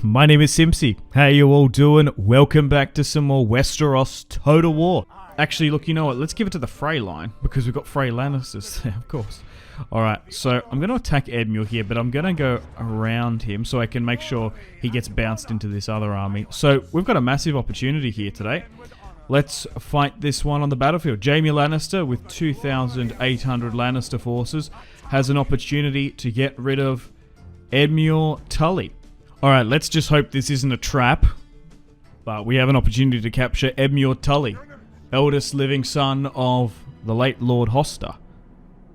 My name is Simpsy. How you all doing? Welcome back to some more Westeros Total War. Actually, look, you know what? Let's give it to the Frey line, because we've got Frey Lannisters there, of course. Alright, so I'm going to attack Edmure here, but I'm going to go around him so I can make sure he gets bounced into this other army. So, we've got a massive opportunity here today. Let's fight this one on the battlefield. Jaime Lannister, with 2,800 Lannister forces, has an opportunity to get rid of Edmure Tully. Alright, let's just hope this isn't a trap. But we have an opportunity to capture Edmure Tully, eldest living son of the late Lord Hoster,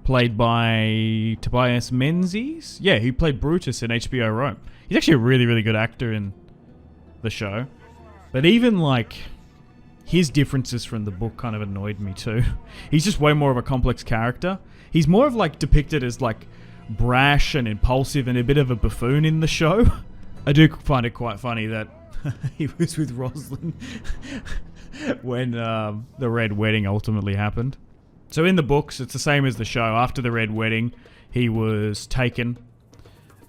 played by Tobias Menzies? Yeah, he played Brutus in HBO Rome. He's actually a really, really good actor in the show. But even, like, his differences from the book kind of annoyed me too. He's just way more of a complex character. He's more of, like, depicted as, like, brash and impulsive and a bit of a buffoon in the show. I do find it quite funny that he was with Rosalind when the Red Wedding ultimately happened. So in the books, it's the same as the show. After the Red Wedding, he was taken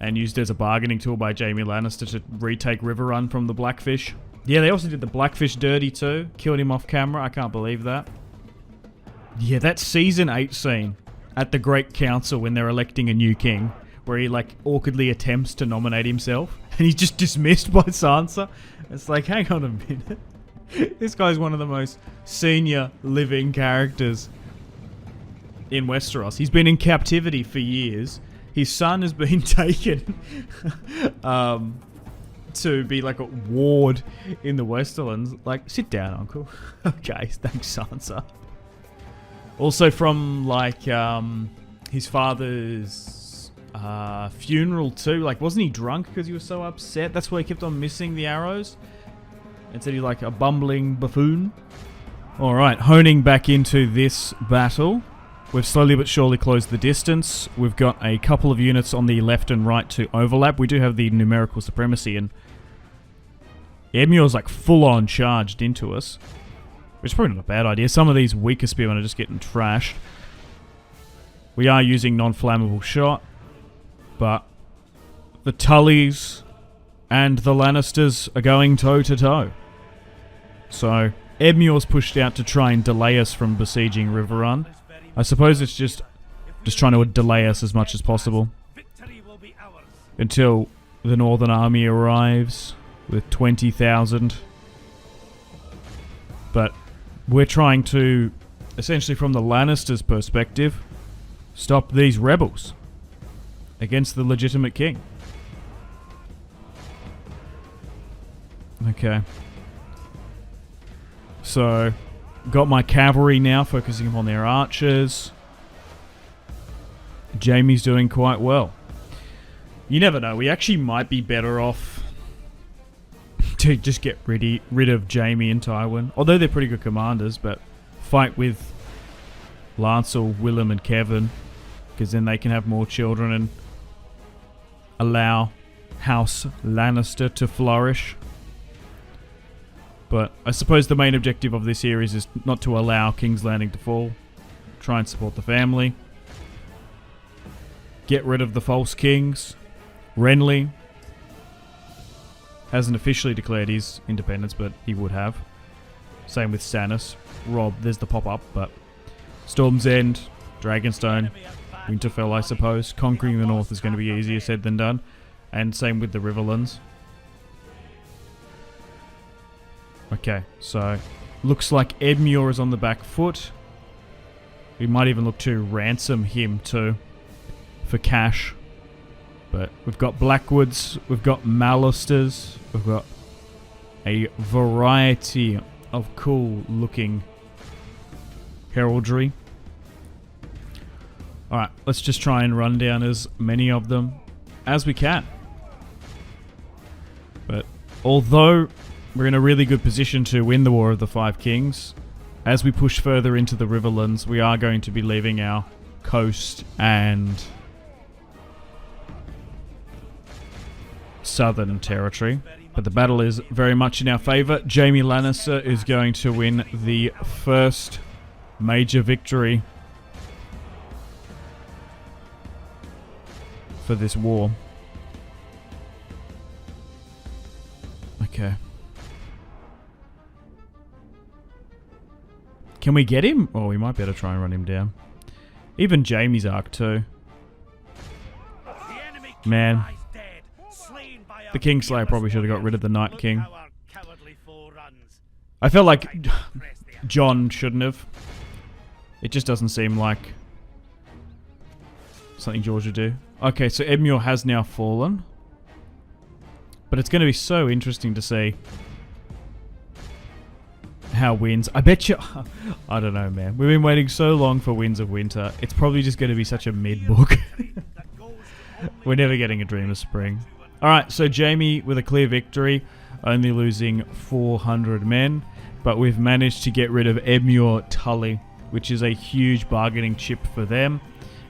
and used as a bargaining tool by Jaime Lannister to retake Riverrun from the Blackfish. Yeah, they also did the Blackfish dirty too. Killed him off camera. I can't believe that. Yeah, that season 8 scene at the Great Council when they're electing a new king, where he, like, awkwardly attempts to nominate himself, and he's just dismissed by Sansa. It's like, hang on a minute. This guy's one of the most senior living characters in Westeros. He's been in captivity for years. His son has been taken to be, like, a ward in the Westerlands. Like, sit down, uncle. Okay, thanks, Sansa. Also from, like, his father's funeral too. Like, wasn't he drunk because he was so upset? That's why he kept on missing the arrows. And said he's like a bumbling buffoon. Alright, honing back into this battle. We've slowly but surely closed the distance. We've got a couple of units on the left and right to overlap. We do have the numerical supremacy, and Edmure's like full-on charged into us, which is probably not a bad idea. Some of these weaker spearmen are just getting trashed. We are using non-flammable shot, but the Tullys and the Lannisters are going toe-to-toe. So, Edmure's pushed out to try and delay us from besieging Riverrun. I suppose it's just trying to delay us as much as possible until the Northern Army arrives with 20,000. But we're trying to, essentially from the Lannisters' perspective, stop these rebels against the legitimate king. Okay. So, got my cavalry now, focusing upon their archers. Jaime's doing quite well. You never know, we actually might be better off to just get rid of Jaime and Tywin. Although they're pretty good commanders, but fight with Lancel, Willem and Kevin, because then they can have more children and allow House Lannister to flourish. But I suppose the main objective of this series is not to allow King's Landing to fall. Try and support the family. Get rid of the false kings. Renly hasn't officially declared his independence, but he would have. Same with Stannis. Rob, there's the pop-up, but Storm's End, Dragonstone, Winterfell, I suppose. Conquering the North is going to be easier said than done. And same with the Riverlands. Okay, so looks like Edmure is on the back foot. We might even look to ransom him too for cash. But we've got Blackwoods, we've got Malisters, we've got a variety of cool looking heraldry. Alright, let's just try and run down as many of them as we can. But although we're in a really good position to win the War of the Five Kings, as we push further into the Riverlands, we are going to be leaving our coast and southern territory. But the battle is very much in our favour. Jaime Lannister is going to win the first major victory for this war. Okay. Can we get him? Oh, we might better try and run him down. Even Jaime's arc too. Man. The Kingslayer probably should have got rid of the Night King. I felt like Jon shouldn't have. It just doesn't seem like something George would do. Okay, so Edmure has now fallen. But it's going to be so interesting to see how Winds... I bet you... I don't know, man. We've been waiting so long for Winds of Winter. It's probably just going to be such a mid-book. We're never getting a Dream of Spring. Alright, so Jaime with a clear victory. Only losing 400 men. But we've managed to get rid of Edmure Tully, which is a huge bargaining chip for them.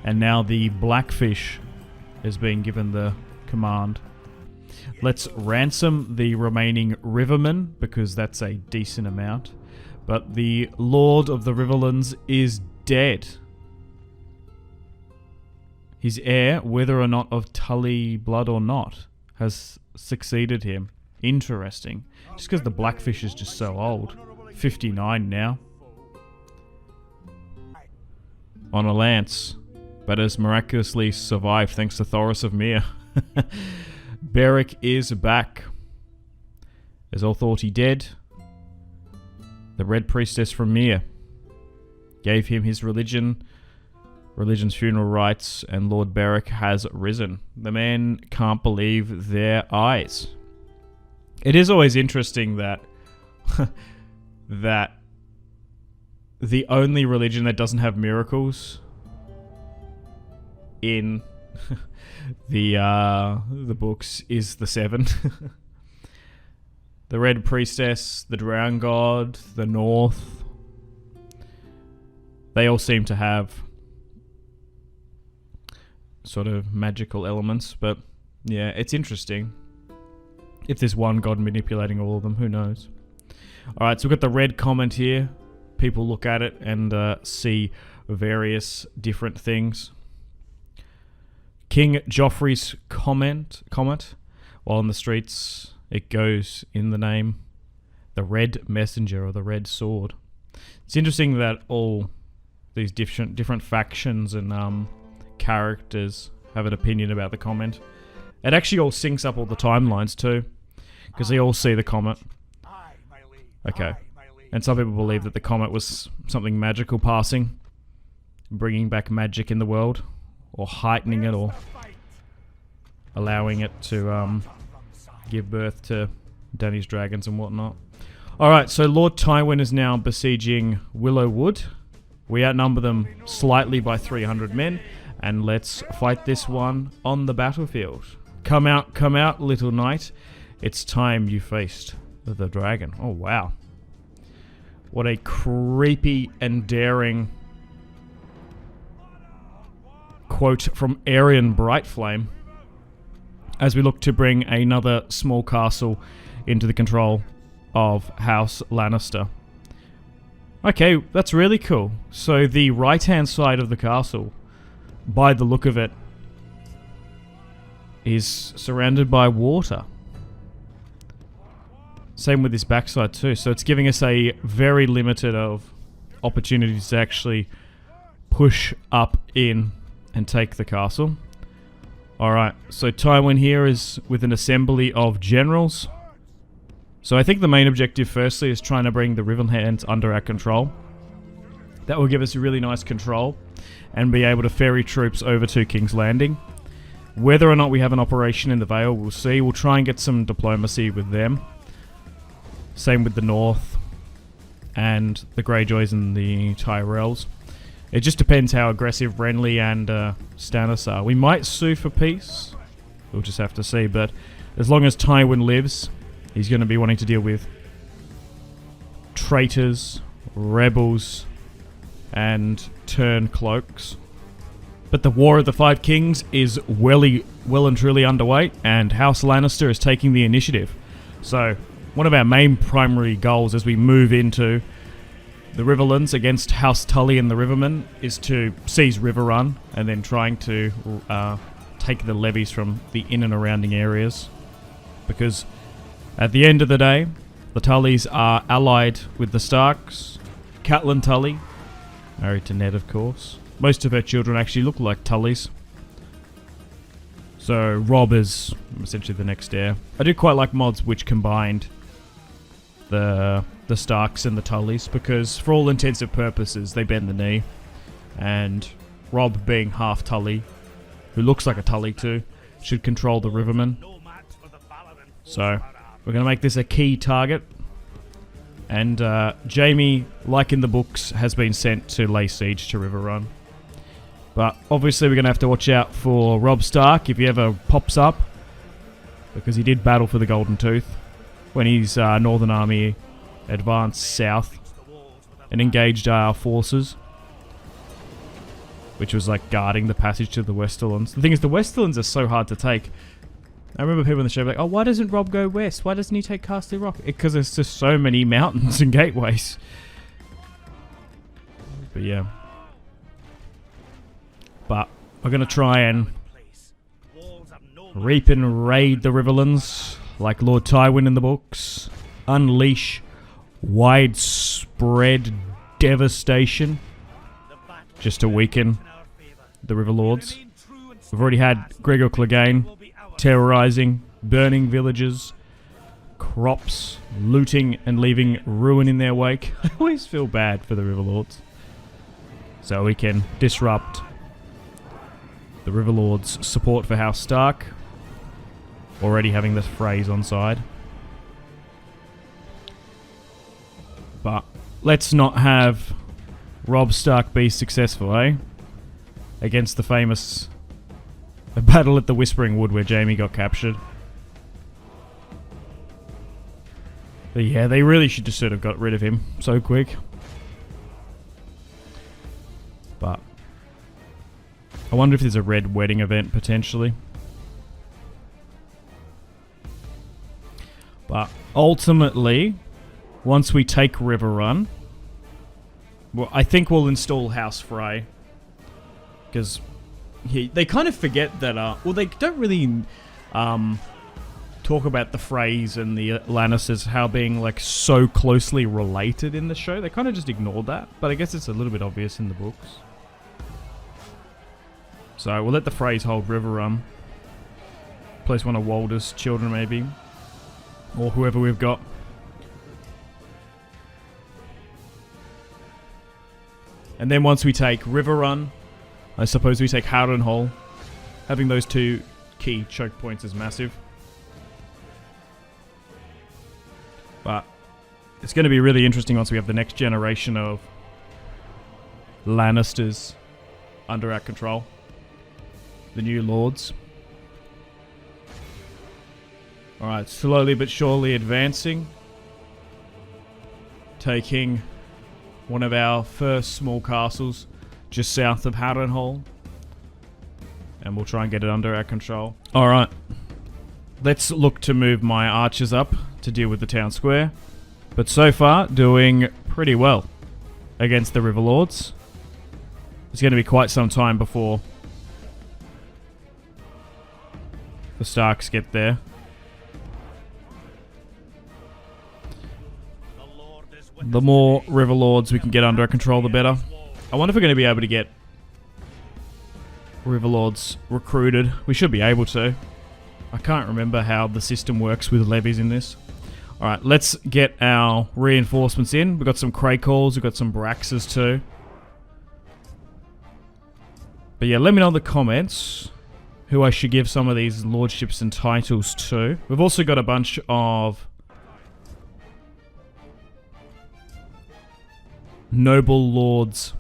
And now the Blackfish is being given the command. Let's ransom the remaining Rivermen, because that's a decent amount. But the Lord of the Riverlands is dead. His heir, whether or not of Tully blood or not, has succeeded him. Interesting. Just because the Blackfish is just so old. 59 now. On a lance. But has miraculously survived thanks to Thoros of Myr. Beric is back. As all thought he dead, the Red Priestess from Myr gave him his religion's funeral rites, and Lord Beric has risen. The men can't believe their eyes. It is always interesting that that the only religion that doesn't have miracles in the books is the Seven. The Red Priestess, the Drown God, the North. They all seem to have sort of magical elements, but yeah, it's interesting. If there's one god manipulating all of them, who knows? Alright, so we've got the red comet here. People look at it and see various different things. King Joffrey's comet, while in the streets it goes in the name the Red Messenger or the Red Sword. It's interesting that all these different factions and characters have an opinion about the comet. It actually all syncs up all the timelines too, because they all see the comet. Okay, and some people believe that the comet was something magical passing, bringing back magic in the world, or heightening it, or allowing it to give birth to Dany's dragons and whatnot. Alright, so Lord Tywin is now besieging Willow Wood. We outnumber them slightly by 300 men, and let's fight this one on the battlefield. Come out, little knight. It's time you faced the dragon. Oh, wow. What a creepy and daring quote from Aerion Brightflame as we look to bring another small castle into the control of House Lannister. Okay, that's really cool. So the right-hand side of the castle, by the look of it, is surrounded by water. Same with this backside too. So it's giving us a very limited of opportunities to actually push up in and take the castle. Alright, so Tywin here is with an assembly of generals. So I think the main objective firstly is trying to bring the Riverlands under our control. That will give us a really nice control and be able to ferry troops over to King's Landing. Whether or not we have an operation in the Vale, we'll see. We'll try and get some diplomacy with them. Same with the North and the Greyjoys and the Tyrells. It just depends how aggressive Renly and Stannis are. We might sue for peace. We'll just have to see. But as long as Tywin lives, he's going to be wanting to deal with traitors, rebels, and turncloaks. But the War of the Five Kings is well and truly underway, and House Lannister is taking the initiative. So, one of our main primary goals as we move into the Riverlands against House Tully and the Rivermen is to seize Riverrun, and then trying to take the levies from the in and surrounding areas. Because At the end of the day, the Tullys are allied with the Starks. Catelyn Tully, married to Ned, of course. Most of her children actually look like Tullys. So Robb is essentially the next heir. I do quite like mods which combined the Starks and the Tullys, because for all intensive purposes they bend the knee. And Robb, being half Tully, who looks like a Tully too, should control the Rivermen. So we're going to make this a key target. And Jaime, like in the books, has been sent to lay siege to Riverrun. But obviously we're going to have to watch out for Robb Stark if he ever pops up, because he did battle for the Golden Tooth when his Northern Army advanced south and engaged our forces, which was like guarding the passage to the Westerlands. The thing is, the Westerlands are so hard to take. I remember people in the show like, oh, why doesn't Robb go west? Why doesn't he take Castle Rock? Because there's just so many mountains and gateways. But yeah. But we're going to try and reap and raid the Riverlands like Lord Tywin in the books. Unleash widespread devastation just to weaken the Riverlords. We've already had Gregor Clegane terrorizing, burning villages, crops, looting and leaving ruin in their wake. I always feel bad for the Riverlords. So we can disrupt the Riverlords' support for House Stark, already having the Freys on side. But let's not have Robb Stark be successful, eh? Against the famous battle at the Whispering Wood where Jaime got captured. But yeah, they really should just sort of got rid of him so quick. But I wonder if there's a red wedding event potentially. But ultimately, once we take Riverrun, well, I think we'll install House Frey. Because they kind of forget that, well, they don't really talk about the Freys and the Lannisters how being like so closely related in the show. They kind of just ignored that, but I guess it's a little bit obvious in the books. So we'll let the Freys hold Riverrun. Place one of Walder's children maybe, or whoever we've got. And then once we take Riverrun, I suppose we take Harrenhal. Having those two key choke points is massive. But it's going to be really interesting once we have the next generation of Lannisters under our control. The new lords. Alright, slowly but surely advancing. Taking one of our first small castles just south of Harrenhal. And we'll try and get it under our control. Alright. Let's look to move my archers up to deal with the town square. But so far, doing pretty well against the Riverlords. It's going to be quite some time before the Starks get there. The more Riverlords we can get under our control, the better. I wonder if we're going to be able to get Riverlords recruited. We should be able to. I can't remember how the system works with levies in this. Alright, let's get our reinforcements in. We've got some Craycalls, we've got some Braxes too. But yeah, let me know in the comments who I should give some of these lordships and titles to. We've also got a bunch of noble lords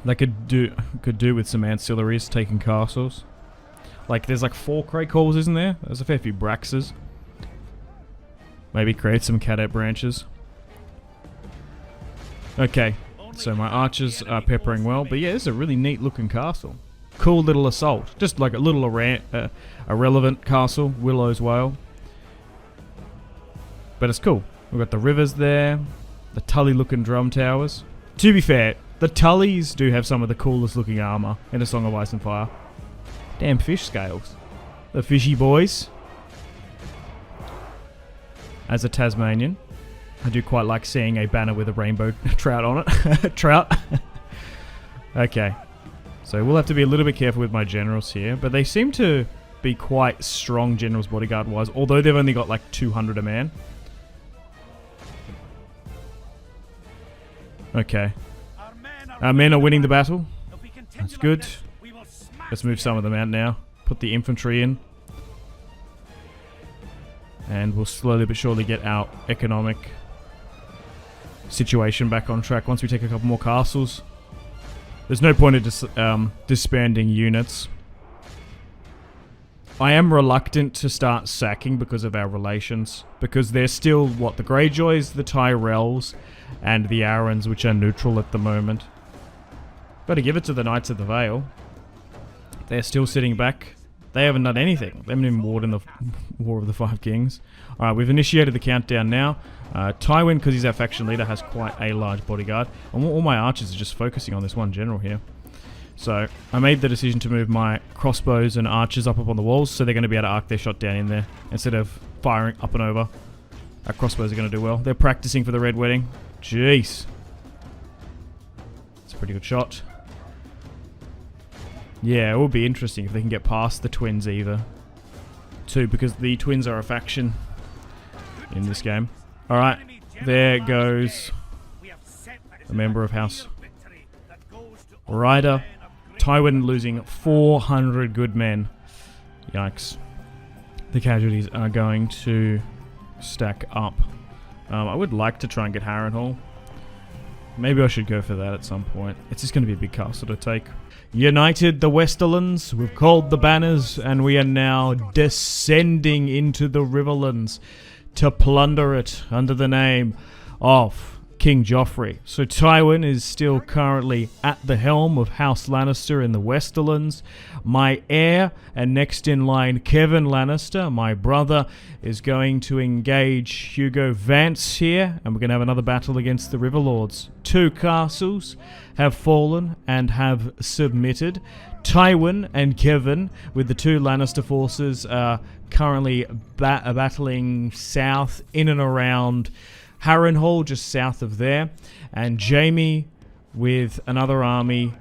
that could do with some ancillaries, taking castles. Like, there's like 4 Craycalls, isn't there? There's a fair few Braxes. Maybe create some cadet branches. Okay, so my archers are peppering well. But yeah, this is a really neat looking castle. Cool little assault. Just like a little irrelevant castle, Willow's Whale. But it's cool. We've got the rivers there. The Tully looking drum towers. To be fair, the Tullys do have some of the coolest looking armor in A Song of Ice and Fire. Damn fish scales. The fishy boys. as a Tasmanian. I do quite like seeing a banner with a rainbow trout on it. Trout. Okay. So we'll have to be a little bit careful with my generals here. But they seem to be quite strong generals bodyguard-wise. Although they've only got like 200 a man. Okay. Our men are winning the battle. That's good. Let's move some of them out now. Put the infantry in. And we'll slowly but surely get our economic situation back on track once we take a couple more castles. There's no point in disbanding units. I am reluctant to start sacking because of our relations. Because they're still, what, the Greyjoys, the Tyrells, and the Arryns, which are neutral at the moment. Got to give it to the Knights of the Vale. They're still sitting back. They haven't done anything. They haven't even warred in the War of the Five Kings. Alright, we've initiated the countdown now. Tywin, because he's our faction leader, has quite a large bodyguard. And all my archers are just focusing on this one general here. So, I made the decision to move my crossbows and archers up on the walls, so they're going to be able to arc their shot down in there, instead of firing up and over. Our crossbows are going to do well. They're practicing for the Red Wedding. Jeez. It's a pretty good shot. Yeah, it will be interesting if they can get past the twins either. Too, because the twins are a faction in this game. Alright, there goes a member of House Ryder. Tywin losing 400 good men. Yikes. The casualties are going to stack up. I would like to try and get Harrenhal. Maybe I should go for that at some point. It's just going to be a big castle to take. United the Westerlands, we've called the banners, and we are now descending into the Riverlands to plunder it under the name of King Joffrey. So Tywin is still currently at the helm of House Lannister in the Westerlands. My heir and next in line, Kevan Lannister, my brother, is going to engage Hugo Vance here, and we're going to have another battle against the Riverlords. 2 castles have fallen and have submitted. Tywin and Kevan, with the 2 Lannister forces, are currently battling south in and around Harrenhal, just south of there. And Jaime, with another army,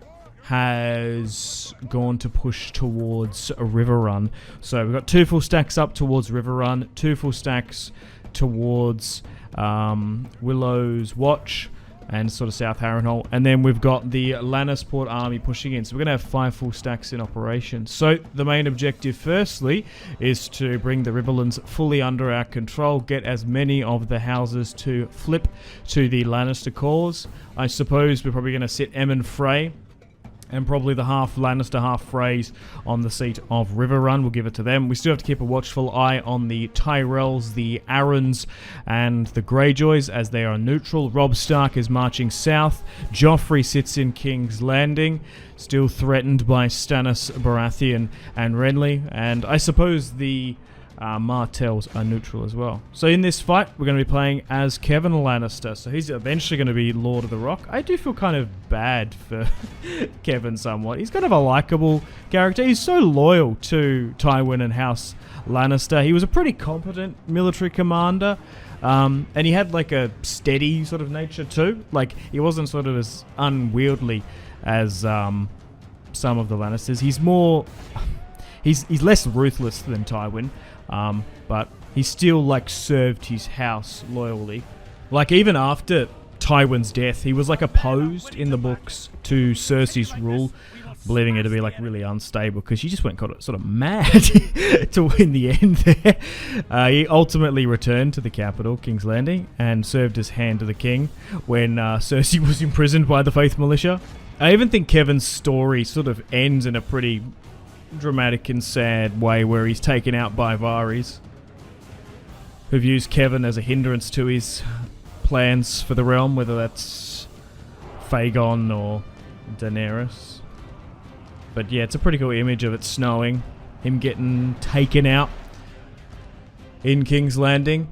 has gone to push towards Riverrun. So we've got 2 full stacks up towards Riverrun, 2 full stacks towards Willow's Watch, and sort of South Harrenhal. And then we've got the Lannisport army pushing in. So we're going to have 5 full stacks in operation. So the main objective, firstly, is to bring the Riverlands fully under our control, get as many of the houses to flip to the Lannister cause. I suppose we're probably going to sit Aemon Frey, and probably the half Lannister, half Freys on the seat of Riverrun. We'll give it to them. We still have to keep a watchful eye on the Tyrells, the Arryns, and the Greyjoys, as they are neutral. Robb Stark is marching south. Joffrey sits in King's Landing, still threatened by Stannis Baratheon and Renly. And I suppose the Martells are neutral as well. So in this fight, we're going to be playing as Kevan Lannister. So he's eventually going to be Lord of the Rock. I do feel kind of bad for Kevan somewhat. He's kind of a likable character. He's so loyal to Tywin and House Lannister. He was a pretty competent military commander. And he had like a steady sort of nature too. Like he wasn't sort of as unwieldy as some of the Lannisters. He's more... He's less ruthless than Tywin. But he still like served his house loyally. Like even after Tywin's death, he was like opposed in the books to Cersei's rule, believing her to be like really unstable because she just went sort of mad to win the end there. He ultimately returned to the capital, King's Landing, and served as hand to the king when Cersei was imprisoned by the Faith Militia. I even think Kevan's story sort of ends in a pretty dramatic and sad way where he's taken out by Varys, who views Kevan as a hindrance to his plans for the realm, whether that's Fagon or Daenerys. But yeah, it's a pretty cool image of it snowing, him getting taken out in King's Landing.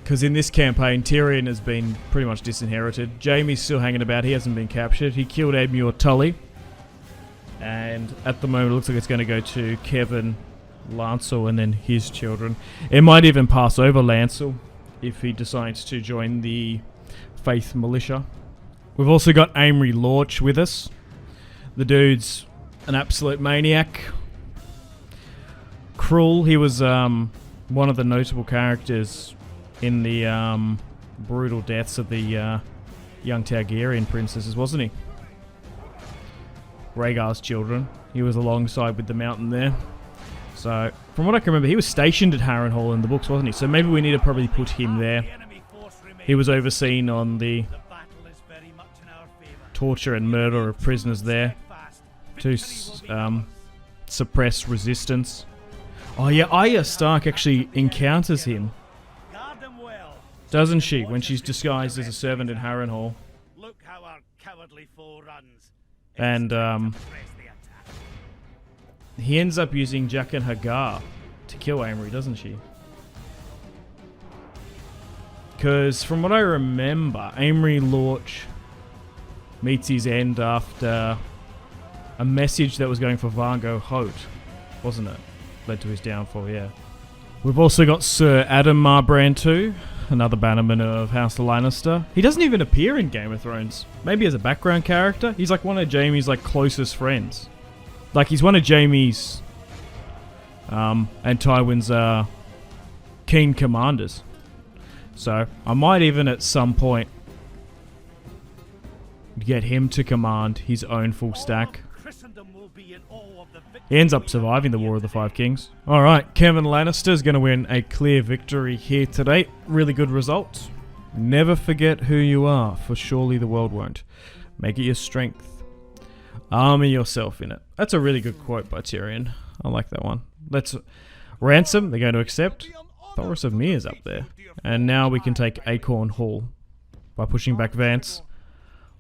Because in this campaign, Tyrion has been pretty much disinherited. Jaime's still hanging about, he hasn't been captured. He killed Admiral Tully. And at the moment, it looks like it's going to go to Kevan Lancel and then his children. It might even pass over Lancel if he decides to join the Faith Militia. We've also got Amory Lorch with us. The dude's an absolute maniac. Cruel. He was one of the notable characters in the brutal deaths of the young Targaryen princesses, wasn't he? Rhaegar's children. He was alongside with the mountain there. So, from what I can remember, he was stationed at Harrenhal in the books, wasn't he? So maybe we need to probably put him there. He was overseen on the torture and murder of prisoners there to suppress resistance. Oh yeah, Arya Stark actually encounters him, doesn't she, when she's disguised as a servant in Harrenhal. And he ends up using Jaqen H'ghar to kill Amory, doesn't she? Because from what I remember, Amory Lorch meets his end after a message that was going for Vargo Hoat, wasn't it? Led to his downfall, yeah. We've also got Sir Adam Marbrand too, another bannerman of House Lannister. He doesn't even appear in Game of Thrones. Maybe as a background character. He's like one of Jaime's like closest friends. Like he's one of Jaime's and Tywin's keen commanders. So I might even at some point get him to command his own full stack. He ends up surviving the War of the Five Kings. Alright, Kevin Lannister's going to win a clear victory here today. Really good result. Never forget who you are, for surely the world won't. Make it your strength. Armor yourself in it. That's a really good quote by Tyrion. I like that one. Let's ransom. They're going to accept. Thoros of Mir's up there. And now we can take Acorn Hall by pushing back Vance.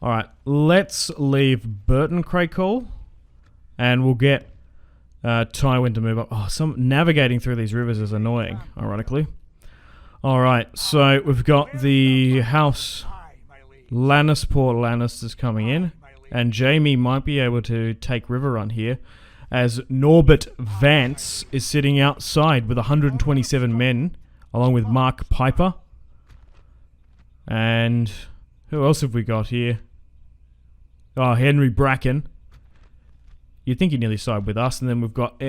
Alright, let's leave Burton Craig Hall. And we'll get Tywin to move up. Oh, navigating through these rivers is annoying, ironically. Alright, so we've got the House Lannisters coming in. And Jaime might be able to take Riverrun here. As Norbert Vance is sitting outside with 127 men. Along with Mark Piper. And who else have we got here? Oh, Henry Bracken. You'd think he'd nearly side with us. And then we've got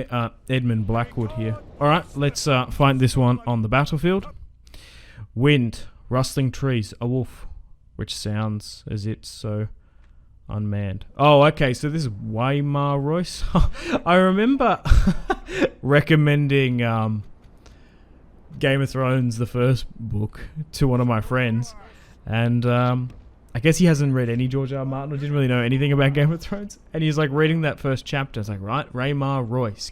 Edmund Blackwood here. Alright, let's find this one on the battlefield. Wind, rustling trees, a wolf. Which sounds as it's so unmanned. Oh, okay, so this is Waymar Royce. I remember recommending Game of Thrones, the first book, to one of my friends. And I guess he hasn't read any George R. R. Martin or didn't really know anything about Game of Thrones. And he's like reading that first chapter. It's like, right, Waymar Royce.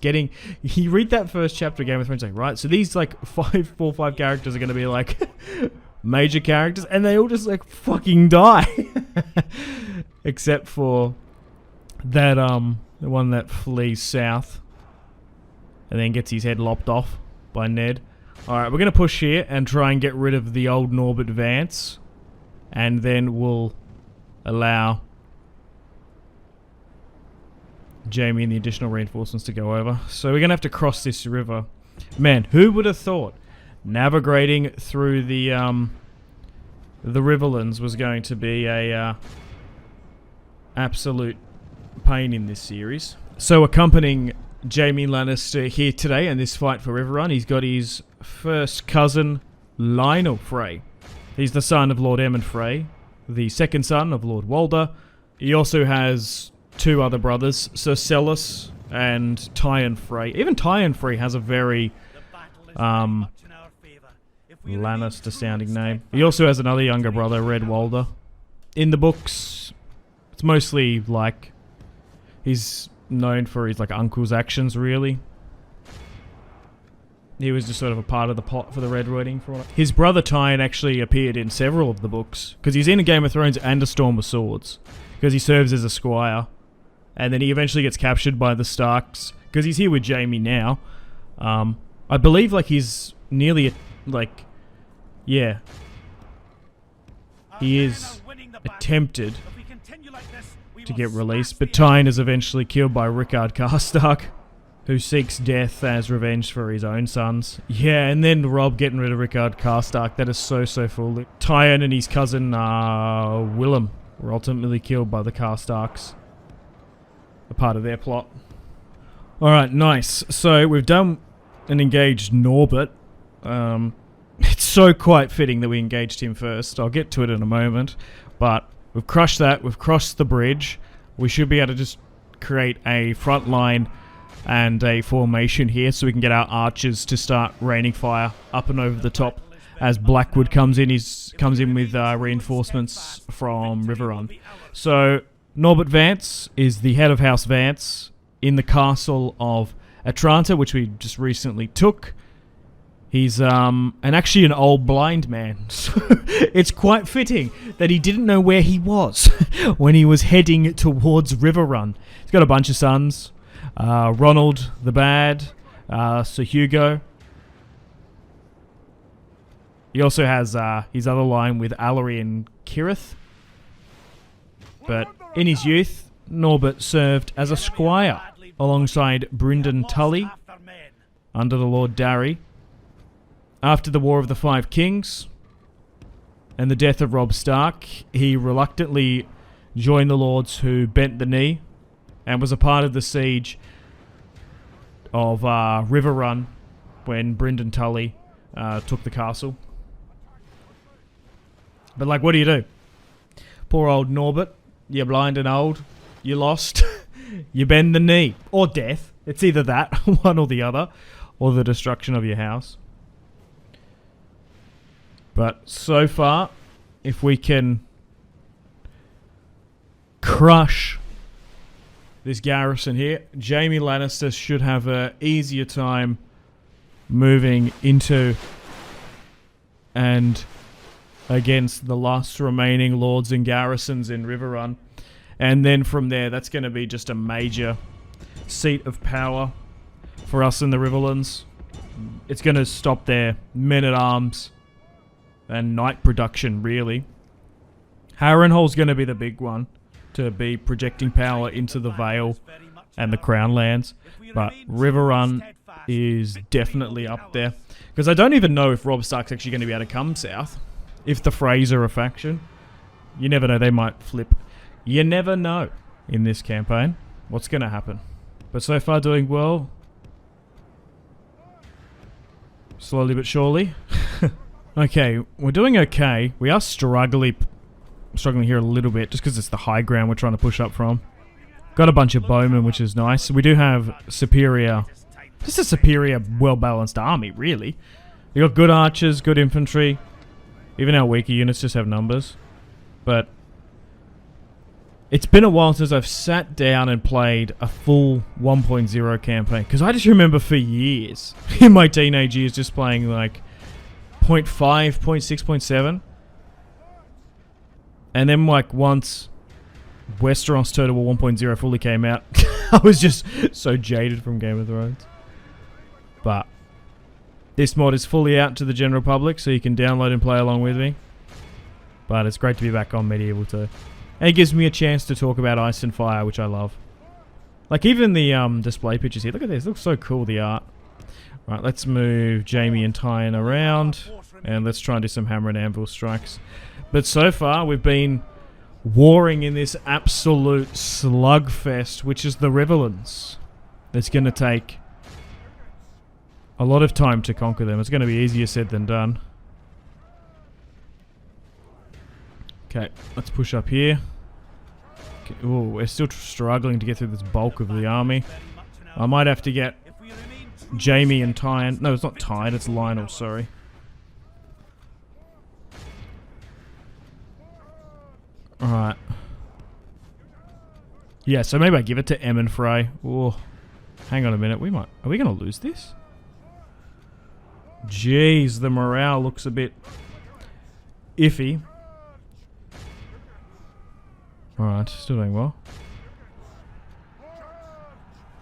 He read that first chapter of Game of Thrones, like, right, so these like 4 or 5 characters are going to be like major characters. And they all just like fucking die. Except for that, the one that flees south. And then gets his head lopped off by Ned. Alright, we're going to push here and try and get rid of the old Norbert Vance. And then we'll allow Jaime and the additional reinforcements to go over. So we're going to have to cross this river. Man, who would have thought navigating through the Riverlands was going to be a absolute pain in this series. So accompanying Jaime Lannister here today in this fight for Riverrun, he's got his first cousin, Lionel Frey. He's the son of Lord Emmond Frey, the second son of Lord Walder. He also has 2 other brothers, Sir Sellis and Tywin Frey. Even Tywin Frey has a very Lannister-sounding name. He also has another younger brother, Red Walder. In the books, it's mostly like he's known for his like uncle's actions, really. He was just sort of a part of the plot for the Red Wedding. His brother Tywin actually appeared in several of the books, because he's in A Game of Thrones and A Storm of Swords, because he serves as a squire, and then he eventually gets captured by the Starks, because he's here with Jaime now. I believe like he's nearly yeah, he is attempted to get released, but Tywin is eventually killed by Rickard Karstark. who seeks death as revenge for his own sons. Yeah, and then Robb getting rid of Rickard Karstark. That is so foolish. Tywin and his cousin Willem were ultimately killed by the Karstarks. A part of their plot. Alright, nice. So we've done and engaged Norbert. It's so quite fitting that we engaged him first. I'll get to it in a moment. But we've crushed that. We've crossed the bridge. We should be able to just create a front line and a formation here so we can get our archers to start raining fire up and over the top as Blackwood comes in. He comes in with reinforcements from Riverrun. So Norbert Vance is the head of House Vance in the castle of Atlanta, which we just recently took. He's actually an old blind man. So it's quite fitting that he didn't know where he was when he was heading towards Riverrun. He's got a bunch of sons. Ronald the Bad, Sir Hugo. He also has his other line with Allery and Kirith. But in his youth, Norbert served as a squire alongside Brynden Tully under the Lord Darry. After the War of the Five Kings and the death of Robb Stark, he reluctantly joined the lords who bent the knee and was a part of the siege of Riverrun when Brynden Tully took the castle. But like, what do? Poor old Norbert. You're blind and old. You lost. You bend the knee. Or death. It's either that, one or the other. Or the destruction of your house. But so far, if we can crush this garrison here, Jaime Lannister should have an easier time moving into and against the last remaining lords and garrisons in Riverrun. And then from there, that's going to be just a major seat of power for us in the Riverlands. It's going to stop their men-at-arms and knight production, really. Harrenhal's going to be the big one to be projecting power into the Vale and the Crown Lands. But Riverrun is definitely up there. Because I don't even know if Robb Stark's actually going to be able to come south. If the Freys are a faction. You never know, they might flip. You never know in this campaign what's going to happen. But so far doing well. Slowly but surely. Okay, we're doing okay. We are struggling here a little bit, just because it's the high ground we're trying to push up from. Got a bunch of bowmen, which is nice. We do have superior, just a superior, well-balanced army, really. We got good archers, good infantry. Even our weaker units just have numbers. But it's been a while since I've sat down and played a full 1.0 campaign. Because I just remember for years, in my teenage years, just playing like 0.5, 0.6, 0.7. And then like once Westeros Total War 1.0 fully came out, I was just so jaded from Game of Thrones. But this mod is fully out to the general public, so you can download and play along with me. But it's great to be back on Medieval too. And it gives me a chance to talk about Ice and Fire, which I love. Like even the display pictures here. Look at this. It looks so cool, the art. Right, let's move Jaime and Tywin around. And let's try and do some hammer and anvil strikes. But so far, we've been warring in this absolute slugfest, which is the Riverlands. It's going to take a lot of time to conquer them. It's going to be easier said than done. Okay, let's push up here. Okay, ooh, we're still struggling to get through this bulk of the army. I might have to get Jaime and Tywin. No, it's not Tywin, it's Lionel, sorry. Alright. Yeah, so maybe I give it to Em and Frey. Oh, hang on a minute. Are we going to lose this? Jeez, the morale looks a bit iffy. Alright, still doing well.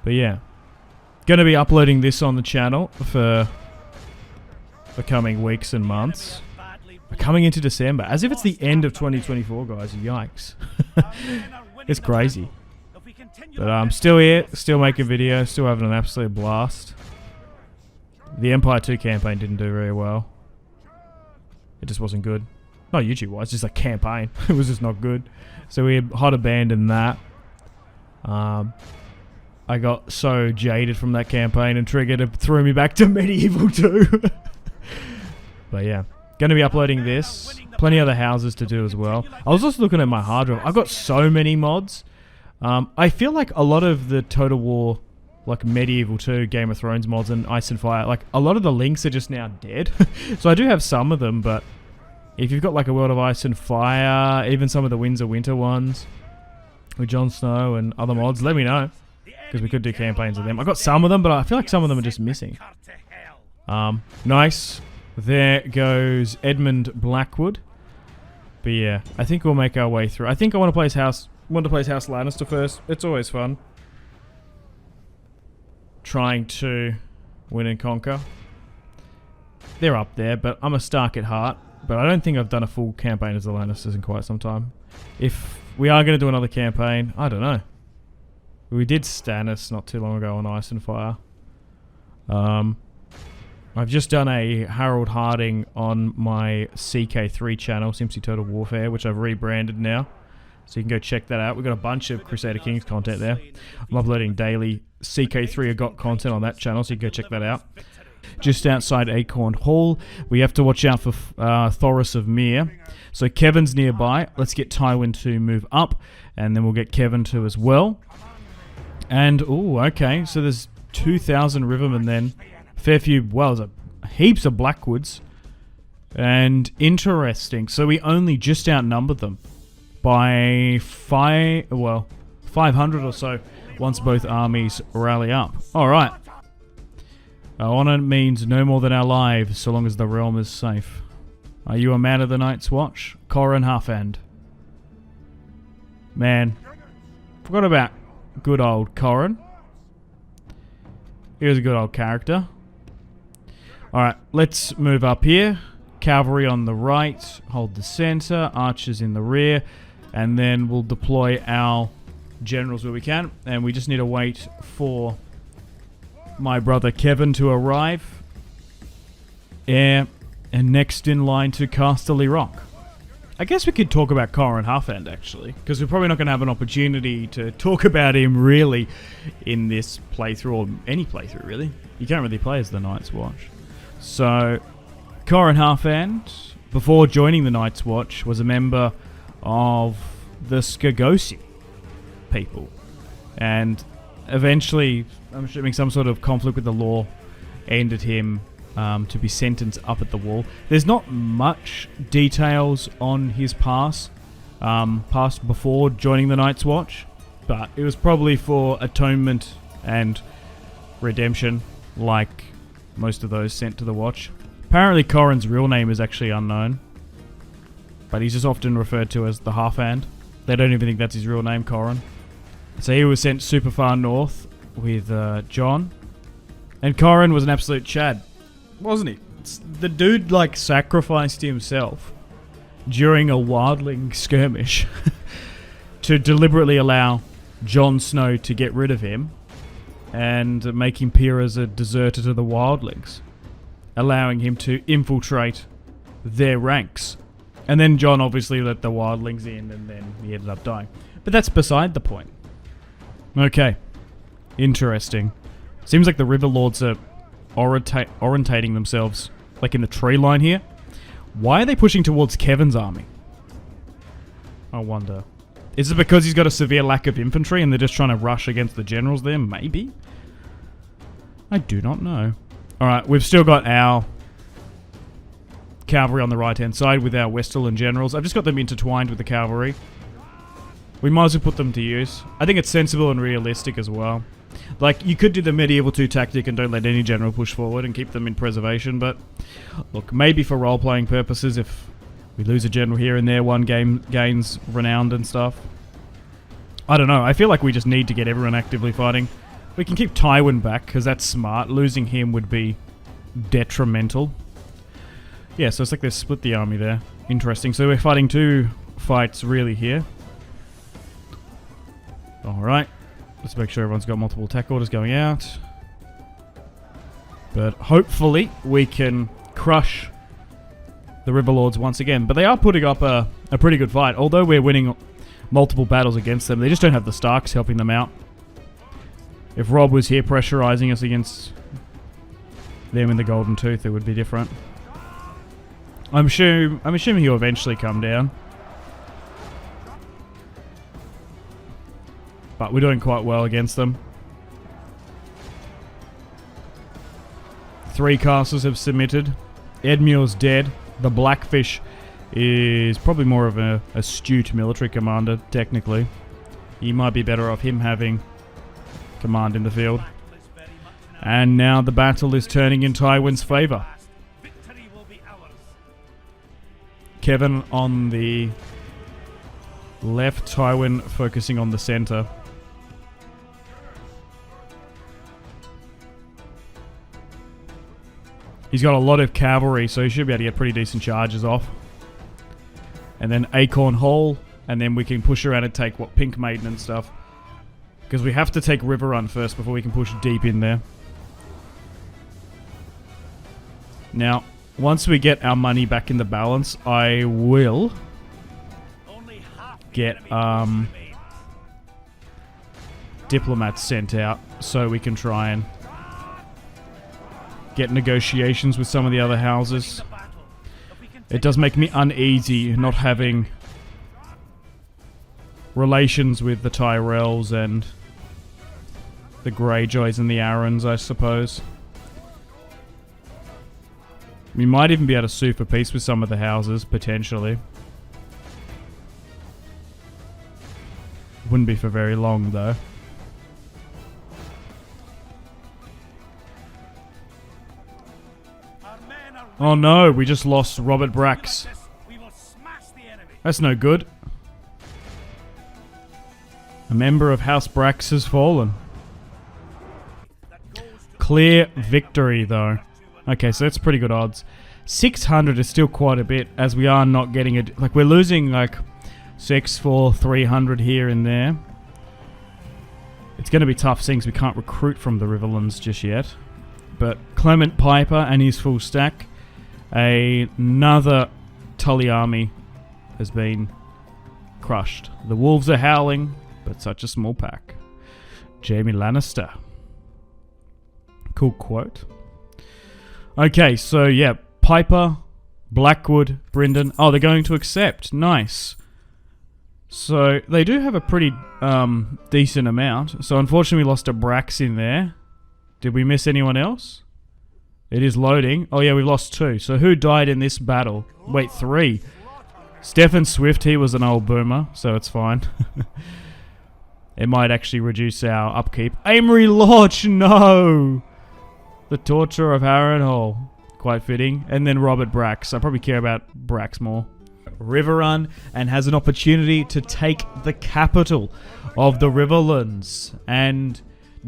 But yeah. Gonna be uploading this on the channel for the coming weeks and months. We're coming into December. As if it's the end of 2024, guys. Yikes. It's crazy. But I'm still here, still making videos, still having an absolute blast. The Empire 2 campaign didn't do very well. It just wasn't good. Not YouTube-wise, just a campaign. It was just not good. So we hot abandoned that. I got so jaded from that campaign and triggered it threw me back to Medieval 2. But yeah, going to be uploading this. Plenty other houses to do as well. I was also looking at my hard drive. I've got so many mods. I feel like a lot of the Total War, like Medieval 2, Game of Thrones mods and Ice and Fire, like a lot of the links are just now dead. So I do have some of them, but if you've got like a World of Ice and Fire, even some of the Winds of Winter ones with Jon Snow and other mods, let me know. Because we could do campaigns with them. I got some of them, but I feel like some of them are just missing. Nice. There goes Edmund Blackwood. But yeah, I think we'll make our way through. I think I want to play House Lannister first. It's always fun. Trying to win and conquer. They're up there, but I'm a Stark at heart. But I don't think I've done a full campaign as the Lannisters in quite some time. If we are going to do another campaign, I don't know. We did Stannis not too long ago on Ice and Fire. I've just done a Harold Harding on my CK3 channel, Simpsy Total Warfare, which I've rebranded now. So you can go check that out. We've got a bunch of Crusader Kings content there. I'm uploading daily CK3 got content on that channel, so you can go check that out. Just outside Acorn Hall, we have to watch out for Thoros of Myr. So Kevin's nearby. Let's get Tywin to move up, and then we'll get Kevin to as well. And, ooh, okay, so there's 2,000 Rivermen then. Fair few, well, there's heaps of Blackwoods. And interesting, so we only just outnumbered them by 500 or so once both armies rally up. Alright. Honor means no more than our lives, so long as the realm is safe. Are you a man of the Night's Watch? Corran Halfend. Man, forgot about good old Corran. He was a good old character. Alright, let's move up here. Cavalry on the right, hold the center, archers in the rear, and then we'll deploy our generals where we can. And we just need to wait for my brother Kevin to arrive. And next in line to Casterly Rock. I guess we could talk about Corran Halfend, actually, because we're probably not going to have an opportunity to talk about him, really, in this playthrough, or any playthrough, really. You can't really play as the Night's Watch. So, Corran Halfend, before joining the Night's Watch, was a member of the Skagosi people. And eventually, I'm assuming some sort of conflict with the law ended him to be sentenced up at the wall. There's not much details on his past before joining the Night's Watch, but it was probably for atonement and redemption, like most of those sent to the Watch. Apparently Corran's real name is actually unknown, but he's just often referred to as the Halfhand. They don't even think that's his real name, Corran. So he was sent super far north with Jon, and Corran was an absolute Chad, wasn't he? The dude, like, sacrificed himself during a wildling skirmish to deliberately allow Jon Snow to get rid of him and make him appear as a deserter to the wildlings, allowing him to infiltrate their ranks. And then Jon obviously let the wildlings in, and then he ended up dying. But that's beside the point. Okay. Interesting. Seems like the River Lords are orientating themselves, like in the tree line here. Why are they pushing towards Kevin's army? I wonder. Is it because he's got a severe lack of infantry and they're just trying to rush against the generals there? Maybe? I do not know. Alright, we've still got our cavalry on the right-hand side with our Westerland generals. I've just got them intertwined with the cavalry. We might as well put them to use. I think it's sensible and realistic as well. Like, you could do the Medieval 2 tactic and don't let any general push forward and keep them in preservation, but look, maybe for role-playing purposes, if we lose a general here and there, one game gains renowned and stuff. I don't know, I feel like we just need to get everyone actively fighting. We can keep Tywin back, because that's smart. Losing him would be detrimental. Yeah, so it's like they split the army there. Interesting. So we're fighting two fights really here. Alright. Let's make sure everyone's got multiple attack orders going out. But hopefully we can crush the Riverlords once again. But they are putting up a pretty good fight. Although we're winning multiple battles against them, they just don't have the Starks helping them out. If Rob was here pressurizing us against them in the Golden Tooth, it would be different. I'm assuming he'll eventually come down. But we're doing quite well against them. 3 castles have submitted. Edmure's dead. The Blackfish is probably more of an astute military commander, technically. You might be better off him having command in the field. And now the battle is turning in Tywin's favour. Kevin on the left, Tywin focusing on the centre. He's got a lot of cavalry, so he should be able to get pretty decent charges off. And then Acorn Hall, and then we can push around and take, Pink Maiden and stuff. Because we have to take Riverrun first before we can push deep in there. Now, once we get our money back in the balance, I will get diplomats sent out so we can try and get negotiations with some of the other houses. It does make me uneasy not having relations with the Tyrells and the Greyjoys and the Arryns, I suppose. We might even be able to sue for peace with some of the houses, potentially. Wouldn't be for very long, though. Oh no, we just lost Robert Brax. That's no good. A member of House Brax has fallen. Clear victory, though. Okay, so that's pretty good odds. 600 is still quite a bit, as we are not getting it. Like, we're losing, like, 6, 4, 300 here and there. It's going to be tough, seeing as we can't recruit from the Riverlands just yet. But Clement Piper and his full stack. Another Tully army has been crushed. The wolves are howling, but such a small pack. Jaime Lannister. Cool quote. Okay, so yeah, Piper, Blackwood, Brynden. Oh, they're going to accept. Nice. So they do have a pretty decent amount. So unfortunately we lost a Brax in there. Did we miss anyone else? It is loading. Oh yeah, we've lost 2. So who died in this battle? Wait, 3. Stefan Swift, he was an old boomer, so it's fine. It might actually reduce our upkeep. Amory Lodge, no! The torture of Harrenhal. Quite fitting. And then Robert Brax. I probably care about Brax more. Riverrun, and has an opportunity to take the capital of the Riverlands and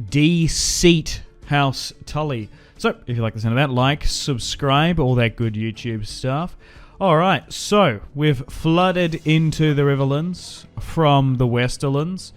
de-seat House Tully. So, if you like the sound of that, like, subscribe, all that good YouTube stuff. Alright, so, we've flooded into the Riverlands from the Westerlands.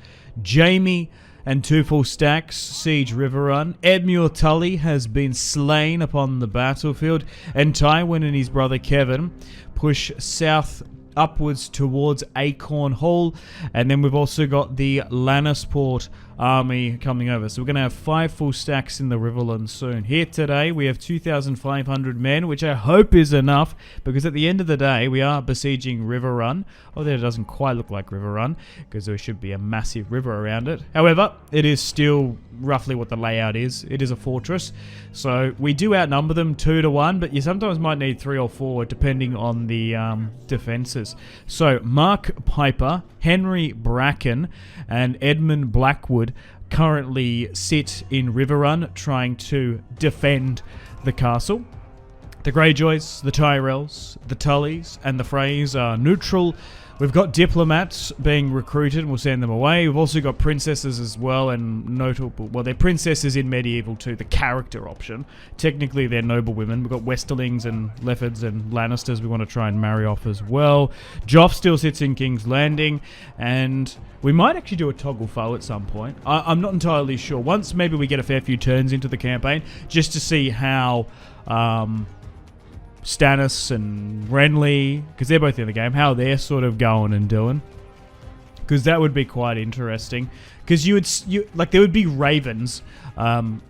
Jaime and 2 full stacks siege Riverrun. Edmure Tully has been slain upon the battlefield. And Tywin and his brother Kevin push south upwards towards Acorn Hall. And then we've also got the Lannisport army coming over. So we're going to have 5 full stacks in the Riverlands soon. Here today we have 2,500 men, which I hope is enough, because at the end of the day we are besieging Riverrun. Although it doesn't quite look like Riverrun, because there should be a massive river around it. However, it is still roughly what the layout is. It is a fortress. So we do outnumber them 2 to 1, but you sometimes might need 3 or 4 depending on the defenses. So Mark Piper, Henry Bracken, and Edmund Blackwood currently sit in Riverrun trying to defend the castle. The Greyjoys, the Tyrells, the Tullys, and the Freys are neutral. We've got diplomats being recruited, and we'll send them away. We've also got princesses as well, and notable... Well, they're princesses in medieval too, the character option. Technically, they're noble women. We've got Westerlings and Leffords and Lannisters we want to try and marry off as well. Joff still sits in King's Landing, and we might actually do a toggle foe at some point. I'm not entirely sure. Once maybe we get a fair few turns into the campaign, just to see how... Stannis and Renly, because they're both in the game, how they're sort of going and doing. Because that would be quite interesting. Because there would be ravens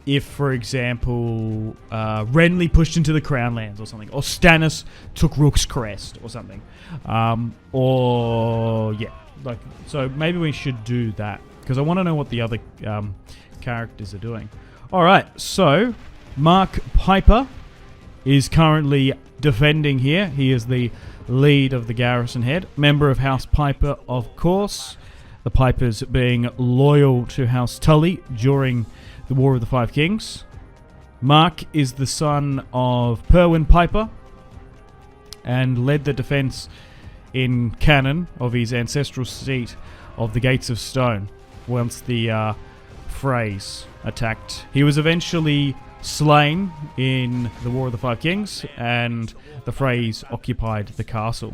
if, for example, Renly pushed into the Crown Lands or something, or Stannis took Rook's Crest or something, so maybe we should do that because I want to know what the other characters are doing. All right, so Mark Piper is currently defending here. He is the lead of the garrison head. Member of House Piper, of course. The Pipers being loyal to House Tully during the War of the Five Kings. Mark is the son of Perwyn Piper and led the defense in canon of his ancestral seat of the Gates of Stone once the Freys attacked. He was eventually slain in the War of the Five Kings, and the Freys occupied the castle.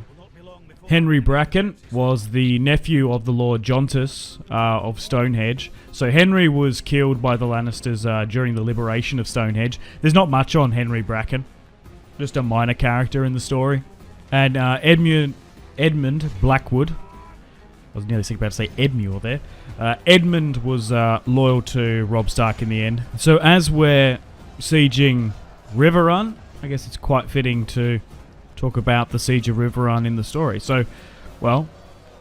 Henry Bracken was the nephew of the Lord Jontas of Stonehenge. So Henry was killed by the Lannisters during the liberation of Stonehenge. There's not much on Henry Bracken, just a minor character in the story. And Edmund Blackwood, I was nearly about to say Edmure there. Edmund was loyal to Robb Stark in the end. So as we're sieging Riverrun, I guess it's quite fitting to talk about the siege of Riverrun in the story. So, well,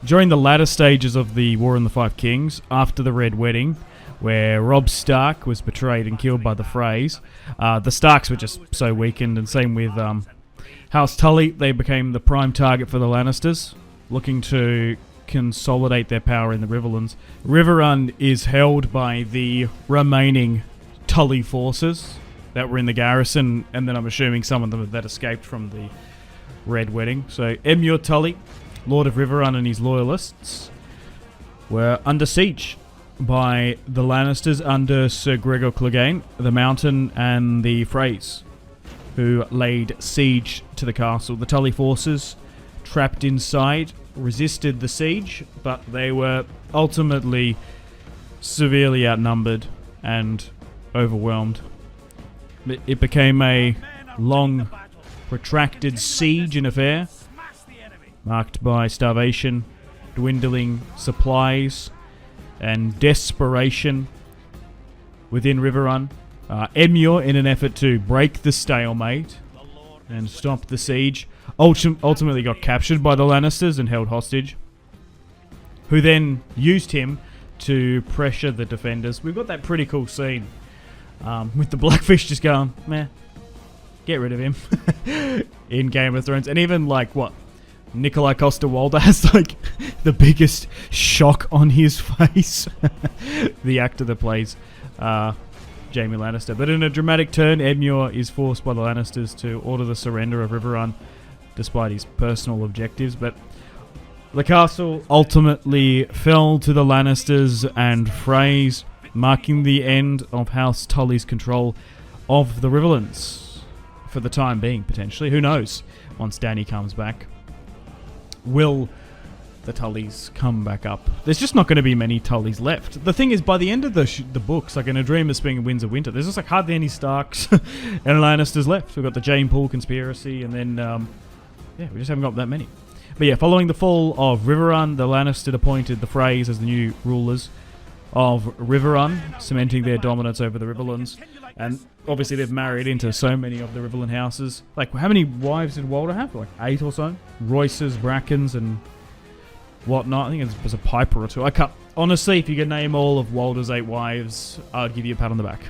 during the latter stages of the War in the Five Kings, after the Red Wedding, where Robb Stark was betrayed and killed by the Freys, the Starks were just so weakened, and same with House Tully. They became the prime target for the Lannisters, looking to consolidate their power in the Riverlands. Riverrun is held by the remaining Tully forces that were in the garrison, and then I'm assuming some of them that escaped from the Red Wedding. So Emure Tully, Lord of Riverrun, and his loyalists were under siege by the Lannisters under Sir Gregor Clegane, the Mountain, and the Freys, who laid siege to the castle. The Tully forces, trapped inside, resisted the siege, but they were ultimately severely outnumbered and overwhelmed. It became a long, protracted siege and affair, marked by starvation, dwindling supplies, and desperation within Riverrun. Emure, in an effort to break the stalemate and stop the siege, ultimately got captured by the Lannisters and held hostage, who then used him to pressure the defenders. We've got that pretty cool scene with the Blackfish just going, meh, get rid of him, in Game of Thrones. And even, like, what, Nikolai Coster-Waldau has, like, the biggest shock on his face. The actor that plays Jaime Lannister. But in a dramatic turn, Edmure is forced by the Lannisters to order the surrender of Riverrun, despite his personal objectives. But the castle ultimately fell to the Lannisters and Freys, marking the end of House Tully's control of the Riverlands. For the time being, potentially. Who knows? Once Dany comes back, will the Tullys come back up? There's just not going to be many Tullys left. The thing is, by the end of the books, like in A Dream of Spring and Winds of Winter, there's just like hardly any Starks and Lannisters left. We've got the Jane Poole conspiracy, and then, we just haven't got that many. But yeah, following the fall of Riverrun, the Lannisters appointed the Freys as the new rulers of Riverrun, cementing their dominance over the Riverlands. And obviously they've married into so many of the Riverland houses. Like, how many wives did Walder have? Like 8 or so? Royces, Brackens, and whatnot. I think it was a Piper or 2. I can't... Honestly, if you could name all of Walder's 8 wives, I'd give you a pat on the back.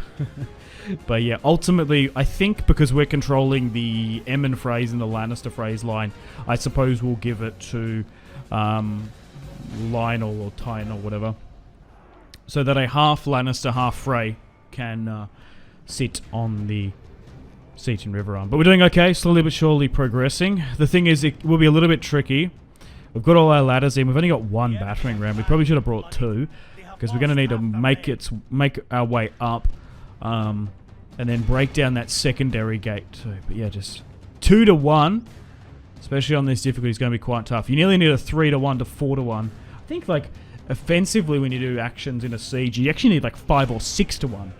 But yeah, ultimately, I think because we're controlling the Emmon Freys and the Lannister Freys line, I suppose we'll give it to Lionel or Tyne or whatever, so that a half Lannister, half Frey can sit on the siege in Riverrun. But we're doing okay, slowly but surely progressing. The thing is, it will be a little bit tricky. We've got all our ladders in. We've only got one battering ram. We probably should have brought two, because we're going to need to make our way up, and then break down that secondary gate too. But yeah, just 2 to 1, especially on this difficulty, is going to be quite tough. You nearly need a 3 to 1 to 4 to 1. I think like offensively, when you do actions in a siege, you actually need like 5 or 6 to 1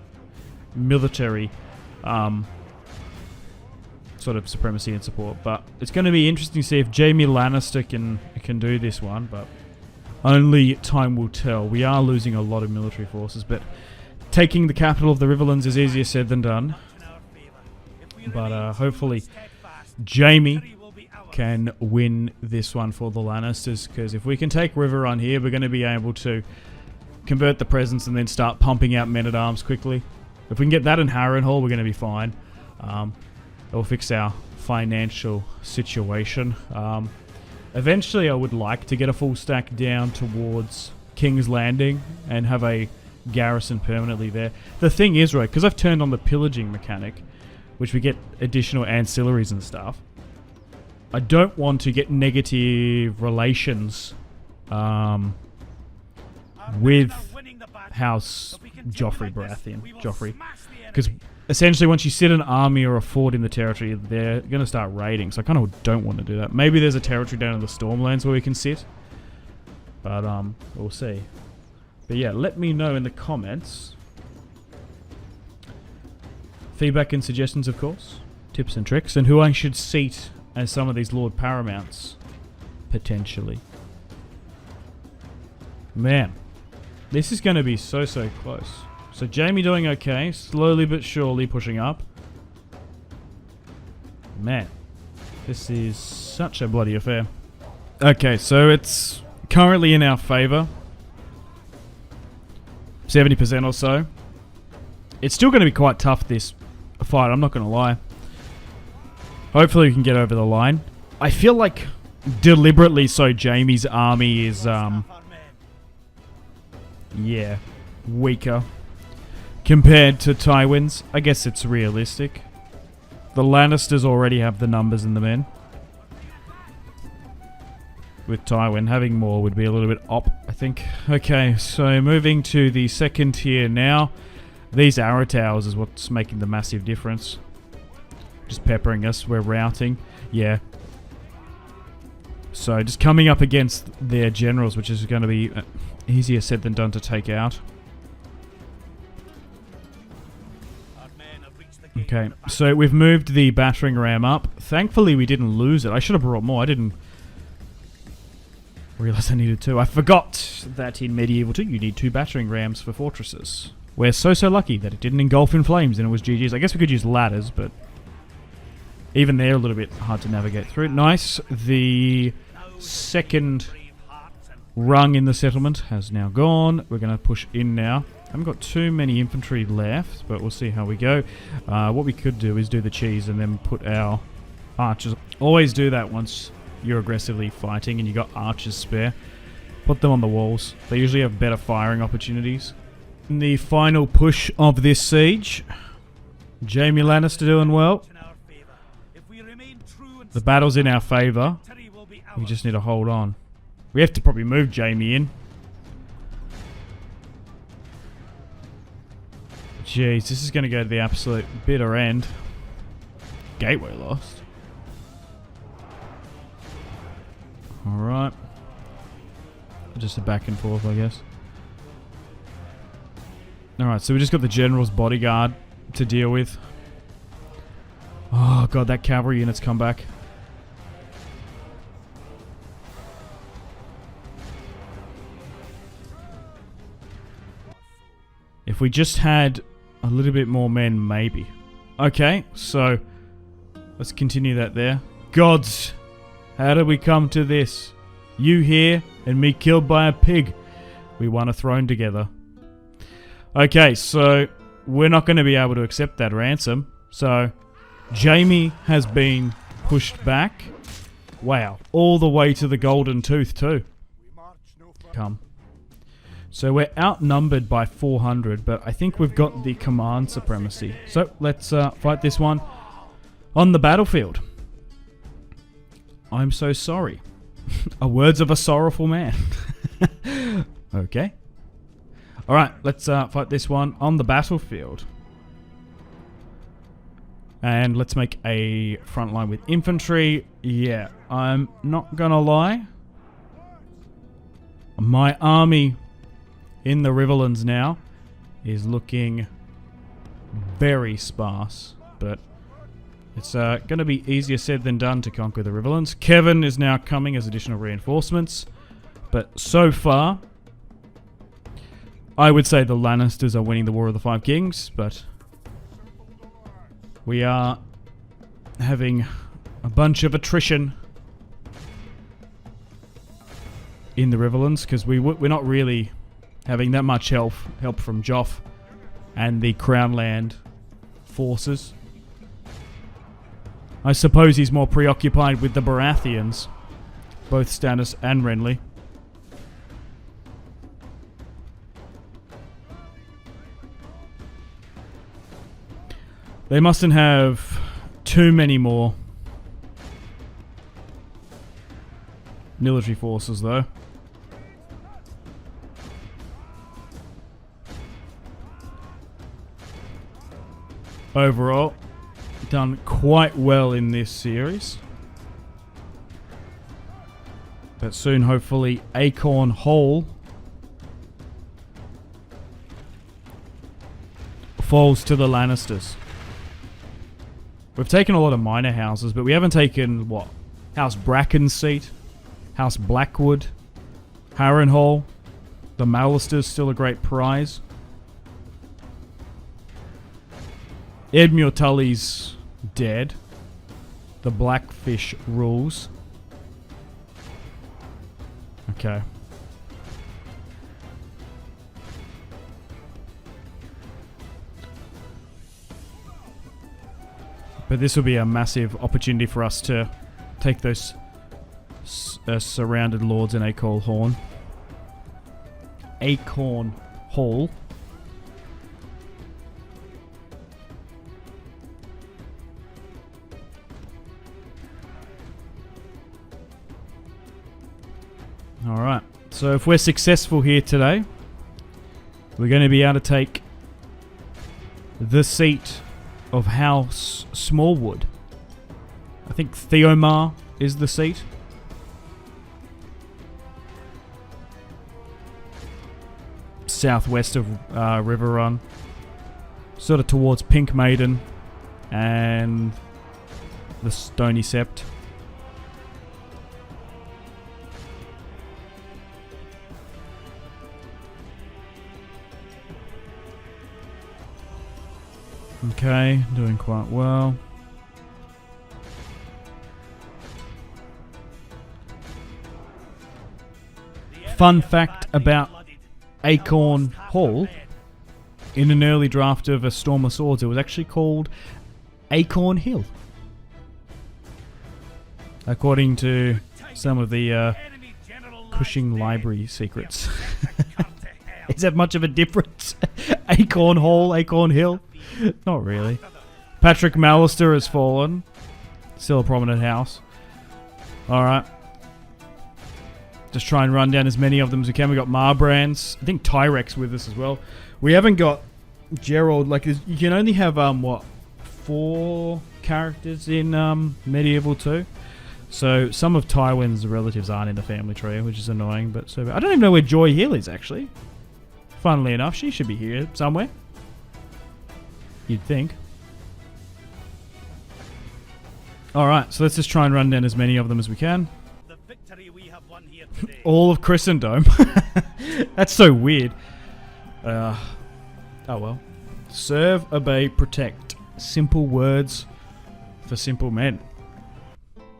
military sort of supremacy and support. But it's going to be interesting to see if Jaime Lannister can do this one, but only time will tell. We are losing a lot of military forces, but taking the capital of the Riverlands is easier said than done. But hopefully Jaime can win this one for the Lannisters, because if we can take Riverrun here, we're going to be able to convert the presence and then start pumping out men-at-arms quickly. If we can get that in Harrenhal, we're going to be fine. It'll fix our financial situation. Eventually, I would like to get a full stack down towards King's Landing and have a garrison permanently there. The thing is, right, because I've turned on the pillaging mechanic, which we get additional ancillaries and stuff, I don't want to get negative relations with House Baratheon. Because essentially once you sit an army or a fort in the territory, they're going to start raiding. So I kind of don't want to do that. Maybe there's a territory down in the Stormlands where we can sit. But we'll see. But yeah, let me know in the comments. Feedback and suggestions, of course. Tips and tricks. And who I should seat as some of these Lord Paramounts, potentially. Man, this is going to be so close. So Jaime doing okay, slowly but surely pushing up. Man, this is such a bloody affair. Okay, so it's currently in our favour. 70% or so. It's still going to be quite tough, this fight, I'm not going to lie. Hopefully we can get over the line. I feel like deliberately so Jaime's army is, yeah, weaker compared to Tywin's. I guess it's realistic. The Lannisters already have the numbers and the men. With Tywin, having more would be a little bit op, I think. Okay, so moving to the second tier now. These arrow towers is what's making the massive difference. Just peppering us, we're routing. Yeah. So just coming up against their generals, which is going to be easier said than done to take out. Okay, so we've moved the battering ram up. Thankfully we didn't lose it. I should have brought more. I didn't realize I needed 2. I forgot that in Medieval 2 you need 2 battering rams for fortresses. We're so lucky that it didn't engulf in flames and it was GG's. I guess we could use ladders, but even they're a little bit hard to navigate through. Nice. The second rung in the settlement has now gone. We're going to push in now. I haven't got too many infantry left, but we'll see how we go. What we could do is do the cheese and then put our archers. Always do that once you're aggressively fighting and you got archers spare. Put them on the walls. They usually have better firing opportunities. In the final push of this siege, Jaime Lannister doing well. The battle's in our favour. We just need to hold on. We have to probably move Jaime in. Jeez, this is going to go to the absolute bitter end. Gateway lost. Alright. Just a back and forth, I guess. Alright, so we just got the general's bodyguard to deal with. Oh god, that cavalry unit's come back. If we just had a little bit more men, maybe. Okay, so let's continue that there. Gods, how did we come to this? You here and me killed by a pig. We won a throne together. Okay, so we're not going to be able to accept that ransom. So Jaime has been pushed back. Wow, all the way to the Golden Tooth too. Come. So we're outnumbered by 400, but I think we've got the command supremacy. So let's fight this one. On the battlefield. I'm so sorry. Words of a sorrowful man. Okay. Alright, let's fight this one on the battlefield. And let's make a front line with infantry. Yeah, I'm not gonna lie. My army in the Riverlands now is looking very sparse, but it's going to be easier said than done to conquer the Riverlands. Kevin is now coming as additional reinforcements, but so far, I would say the Lannisters are winning the War of the Five Kings, but we are having a bunch of attrition in the Riverlands because we're not really having that much help from Joff and the Crown Land forces. I suppose he's more preoccupied with the Baratheons, both Stannis and Renly. They mustn't have too many more military forces, though. Overall, done quite well in this series. But soon, hopefully, Acorn Hall falls to the Lannisters. We've taken a lot of minor houses, but we haven't taken, what? House Bracken's seat, House Blackwood, Harrenhal, the Mallisters, still a great prize. Edmure Tully's dead. The Blackfish rules. Okay. But this will be a massive opportunity for us to take those surrounded lords in Acorn Hall. Acorn Hall. Alright, so if we're successful here today, we're going to be able to take the seat of House Smallwood. I think Theomar is the seat. Southwest of Riverrun. Sort of towards Pink Maiden and the Stony Sept. Okay, doing quite well. Fun fact about Acorn Hall, in an early draft of A Storm of Swords, it was actually called Acorn Hill. According to some of the Cushing Library secrets. Is that much of a difference? Acorn Hall, Acorn Hill? Not really. Patrick Mallister has fallen. Still a prominent house. Alright. Just try and run down as many of them as we can. We got Marbrands. I think Tyrex with us as well. We haven't got Gerald. Like, you can only have, what, 4 characters in Medieval 2. So some of Tywin's relatives aren't in the family tree, which is annoying. But so I don't even know where Joy Hill is, actually. Funnily enough, she should be here somewhere. You'd think. Alright, so let's just try and run down as many of them as we can. The victory we have won here today. All of Christendom. That's so weird. Oh well. Serve, obey, protect. Simple words for simple men.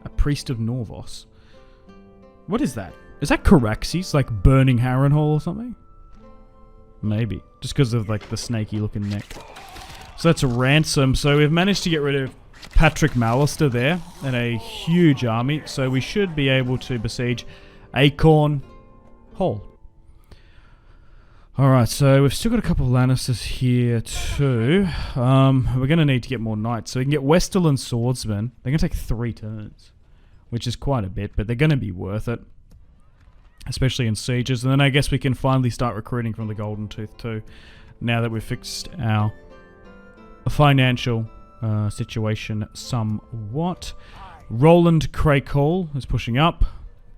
A priest of Norvos. What is that? Is that Caraxes? Like burning Harrenhal or something? Maybe. Just because of like the snaky looking neck. So that's a ransom. So we've managed to get rid of Patrick Mallister there and a huge army. So we should be able to besiege Acorn Hall. Alright, so we've still got a couple of Lannisters here too. We're going to need to get more knights. So we can get Westerland swordsmen. They're going to take 3 turns, which is quite a bit, but they're going to be worth it. Especially in sieges. And then I guess we can finally start recruiting from the Golden Tooth too, now that we've fixed our financial situation somewhat. Roland Craycall is pushing up.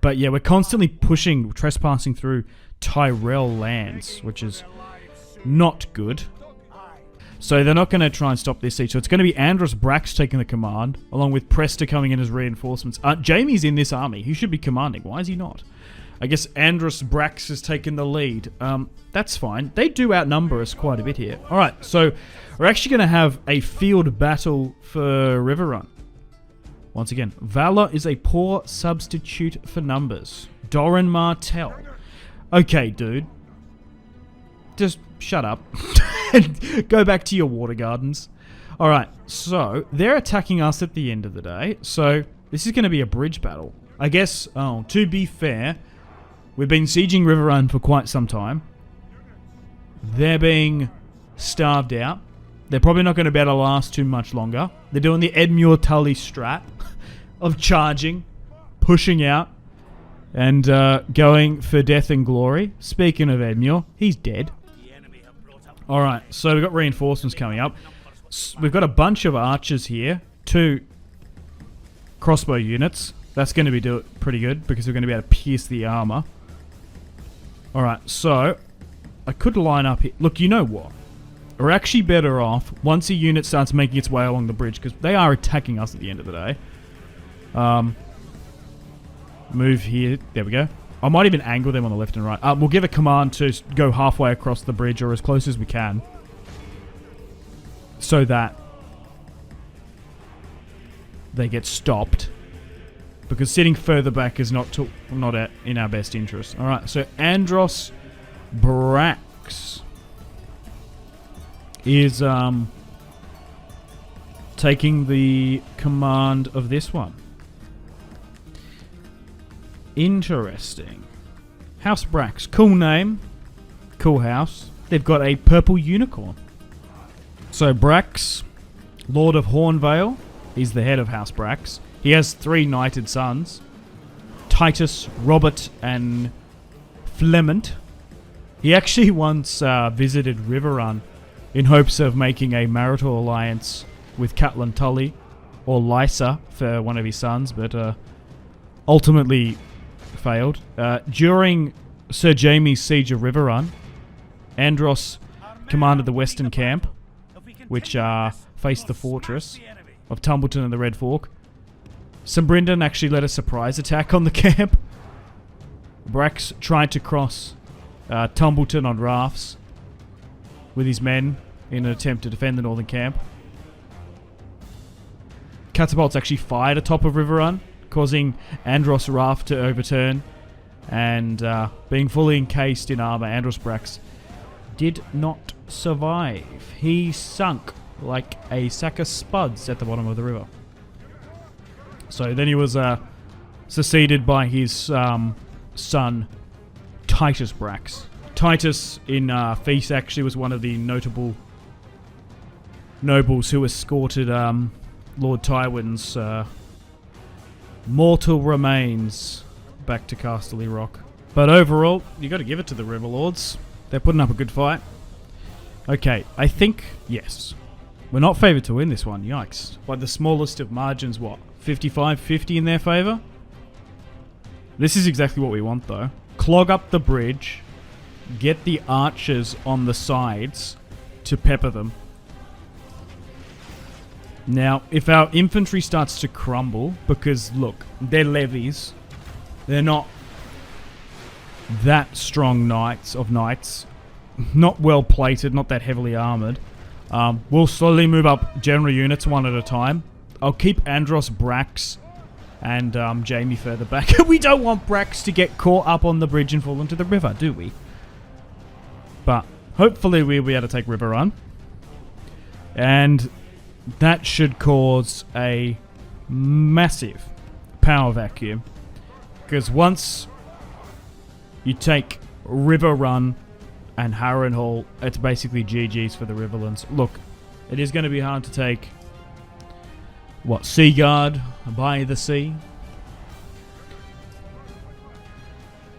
But yeah, we're constantly trespassing through Tyrell lands, which is not good. So they're not going to try and stop this siege. So it's going to be Andros Brax taking the command, along with Presta coming in as reinforcements. Jamie's in this army. He should be commanding. Why is he not? I guess Andros Brax has taken the lead. That's fine. They do outnumber us quite a bit here. Alright, so we're actually going to have a field battle for Riverrun. Once again, Valor is a poor substitute for numbers. Doran Martell. Okay, dude. Just shut up. And go back to your water gardens. Alright, so they're attacking us at the end of the day. So this is going to be a bridge battle. I guess, to be fair, we've been sieging Riverrun for quite some time. They're being starved out. They're probably not going to be able to last too much longer. They're doing the Edmure Tully strat of charging, pushing out, and going for death and glory. Speaking of Edmure, he's dead. Alright, so we've got reinforcements coming up. We've got a bunch of archers here. 2 crossbow units. That's going to be pretty good because we're going to be able to pierce the armor. Alright, so I could line up here. Look, you know what? We're actually better off once a unit starts making its way along the bridge, because they are attacking us at the end of the day. Move here. There we go. I might even angle them on the left and right. We'll give a command to go halfway across the bridge, or as close as we can, so that they get stopped. Because sitting further back is not in our best interest. Alright, so Andros Brax is taking the command of this one. Interesting. House Brax. Cool name. Cool house. They've got a purple unicorn. So Brax, Lord of Hornvale, he's the head of House Brax. He has 3 knighted sons. Titus, Robert, and Flement. He actually once visited Riverrun in hopes of making a marital alliance with Catelyn Tully, or Lysa for one of his sons, but ultimately failed. During Sir Jaime's siege of Riverrun, Andros commanded the western camp, which faced the fortress of Tumbleton and the Red Fork. Sambrindon actually led a surprise attack on the camp. Brax tried to cross Tumbleton on rafts with his men in an attempt to defend the northern camp. Catapults actually fired atop of Riverrun, causing Andros' raft to overturn, and being fully encased in armor, Andros Brax did not survive. He sunk like a sack of spuds at the bottom of the river. So then he was succeeded by his son, Titus Brax. Titus in Feast actually was one of the notable nobles who escorted Lord Tywin's mortal remains back to Casterly Rock. But overall, you got to give it to the Riverlords. They're putting up a good fight. Okay, I think, yes. We're not favoured to win this one, yikes. By the smallest of margins, what? 55-50 in their favour? This is exactly what we want, though. Clog up the bridge, get the archers on the sides to pepper them. Now, if our infantry starts to crumble, because, look, they're levies, they're not that strong knights, not well plated, not that heavily armoured, we'll slowly move up general units one at a time. I'll keep Andros Brax and Jaime further back. We don't want Brax to get caught up on the bridge and fall into the river, do we? But hopefully we'll be able to take Riverrun. And that should cause a massive power vacuum. Because once you take Riverrun and Harrenhal, it's basically GG's for the Riverlands. Look, it is going to be hard to take, what, Seaguard by the sea?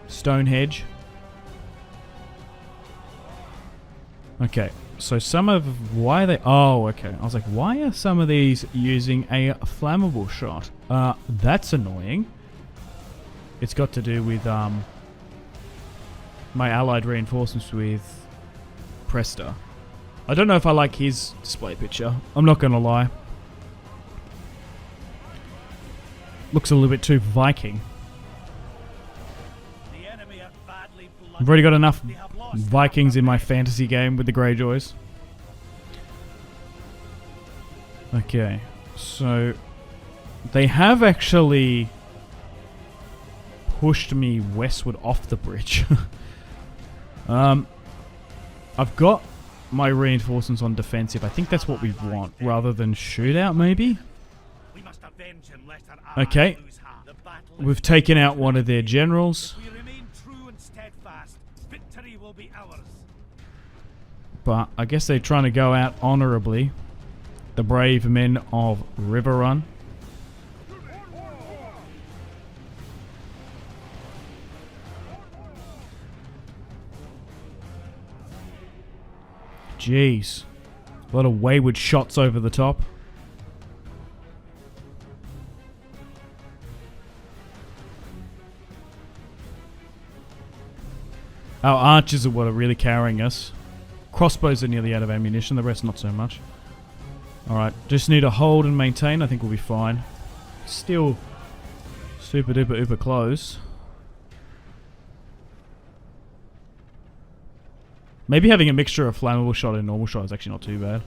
Stonehenge. Okay, so some of, why are they, oh, okay. I was like, why are some of these using a flammable shot? That's annoying. It's got to do with, my allied reinforcements with Presta. I don't know if I like his display picture. I'm not going to lie. Looks a little bit too Viking. I've already got enough Vikings in my fantasy game with the Greyjoys. Okay, so they have actually pushed me westward off the bridge. I've got my reinforcements on defensive. I think that's what we want, rather than shootout, maybe? Okay. We've taken out one of their generals. But I guess they're trying to go out honorably. The brave men of Riverrun. Jeez. A lot of wayward shots over the top. Our archers are what are really carrying us. Crossbows are nearly out of ammunition, the rest not so much. Alright, just need to hold and maintain, I think we'll be fine. Still super duper uber close. Maybe having a mixture of flammable shot and normal shot is actually not too bad.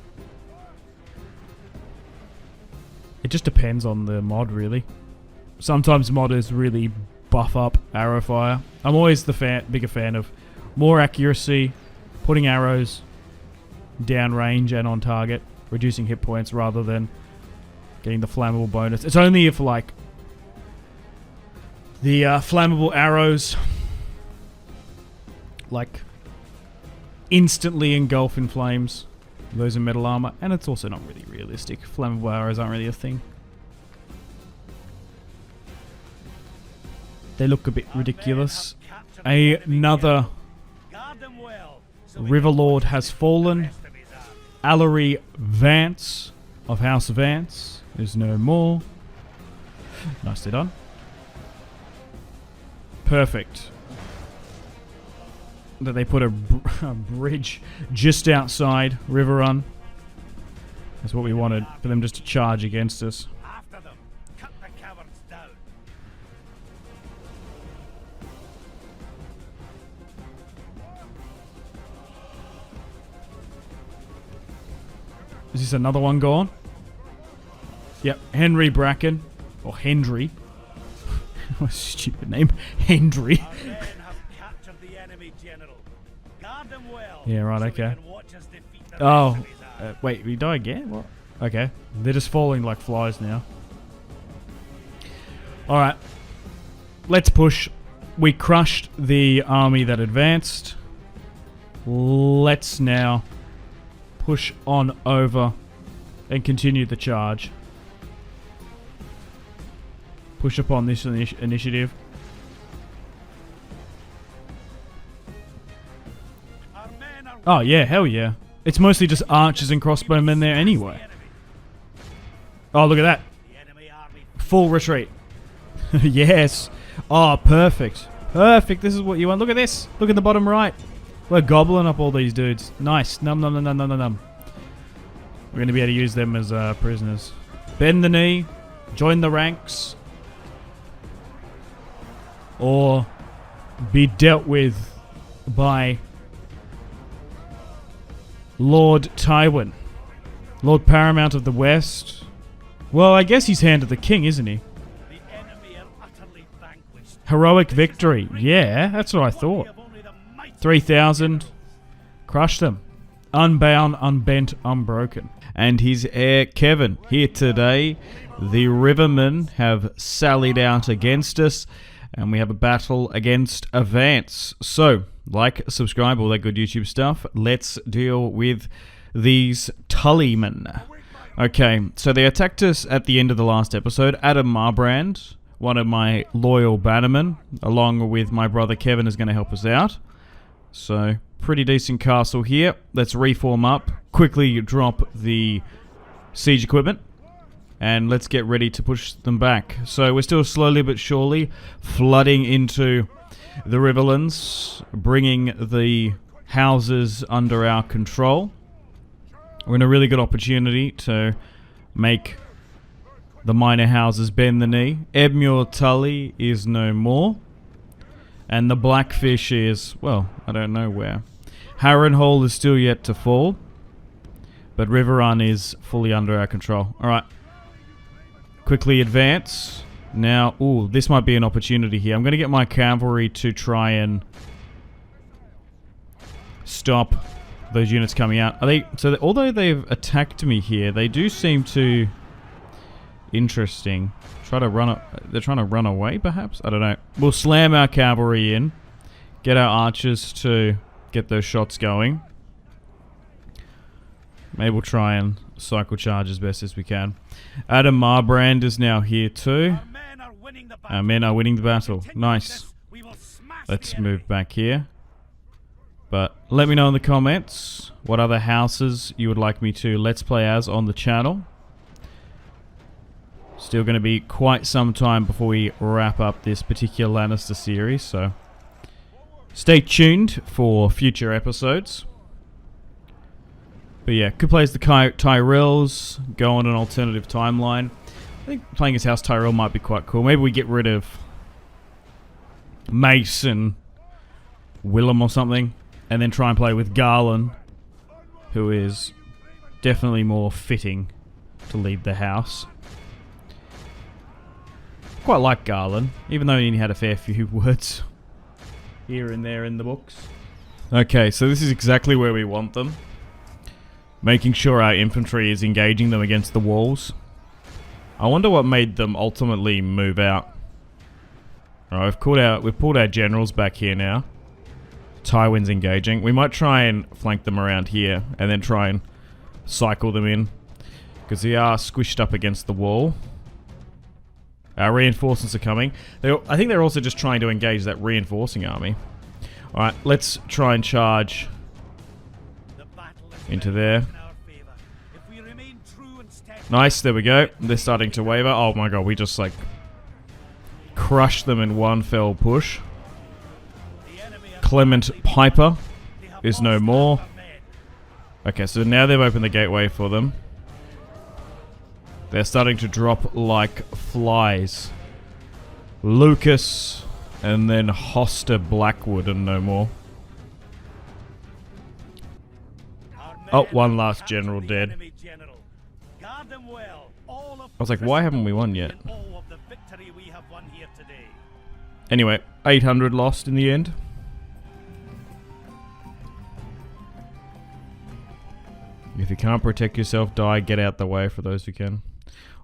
It just depends on the mod, really. Sometimes modders really buff up arrow fire. I'm always the bigger fan of more accuracy, putting arrows down range and on target, reducing hit points rather than getting the flammable bonus. It's only if, like, the flammable arrows, like, instantly engulf in flames. Those are metal armor, and it's also not really realistic. Flammable arrows aren't really a thing. They look a bit ridiculous. Another Riverlord has fallen. Allery Vance of House Vance is no more. Nicely done. Perfect. That they put a bridge just outside Riverrun. That's what we wanted, for them just to charge against us. After them, cut the cowards down. Is this another one gone? Yep, Henry Bracken. Or Hendry. What a stupid name. Hendry. Our men have captured the enemy general. Guard them well. Yeah, right, so they okay. can watch us defeat the Oh, rest of his army. wait, we die again? What? Okay, they're just falling like flies now. Alright, let's push. We crushed the army that advanced. Let's now push on over and continue the charge. Push upon this initiative. Our men are Oh yeah, hell yeah. It's mostly just archers and crossbowmen there anyway. Oh, look at that. the enemy army. Full retreat. Yes. Oh, perfect. Perfect. This is what you want. Look at this. Look at the bottom right. We're gobbling up all these dudes. Nice. Num num num num num num num. We're going to be able to use them as prisoners. Bend the knee. Join the ranks. Or be dealt with by Lord Tywin. Lord Paramount of the West. Well, I guess he's hand of the king, isn't he? The enemy are utterly vanquished. Heroic victory. Yeah, that's what I thought. We have only the mighty 3,000. Crush them. Unbound, unbent, unbroken. And his heir Kevin here today. The Rivermen have sallied out against us. And we have a battle against a Vance. So, like, subscribe, all that good YouTube stuff. Let's deal with these Tully men. Okay, so they attacked us at the end of the last episode. Adam Marbrand, one of my loyal bannermen, along with my brother Kevin, is going to help us out. So, pretty decent castle here. Let's reform up, quickly drop the siege equipment, and let's get ready to push them back. So we're still slowly but surely flooding into the Riverlands, bringing the houses under our control. We're in a really good opportunity to make the minor houses bend the knee. Edmure Tully is no more. And the Blackfish is, well, I don't know where. Harrenhal is still yet to fall. But Riverrun is fully under our control. Alright. Quickly advance. Now, ooh, this might be an opportunity here. I'm going to get my cavalry to try and stop those units coming out. Are they? So, although they've attacked me here, they do seem to... Interesting. They're trying to run away, perhaps? I don't know. We'll slam our cavalry in. Get our archers to get those shots going. Maybe we'll try and cycle charge as best as we can. Adam Marbrand is now here too. Our men are winning the battle. Nice. Let's move back here. But let me know in the comments what other houses you would like me to let's play as on the channel. Still going to be quite some time before we wrap up this particular Lannister series, so stay tuned for future episodes. But yeah, could play as the Tyrells, go on an alternative timeline. I think playing as House Tyrell might be quite cool. Maybe we get rid of Mace and Willow or something, and then try and play with Garland, who is definitely more fitting to lead the house. Quite like Garland, even though he only had a fair few words here and there in the books. Okay, so this is exactly where we want them. Making sure our infantry is engaging them against the walls. I wonder what made them ultimately move out. Alright, we've pulled our generals back here now. Tywin's engaging. We might try and flank them around here and then try and cycle them in, because they are squished up against the wall. Our reinforcements are coming. I think they're also just trying to engage that reinforcing army. Alright, let's try and charge into there. Nice, there we go. They're starting to waver. Oh my god, we just like crushed them in one fell push. Clement Piper is no more. Okay, so now they've opened the gateway for them. They're starting to drop like flies. Lucas and then Hoster Blackwood and no more. Oh, one last general dead. I was like, why haven't we won yet? Anyway, 800 lost in the end. If you can't protect yourself, die, get out the way for those who can.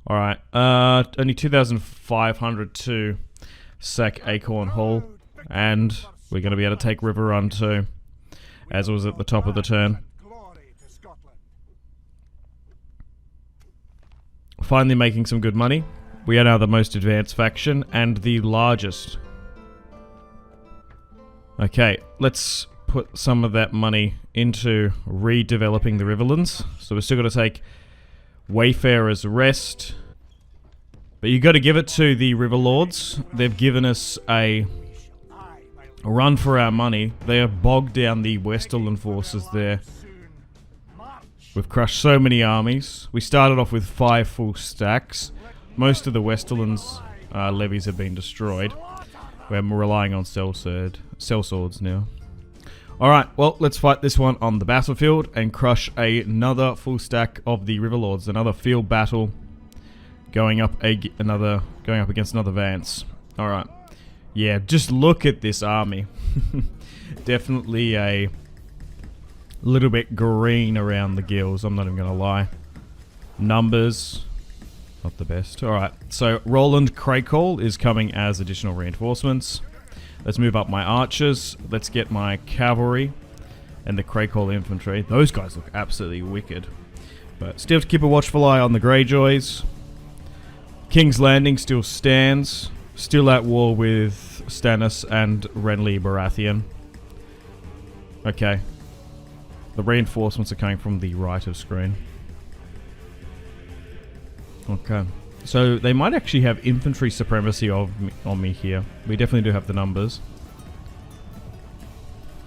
Alright, only 2,500 to sack Acorn Hall, and we're going to be able to take Riverrun too, as it was at the top of the turn. Finally making some good money. We are now the most advanced faction, and the largest. Okay, let's put some of that money into redeveloping the Riverlands. So we're still going to take Wayfarer's Rest. But you got to give it to the Riverlords. They've given us a run for our money. They have bogged down the Westerland forces there. We've crushed so many armies. We started off with 5 full stacks. Most of the Westerland's levies have been destroyed. We're relying on cell swords now. Alright, well, let's fight this one on the battlefield and crush another full stack of the Riverlords. Another field battle going up against another Vance. Alright. Yeah, just look at this army. Definitely a little bit green around the gills, I'm not even going to lie. Numbers. Not the best. Alright, so Roland Crakehall is coming as additional reinforcements. Let's move up my archers. Let's get my cavalry and the Crakehall infantry. Those guys look absolutely wicked. But still have to keep a watchful eye on the Greyjoys. King's Landing still stands. Still at war with Stannis and Renly Baratheon. Okay. The reinforcements are coming from the right of screen. Okay. So they might actually have infantry supremacy on me here. We definitely do have the numbers.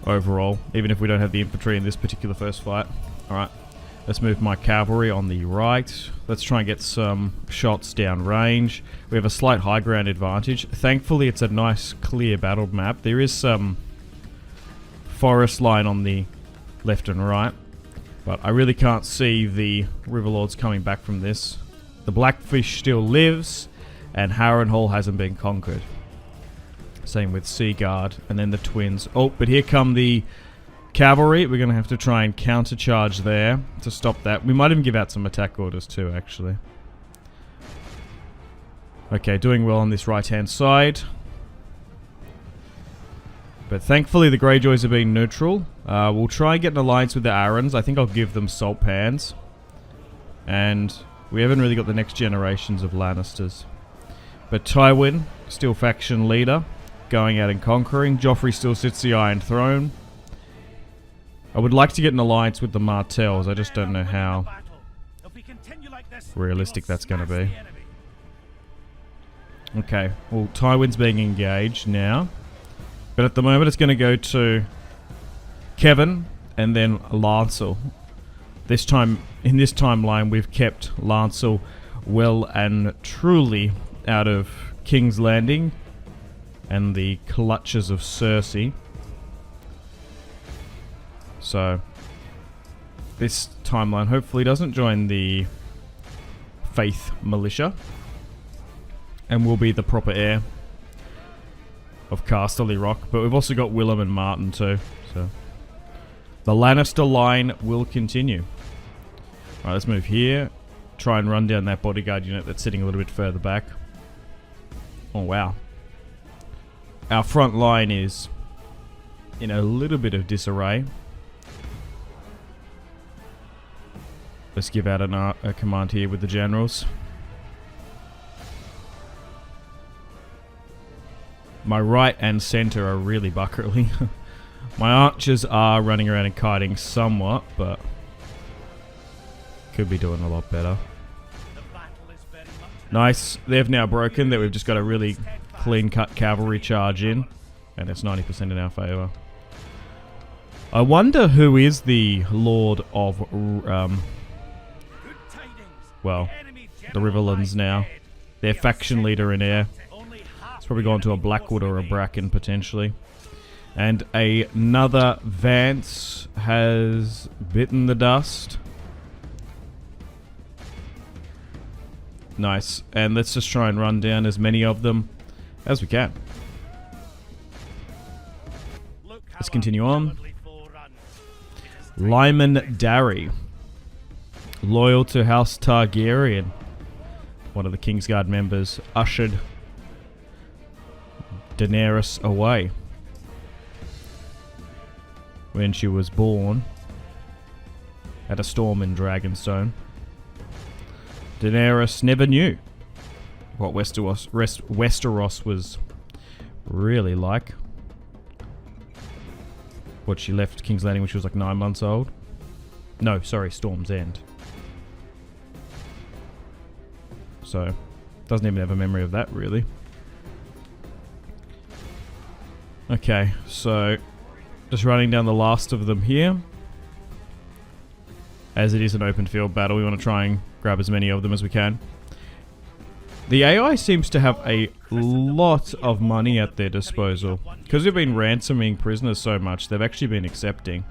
Overall. Even if we don't have the infantry in this particular first fight. Alright. Let's move my cavalry on the right. Let's try and get some shots down range. We have a slight high ground advantage. Thankfully it's a nice clear battle map. There is some forest line on the left and right. But I really can't see the Riverlords coming back from this. The Blackfish still lives, and Harrenhal hasn't been conquered. Same with Seaguard, and then the Twins. Oh, but here come the cavalry. We're going to have to try and countercharge there to stop that. We might even give out some attack orders too, actually. Okay, doing well on this right-hand side. But thankfully the Greyjoys are being neutral. We'll try and get an alliance with the Arryns. I think I'll give them salt pans. And we haven't really got the next generations of Lannisters. But Tywin, still faction leader, going out and conquering. Joffrey still sits the Iron Throne. I would like to get an alliance with the Martells. I just don't know how realistic that's going to be. Okay, well, Tywin's being engaged now. But at the moment it's going to go to Kevin and then Lancel. This time, in this timeline, we've kept Lancel well and truly out of King's Landing and the clutches of Cersei. So, this timeline hopefully doesn't join the Faith Militia and will be the proper heir of Casterly Rock. But we've also got Willem and Martin too. So, the Lannister line will continue. Alright, let's move here. Try and run down that bodyguard unit that's sitting a little bit further back. Oh, wow. Our front line is in a little bit of disarray. Let's give out a command here with the generals. My right and center are really buckerly. My archers are running around and kiting somewhat, but could be doing a lot better. Nice. They've now broken that. We've just got a really clean-cut cavalry charge in, and it's 90% in our favour. I wonder who is the Lord of, well, the Riverlands now. Their faction leader in heir. It's probably gone to a Blackwood or a Bracken potentially. And another Vance has bitten the dust. Nice. And let's just try and run down as many of them as we can. Let's continue on. Lyman Darry. Loyal to House Targaryen. One of the Kingsguard members ushered Daenerys away when she was born at a storm in Dragonstone. Daenerys never knew what Westeros was really like. What, she left King's Landing when she was like 9 months old? No, sorry, Storm's End. So, doesn't even have a memory of that, really. Okay, so just running down the last of them here. As it is an open field battle, we want to try and grab as many of them as we can. The AI seems to have a lot of money at their disposal. Because we've been ransoming prisoners so much, they've actually been accepting.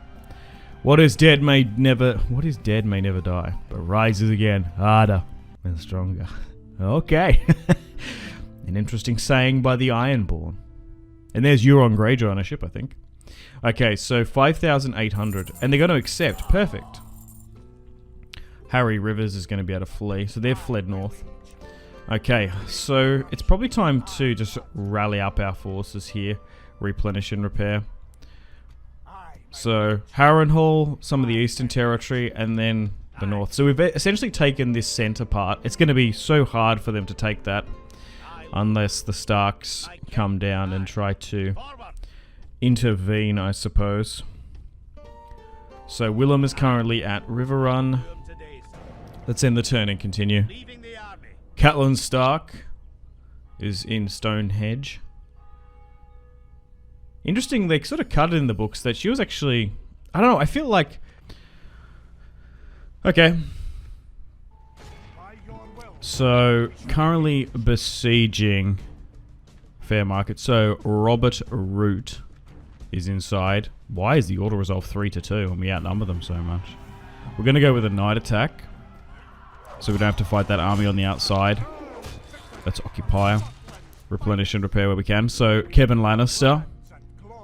What is dead may never die, but rises again, harder and stronger. Okay. An interesting saying by the Ironborn. And there's Euron Greyjoy on a ship, I think. Okay, so 5,800. And they're going to accept. Perfect. Harry Rivers is going to be able to flee. So they've fled north. Okay, so it's probably time to just rally up our forces here, replenish and repair. So Harrenhal, some of the Eastern Territory, and then the North. So we've essentially taken this center part. It's going to be so hard for them to take that unless the Starks come down and try to intervene, I suppose. So Willow is currently at Riverrun. Let's end the turn and continue. Catelyn Stark is in Stonehenge. Interesting, they sort of cut it in the books that she was actually... I don't know, I feel like... Okay. So, currently besieging Fairmarket. So, Robert Root is inside. Why is the auto resolve 3-2 and we outnumber them so much? We're going to go with a night attack. So we don't have to fight that army on the outside. Let's occupy, replenish and repair where we can. So, Tywin Lannister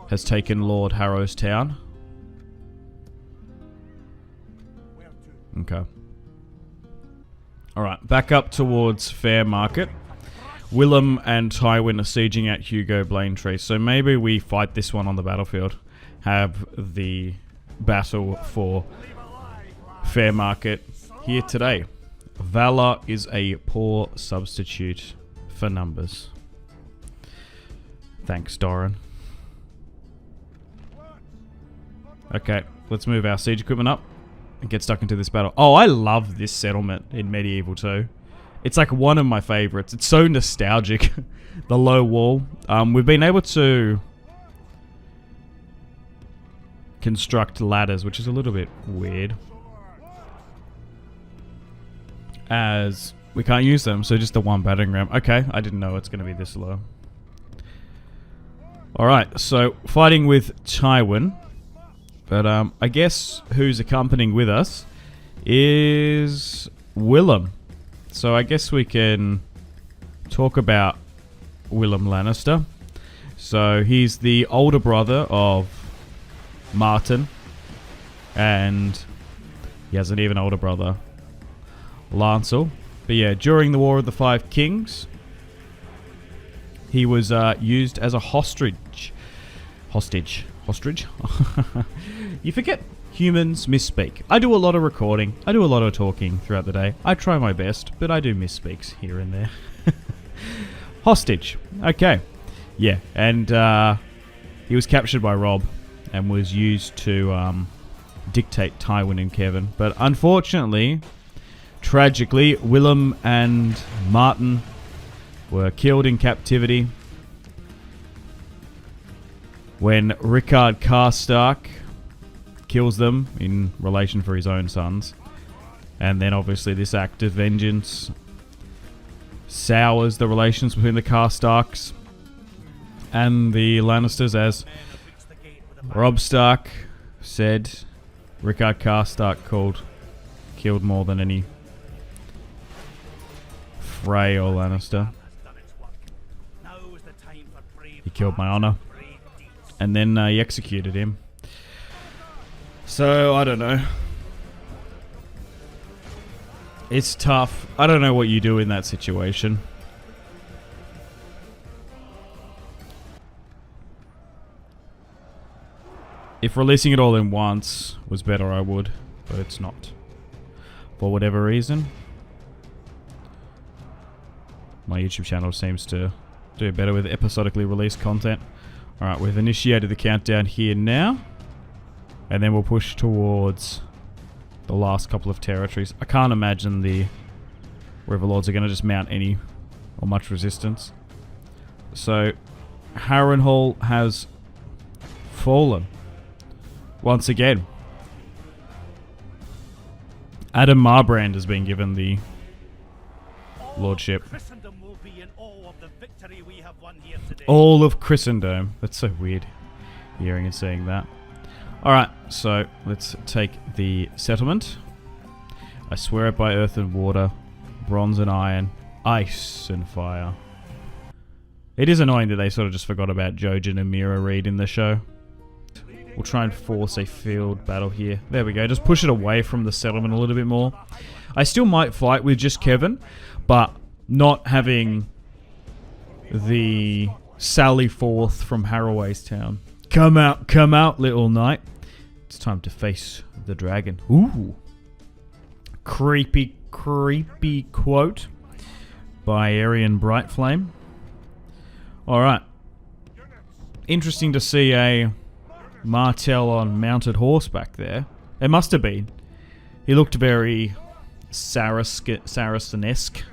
has taken Lord Harrow's town. Okay. Alright, back up towards Fairmarket. Willem and Tywin are sieging at Hugo Blaintree. So maybe we fight this one on the battlefield. Have the battle for Fairmarket here today. Valor is a poor substitute for numbers. Thanks, Doran. Okay, let's move our siege equipment up and get stuck into this battle. Oh, I love this settlement in Medieval 2. It's like one of my favorites. It's so nostalgic. The low wall. We've been able to construct ladders, which is a little bit weird, as we can't use them, so just the one battering ram. Okay, I didn't know it's going to be this low. Alright, so fighting with Tywin. But I guess who's accompanying with us is Willem. So I guess we can talk about Willem Lannister. So he's the older brother of Martin. And he has an even older brother, Lancel. But yeah, during the War of the Five Kings, he was used as a hostage. Hostage. You forget humans misspeak. I do a lot of recording. I do a lot of talking throughout the day. I try my best, but I do misspeaks here and there. Hostage. Okay. Yeah, and he was captured by Robb and was used to dictate Tywin and Kevin. But unfortunately, tragically, Willem and Martin were killed in captivity when Rickard Karstark kills them in relation for his own sons. And then obviously this act of vengeance sours the relations between the Karstarks and the Lannisters, as Robb Stark said Rickard Karstark killed more than any Frey or Lannister. He killed my honor. And then he executed him. So, I don't know. It's tough. I don't know what you do in that situation. If releasing it all in once was better, I would. But it's not. For whatever reason. My YouTube channel seems to do better with episodically released content. Alright, we've initiated the countdown here now. And then we'll push towards the last couple of territories. I can't imagine the Riverlords are going to just mount any or much resistance. So, Harrenhal has fallen. Once again. Adam Marbrand has been given the lordship. All of Christendom. That's so weird, hearing and saying that. Alright, so let's take the settlement. I swear it by earth and water, bronze and iron, ice and fire. It is annoying that they sort of just forgot about Jojen and Mira Reed in the show. We'll try and force a field battle here. There we go, just push it away from the settlement a little bit more. I still might fight with just Kevin, but not having the sally forth from Harroway's town. Come out, little knight. It's time to face the dragon. Ooh. Creepy quote by Aryan Brightflame. Alright. Interesting to see a Martell on mounted horseback there. It must have been. He looked very Saracen-esque.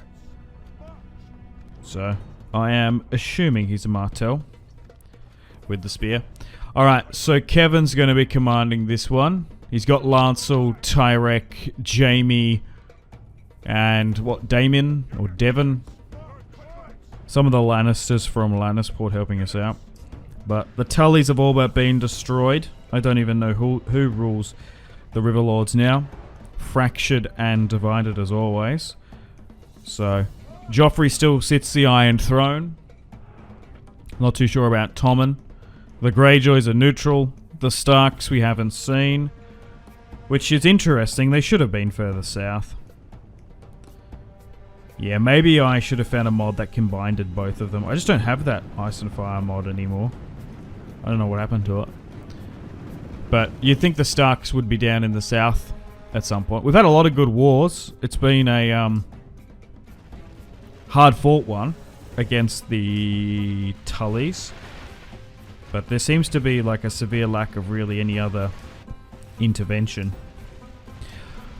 So, I am assuming he's a Martell with the spear. Alright, so Kevin's going to be commanding this one. He's got Lancel, Tyrek, Jamie, and what, Damien or Devon? Some of the Lannisters from Lannisport helping us out. But the Tullys have all but been destroyed. I don't even know who rules the Riverlords now. Fractured and divided as always. So, Joffrey still sits the Iron Throne. Not too sure about Tommen. The Greyjoys are neutral. The Starks we haven't seen. Which is interesting. They should have been further south. Yeah, maybe I should have found a mod that combined both of them. I just don't have that Ice and Fire mod anymore. I don't know what happened to it. But you'd think the Starks would be down in the south at some point. We've had a lot of good wars. It's been a hard-fought one against the Tullys. But there seems to be like a severe lack of really any other intervention.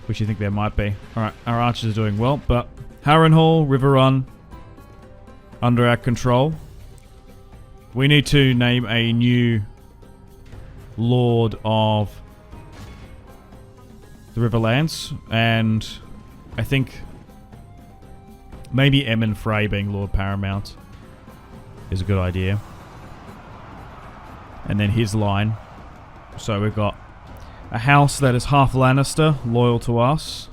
Which you think there might be. Alright, our archers are doing well, but Harrenhal, Riverrun, under our control. We need to name a new Lord of the Riverlands, and I think maybe Emmon Frey being Lord Paramount is a good idea. And then his line. So we've got a house that is half Lannister, loyal to us,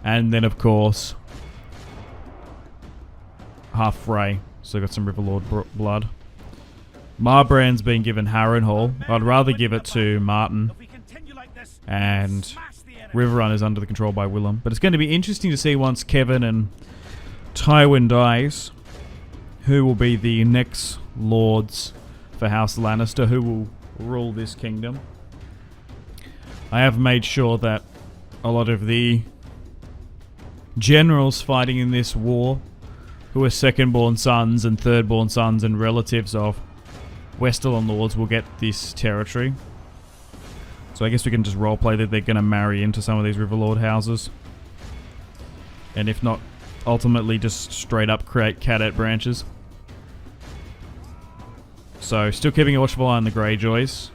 and then of course half Frey, so we've got some Riverlord blood. Marbrand's been given Harrenhal. I'd rather give it to Martin. And Riverrun is under the control by Willow. But it's going to be interesting to see once Kevin and Tywin dies, who will be the next lords for House Lannister, who will rule this kingdom. I have made sure that a lot of the generals fighting in this war, who are second-born sons and third-born sons and relatives of Westerland lords, will get this territory. So I guess we can just roleplay that they're going to marry into some of these Riverlord houses. And if not, ultimately just straight up create cadet branches. So, still keeping a watchful eye on the Greyjoys.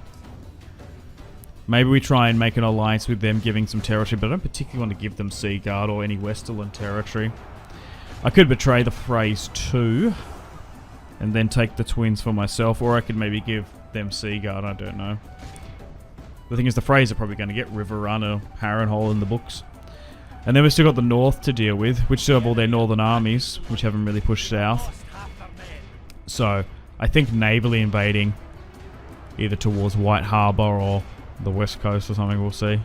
Maybe we try and make an alliance with them, giving some territory, but I don't particularly want to give them Seaguard or any Westerland territory. I could betray the Freys too, and then take the twins for myself, or I could maybe give them Seaguard, I don't know. The thing is, the Freys are probably going to get Riverrun or Harrenhal in the books. And then we've still got the North to deal with, which still have all their northern armies, which haven't really pushed south. So, I think navally invading, either towards White Harbour or the west coast or something, we'll see.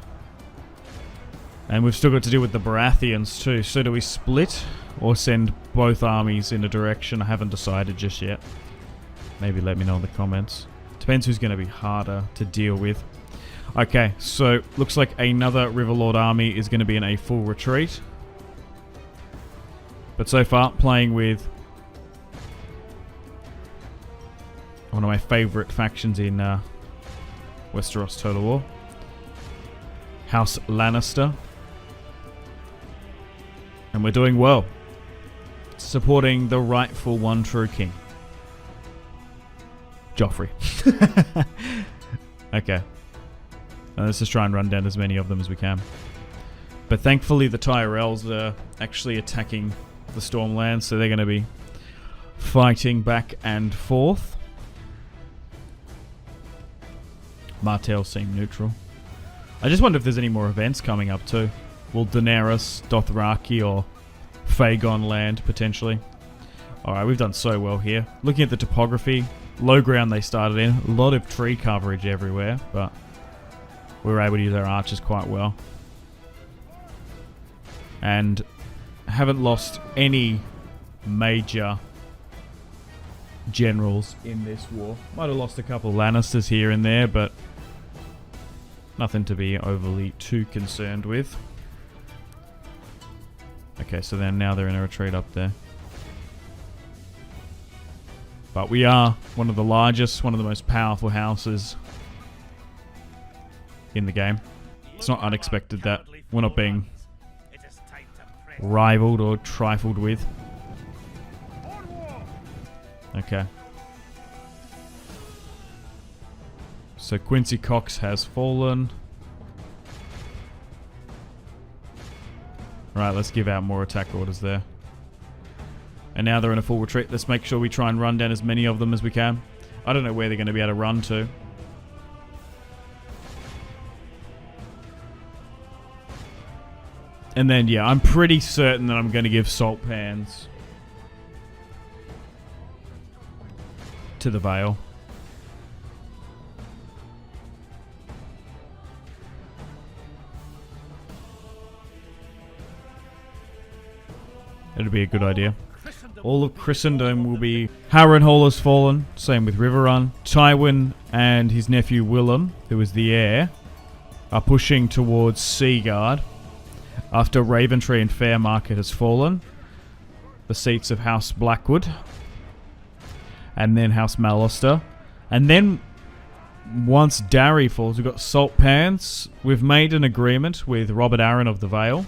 And we've still got to deal with the Baratheons too. So do we split or send both armies in a direction? I haven't decided just yet. Maybe let me know in the comments. Depends who's going to be harder to deal with. Okay, so looks like another Riverlord army is going to be in a full retreat. But so far, playing with one of my favourite factions in Westeros Total War. House Lannister. And we're doing well. Supporting the rightful one true king. Joffrey. Okay. Now let's just try and run down as many of them as we can. But thankfully the Tyrells are actually attacking the Stormlands, so they're going to be fighting back and forth. Martell seem neutral. I just wonder if there's any more events coming up too. Will Daenerys, Dothraki, or Fagon land potentially? Alright, we've done so well here. Looking at the topography, low ground they started in. A lot of tree coverage everywhere, but we were able to use our archers quite well. And haven't lost any major generals in this war. Might have lost a couple Lannisters here and there, but nothing to be overly too concerned with. Okay, so then now they're in a retreat up there. But we are one of the largest, one of the most powerful houses in the game. It's not unexpected that we're not being rivaled or trifled with. Okay. So Quincy Cox has fallen. Right, let's give out more attack orders there. And now they're in a full retreat. Let's make sure we try and run down as many of them as we can. I don't know where they're going to be able to run to. And then, yeah, I'm pretty certain that I'm going to give salt pans to the Vale. It'll be a good idea. All of Christendom will be... Harrenhal has fallen. Same with Riverrun. Tywin and his nephew Willow, who is the heir, are pushing towards Seaguard. After Raventree and Fairmarket has fallen. The seats of House Blackwood. And then House Mallister. And then, once Darry falls, we've got Salt Pans. We've made an agreement with Robert Arryn of the Vale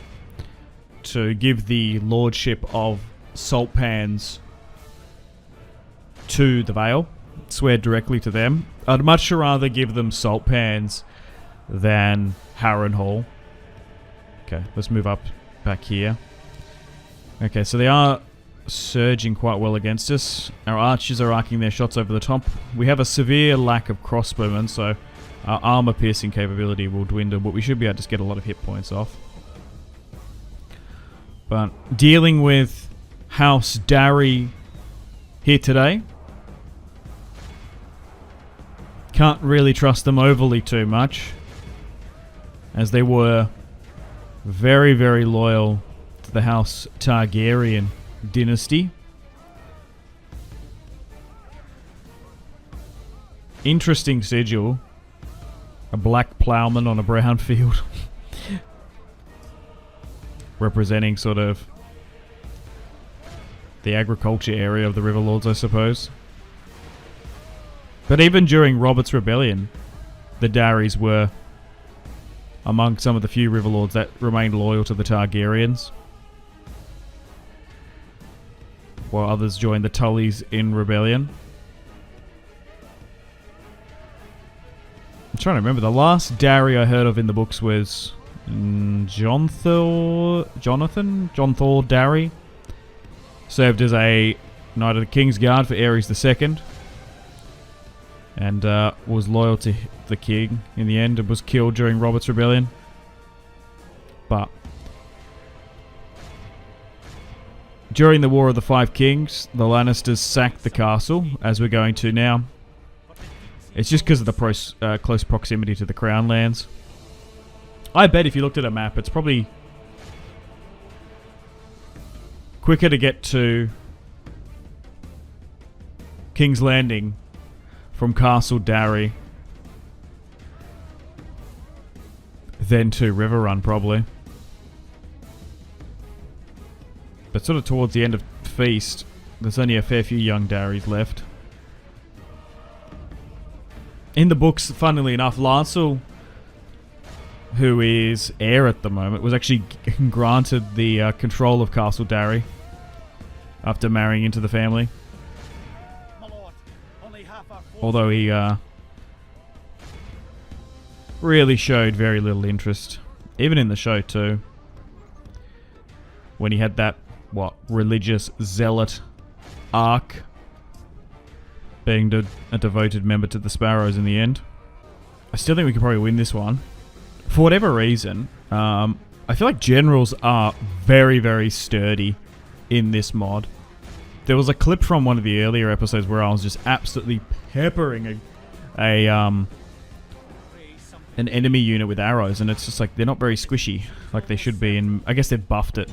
to give the lordship of Salt Pans to the Vale. Swear directly to them. I'd much rather give them Salt Pans than Harrenhal. Okay, let's move up back here. Okay, so they are surging quite well against us. Our archers are arcing their shots over the top. We have a severe lack of crossbowmen, so our armor piercing capability will dwindle, but we should be able to just get a lot of hit points off. But dealing with House Darry here today, can't really trust them overly too much, as they were very, very loyal to the House Targaryen dynasty. Interesting sigil. A black ploughman on a brown field. Representing sort of the agriculture area of the Riverlords, I suppose. But even during Robert's Rebellion, the Darrys were among some of the few Riverlords that remained loyal to the Targaryens, while others joined the Tullys in rebellion. I'm trying to remember. The last Darry I heard of in the books was John Thor Darry. Served as a Knight of the King's Guard for Aerys II. And was loyal to the king in the end and was killed during Robert's Rebellion. But during the War of the Five Kings, the Lannisters sacked the castle, as we're going to now. It's just because of the close proximity to the Crown Lands. I bet if you looked at a map, it's probably quicker to get to King's Landing from Castle Darry than to Riverrun, probably. But sort of towards the end of Feast, there's only a fair few young Darrys left. In the books, funnily enough, Lancel, who is heir at the moment, was actually granted the control of Castle Darry after marrying into the family. Although he really showed very little interest, even in the show too, when he had that, religious zealot arc, being a devoted member to the Sparrows in the end. I still think we could probably win this one. For whatever reason, I feel like generals are very, very sturdy in this mod. There was a clip from one of the earlier episodes where I was just absolutely peppering an enemy unit with arrows, and it's just like they're not very squishy like they should be, and I guess they've buffed it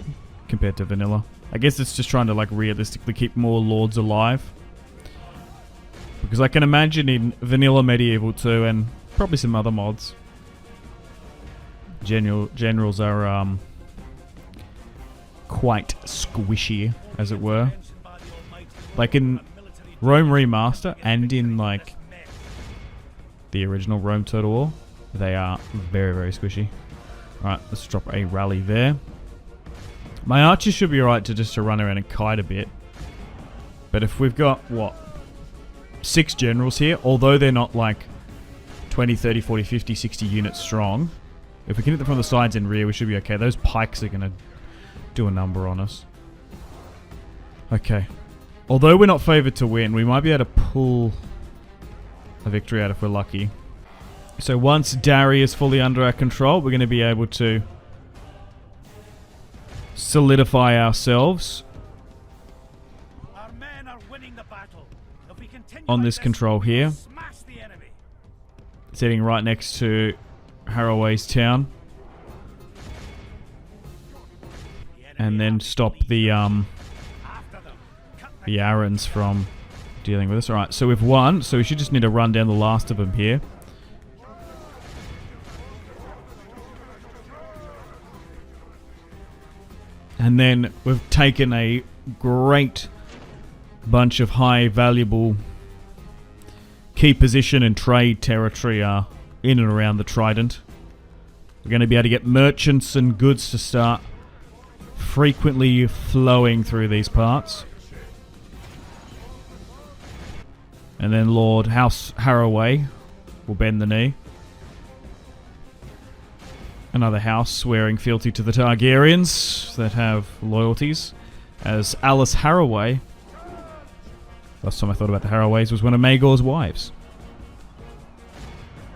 compared to vanilla. I guess it's just trying to like realistically keep more lords alive. Because I can imagine in vanilla medieval 2 and probably some other mods, generals are quite squishy, as it were. Like in Rome Remaster and in like the original Rome Total War, they are very, very squishy. Alright, let's drop a rally there. My archers should be alright to run around and kite a bit. But if we've got, what, 6 generals here, although they're not like 20, 30, 40, 50, 60 units strong, if we can hit them from the sides and rear, we should be okay. Those pikes are going to do a number on us. Okay. Although we're not favoured to win, we might be able to pull a victory out if we're lucky. So once Darry is fully under our control, we're going to be able to solidify ourselves Our men are winning the battle. If we continue on like this control here. smash the enemy. Sitting right next to Harroway's town. And then stop the Arryns from dealing with us. Alright, so we've won, so we should just need to run down the last of them here. And then we've taken a great bunch of high valuable key position and trade territory in and around the Trident. We're going to be able to get merchants and goods to start frequently flowing through these parts. And then Lord House Harroway will bend the knee. Another house swearing fealty to the Targaryens that have loyalties. As Alice Harroway, last time I thought about the Harroways, was one of Maegor's wives.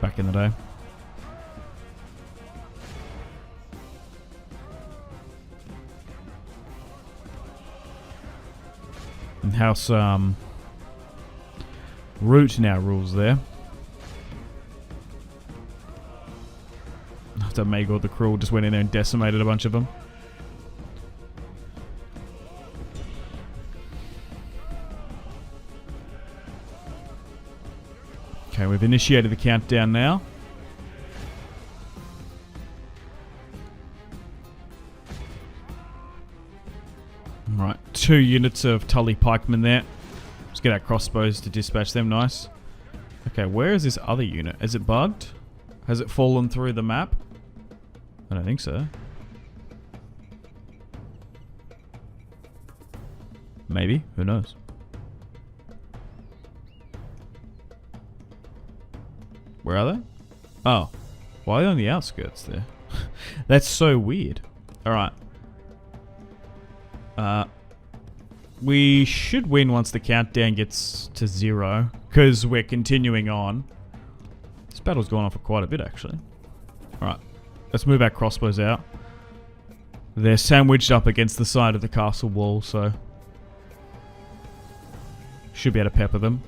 Back in the day. And House Root now rules there. After Maegor the Cruel just went in there and decimated a bunch of them. Okay, we've initiated the countdown now. Right, 2 units of Tully pikemen there. Let's get our crossbows to dispatch them, nice. Okay, where is this other unit? Is it bugged? Has it fallen through the map? I don't think so. Maybe, who knows? Where are they? Oh, why are they on the outskirts there? That's so weird. Alright. We should win once the countdown gets to 0, because we're continuing on. This battle's gone on for quite a bit, actually. Alright, let's move our crossbows out. They're sandwiched up against the side of the castle wall, so should be able to pepper them.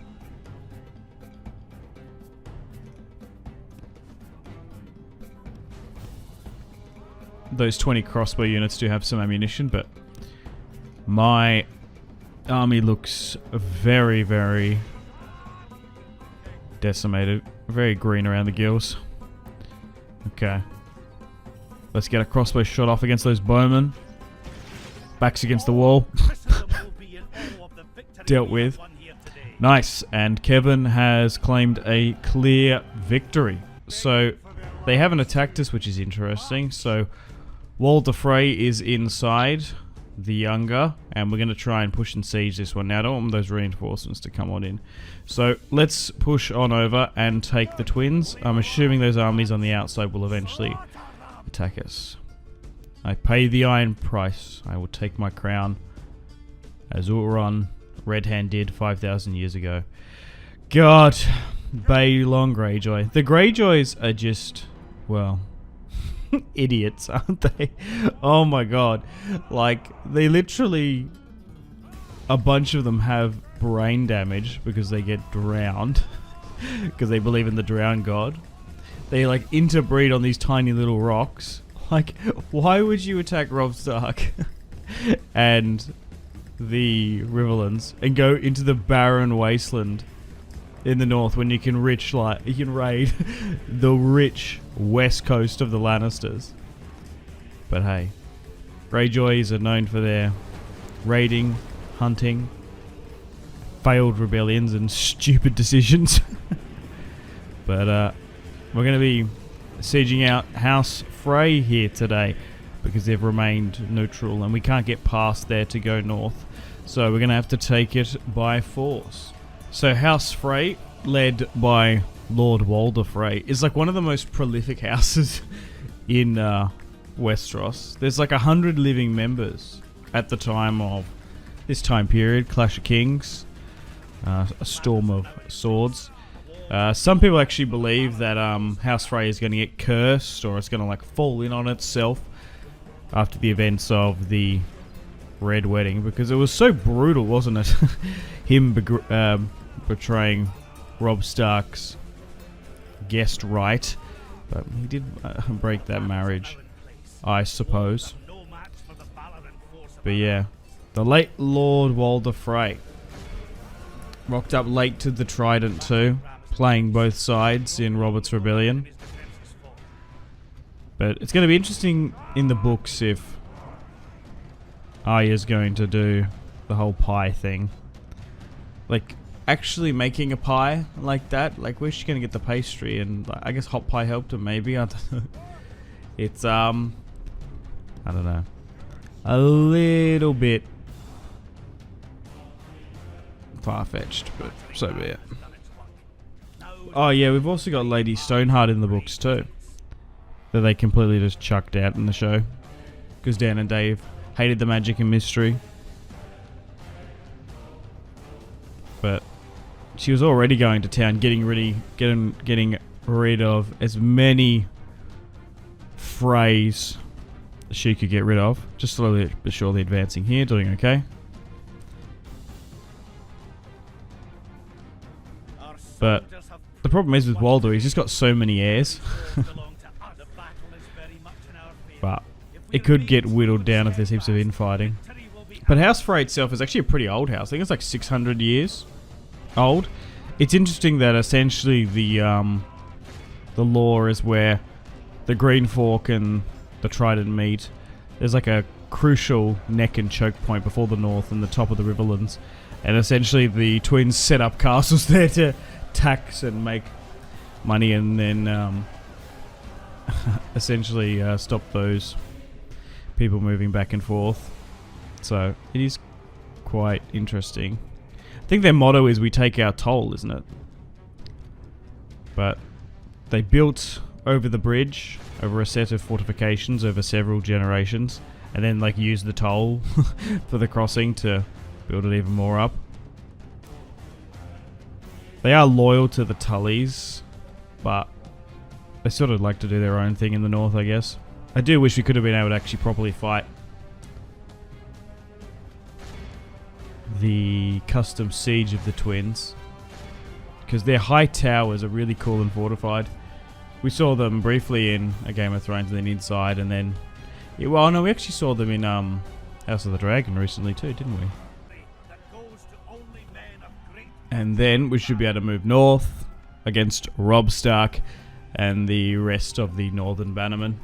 Those 20 crossbow units do have some ammunition, but my army looks very, very decimated. Very green around the gills. Okay. Let's get a crossbow shot off against those bowmen. Backs against the wall. Dealt with. Nice. And Kevin has claimed a clear victory. So they haven't attacked us, which is interesting. So Walder Frey is inside the Younger, and we're going to try and push and siege this one. Now I don't want those reinforcements to come on in. So let's push on over and take the Twins. I'm assuming those armies on the outside will eventually attack us. I pay the iron price. I will take my crown, as Ulron Red Hand did 5,000 years ago. God, Balon Greyjoy. The Greyjoys are just, well, idiots, aren't they? Oh my god. Like, they literally, a bunch of them have brain damage because they get drowned. Because they believe in the drown god. They like interbreed on these tiny little rocks. Like, why would you attack Robb Stark? and the Riverlands and go into the barren wasteland in the north when you can raid the rich west coast of the Lannisters. But hey, Greyjoys are known for their raiding, hunting, failed rebellions and stupid decisions. But we're going to be sieging out House Frey here today because they've remained neutral and we can't get past there to go north. So we're going to have to take it by force. So House Frey, led by Lord Walder Frey, is like one of the most prolific houses in Westeros. There's like 100 living members at the time of this time period. Clash of Kings, a Storm of Swords. Some people actually believe that House Frey is going to get cursed, or it's going to like fall in on itself after the events of the Red Wedding, because it was so brutal, wasn't it? Him betraying Robb Stark's guest right, but he did break that marriage, I suppose. But yeah, the late Lord Walder Frey rocked up late to the Trident too, playing both sides in Robert's Rebellion. But it's going to be interesting in the books if Arya's going to do the whole pie thing. Like, actually making a pie like that? Like, where's she going to get the pastry? And I guess hot pie helped her, maybe? I don't know. It's, I don't know. A little bit far-fetched, but so be it. Oh yeah, we've also got Lady Stoneheart in the books too, that they completely just chucked out in the show because Dan and Dave hated the magic and mystery. But she was already going to town, getting rid of as many Freys as she could get rid of. Just slowly but surely advancing here, doing okay. But the problem is with Walder, he's just got so many heirs. But it could get whittled down if there's heaps of infighting. But House Frey itself is actually a pretty old house. I think it's like 600 years old. It's interesting that essentially the lore is where the Green Fork and the Trident meet. There's like a crucial neck and choke point before the north and the top of the Riverlands. And essentially the twins set up castles there to tax and make money, and then essentially stop those people moving back and forth. So it is quite interesting. I think their motto is "We take our toll," isn't it? But they built over the bridge, over a set of fortifications over several generations, and then like used the toll for the crossing to build it even more up. They are loyal to the Tullys, but they sort of like to do their own thing in the north, I guess. I do wish we could have been able to actually properly fight the custom siege of the twins, because their high towers are really cool and fortified. We saw them briefly in A Game of Thrones and then inside, and then... Yeah, well, no, we actually saw them in House of the Dragon recently too, didn't we? And then we should be able to move north against Robb Stark and the rest of the Northern Bannermen.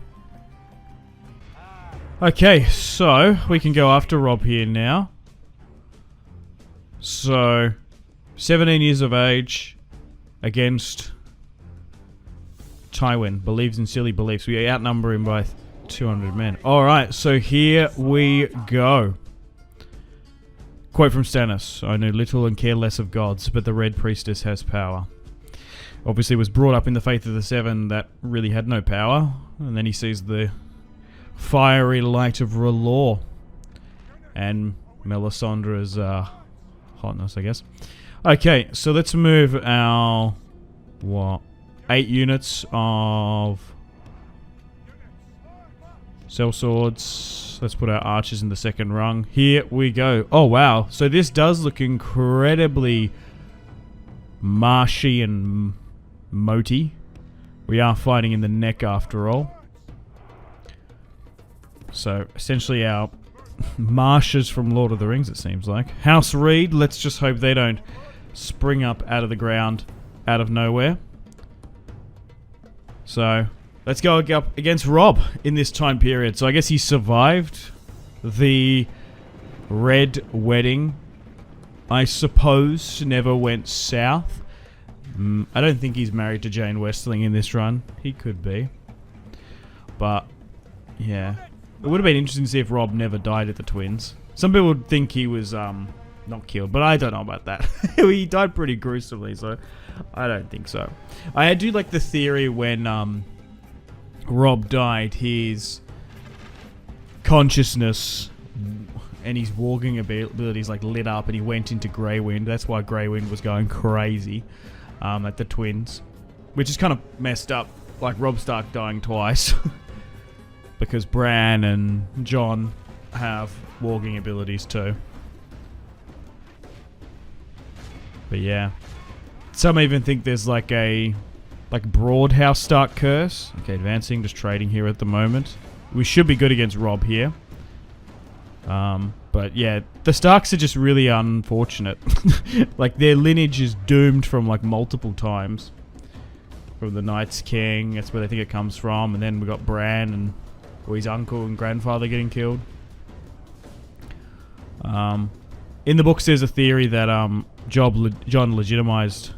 Okay, so we can go after Robb here now. So, 17 years of age against Tywin. Believes in silly beliefs. We outnumber him by 200 men. Alright, so here we go. Quote from Stannis: "I know little and care less of gods, but the Red Priestess has power." Obviously was brought up in the Faith of the Seven that really had no power, and then he sees the fiery light of R'hllor and Melisandre's hotness, I guess. Okay, so let's move our 8 units of sellswords. Let's put our archers in the second rung. Here we go. Oh wow, so this does look incredibly marshy and moaty. We are fighting in the neck after all. So essentially our marshes from Lord of the Rings, it seems like. House Reed, let's just hope they don't spring up out of the ground, out of nowhere. So, let's go up against Robb in this time period. So I guess he survived the Red Wedding. I suppose never went south. I don't think he's married to Jane Westling in this run. He could be. But, yeah. It would have been interesting to see if Robb never died at the Twins. Some people would think he was not killed, but I don't know about that. He died pretty gruesomely, so I don't think so. I do like the theory when Robb died, his consciousness and his walking abilities like lit up and he went into Grey Wind. That's why Grey Wind was going crazy at the Twins, which is kind of messed up, like Robb Stark dying twice. Because Bran and Jon have walking abilities too. But yeah. Some even think there's like a Broadhouse Stark curse. Okay, advancing, just trading here at the moment. We should be good against Robb here. But yeah, the Starks are just really unfortunate. Like their lineage is doomed from like multiple times. From the Night's King, that's where they think it comes from. And then we got Bran and his uncle and grandfather getting killed. In the books, there's a theory that Jon legitimized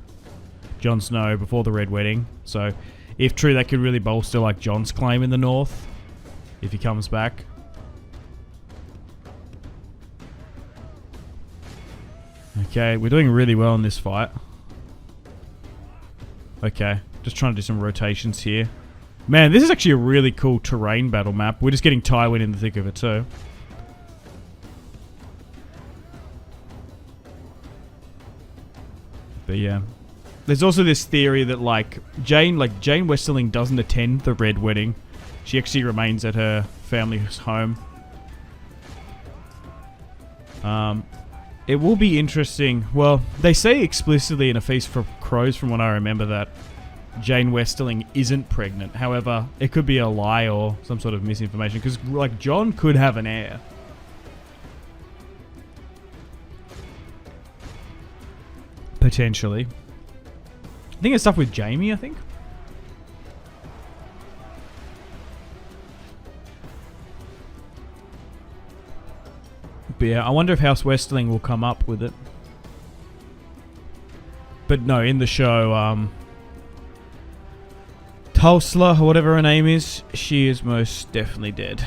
Jon Snow before the Red Wedding. So, if true, that could really bolster like Jon's claim in the North if he comes back. Okay, we're doing really well in this fight. Okay, just trying to do some rotations here. Man, this is actually a really cool terrain battle map. We're just getting Tywin in the thick of it too. But yeah. There's also this theory that Jane Westerling doesn't attend the Red Wedding. She actually remains at her family's home. It will be interesting. Well, they say explicitly in A Feast for Crows from what I remember that Jane Westerling isn't pregnant. However, it could be a lie or some sort of misinformation because like Jon could have an heir. Potentially. I think it's stuff with Jaime, I think. But yeah, I wonder if House Westerling will come up with it. But no, in the show, Tulsa, or whatever her name is, she is most definitely dead.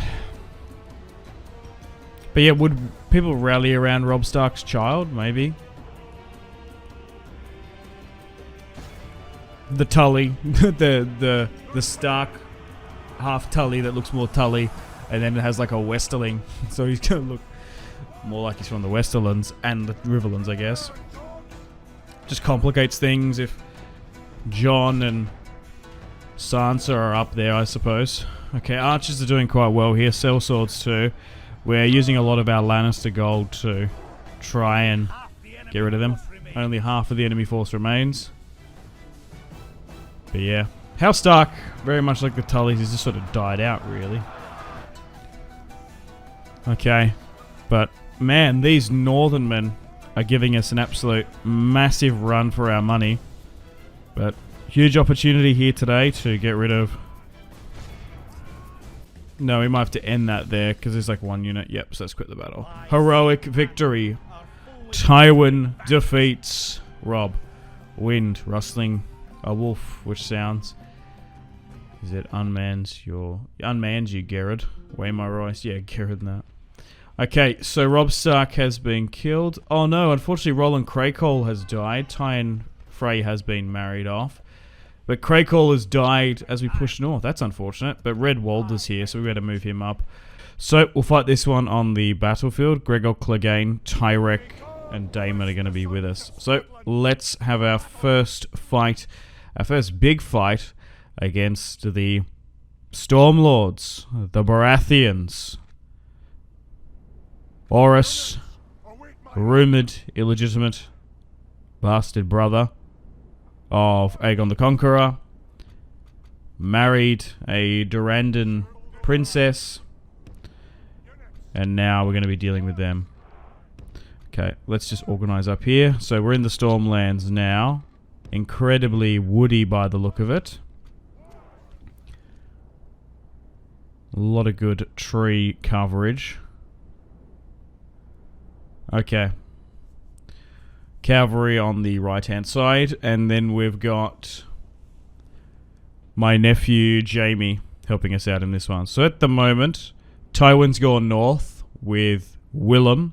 But yeah, would people rally around Robb Stark's child? Maybe. The Tully, the Stark half Tully that looks more Tully, and then it has like a Westerling, so he's gonna look more like he's from the Westerlands and the Riverlands, I guess. Just complicates things if Jon and Sansa are up there, I suppose. Okay, archers are doing quite well here. Sellswords too. We're using a lot of our Lannister gold to try and get rid of them. Only half of the enemy force remains. But yeah. House Stark, very much like the Tullys, has just sort of died out, really. Okay. But, man, these northern men are giving us an absolute massive run for our money. But huge opportunity here today to get rid of... No, we might have to end that there, because there's like one unit. Yep, so let's quit the battle. Heroic victory. Tywin defeats Robb. Wind, rustling a wolf, which sounds... Is it unmans you, Gerard? Waymar Royce? Yeah, Gerard and that. Okay, so Robb Stark has been killed. Oh no, unfortunately Roland Craycole has died. Tywin Frey has been married off. But Craycole has died as we push north. That's unfortunate. But Red Walder's here, so we better move him up. So we'll fight this one on the battlefield. Gregor Clegane, Tyrek, and Daemon are going to be with us. So let's have our first fight. Our first big fight against the Stormlords, the Baratheons. Horus, rumoured illegitimate bastard brother of Aegon the Conqueror, married a Durandan princess, And now we're going to be dealing with them. Okay, let's just organize up here. So we're in the Stormlands now. Incredibly woody by the look of it. A lot of good tree coverage. Okay. Cavalry on the right-hand side. And then we've got my nephew, Jamie, helping us out in this one. So at the moment, Tywin's gone north with Willow,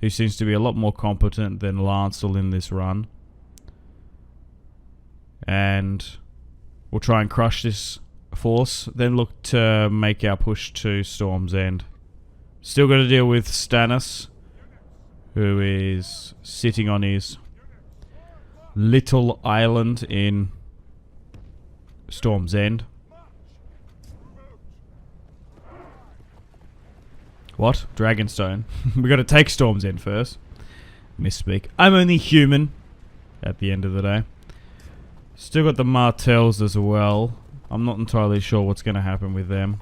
who seems to be a lot more competent than Lancel in this run. And we'll try and crush this force, then look to make our push to Storm's End. Still got to deal with Stannis, who is sitting on his little island in Storm's End. What? Dragonstone. We got to take Storm's End first. Misspeak. I'm only human at the end of the day. Still got the Martells as well. I'm not entirely sure what's going to happen with them.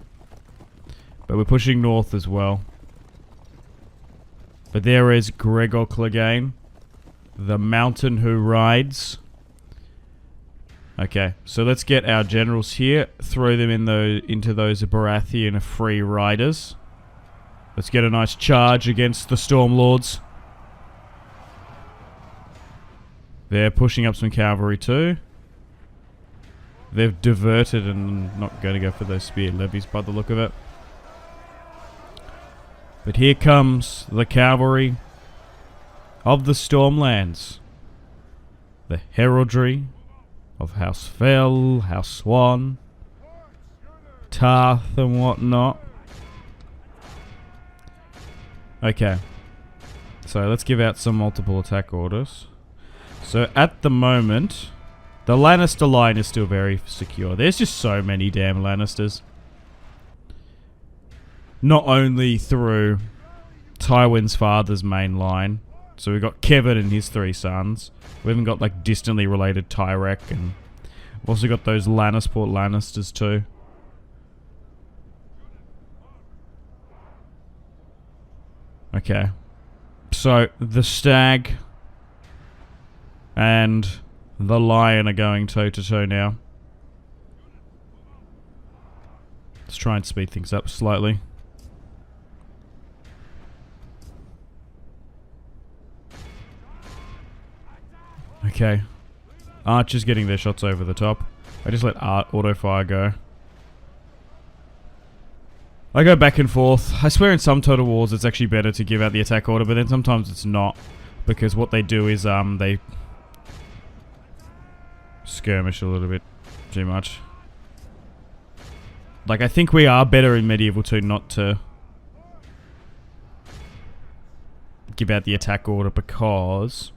But we're pushing north as well. But there is Gregor Clegane, the mountain who rides. Okay, so let's get our generals here. Throw them into those Baratheon free riders. Let's get a nice charge against the Stormlords. They're pushing up some cavalry too. They've diverted and not going to go for those spear levies by the look of it. But here comes the cavalry of the Stormlands. The heraldry of House Fell, House Swan, Tarth and whatnot. Okay. So let's give out some multiple attack orders. So at the moment, the Lannister line is still very secure. There's just so many damn Lannisters. Not only through Tywin's father's main line. So we've got Kevin and his 3 sons. We haven't got like distantly related Tyrek, and we've also got those Lannisport Lannisters too. Okay. So the Stag and the Lion are going toe to toe now. Let's try and speed things up slightly. Okay. Archers getting their shots over the top. I just let auto fire go. I go back and forth. I swear in some Total Wars it's actually better to give out the attack order, but then sometimes it's not. Because what they do is they skirmish a little bit too much. Like, I think we are better in Medieval 2 not to give out the attack order, because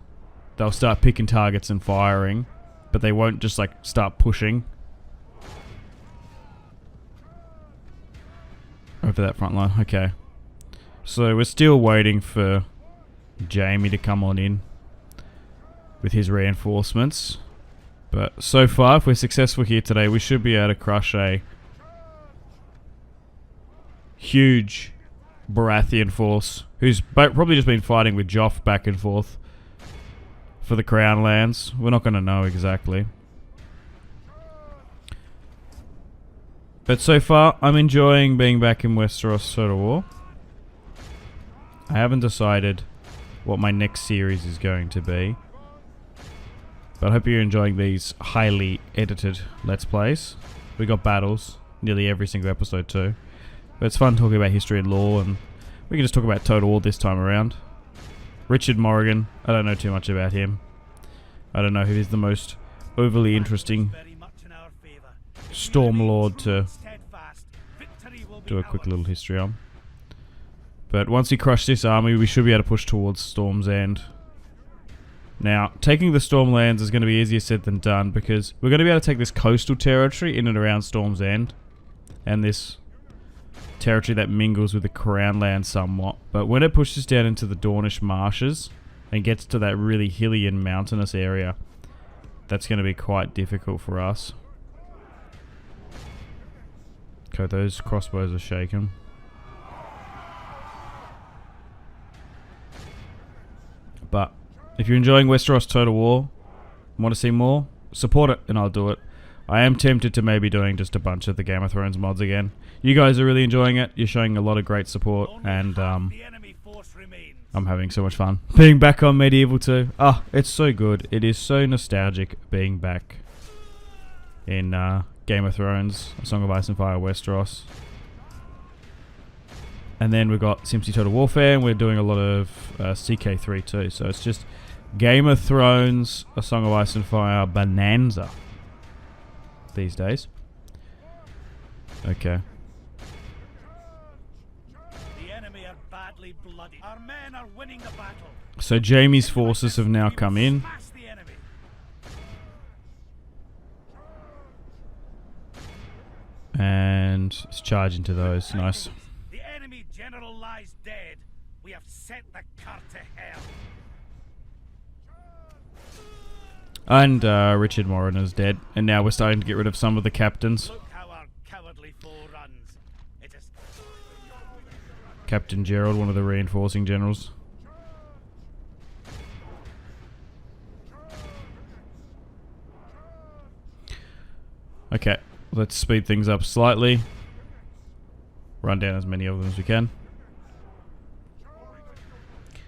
they'll start picking targets and firing, but they won't just like start pushing over that front line. Okay. So we're still waiting for Jamie to come on in with his reinforcements. But so far, if we're successful here today, we should be able to crush a huge Baratheon force who's probably just been fighting with Joff back and forth for the Crown Lands. We're not going to know exactly. But so far, I'm enjoying being back in Westeros Total War. I haven't decided what my next series is going to be. But I hope you're enjoying these highly edited Let's Plays. We got battles nearly every single episode too. But it's fun talking about history and lore, and we can just talk about Total War this time around. Richard Morrigan, I don't know too much about him. I don't know who is the most overly interesting Stormlord to do a quick little history on. But once we crush this army, we should be able to push towards Storm's End. Now, taking the Stormlands is going to be easier said than done, because we're going to be able to take this coastal territory in and around Storm's End, and this territory that mingles with the Crown Land somewhat. But when it pushes down into the Dornish marshes and gets to that really hilly and mountainous area, that's going to be quite difficult for us. Okay, those crossbows are shaken. If you're enjoying Westeros Total War, want to see more, support it and I'll do it. I am tempted to maybe doing just a bunch of the Game of Thrones mods again. You guys are really enjoying it. You're showing a lot of great support, and I'm having so much fun being back on Medieval 2. Oh, it's so good. It is so nostalgic being back in Game of Thrones, A Song of Ice and Fire, Westeros. And then we've got SimCity Total Warfare, and we're doing a lot of CK3 too. So it's just Game of Thrones, A Song of Ice and Fire, bonanza these days. Okay. The enemy are badly bloodied. Our men are winning the battle. So Jaime's forces have now come in. Smash the enemy. And it's charging to those. Nice. The enemy general lies dead. We have set the cart to hell. And Richard Morin is dead. And now we're starting to get rid of some of the captains. Look how our cowardly foe runs. It is Captain Gerald, one of the reinforcing generals. Okay, let's speed things up slightly. Run down as many of them as we can.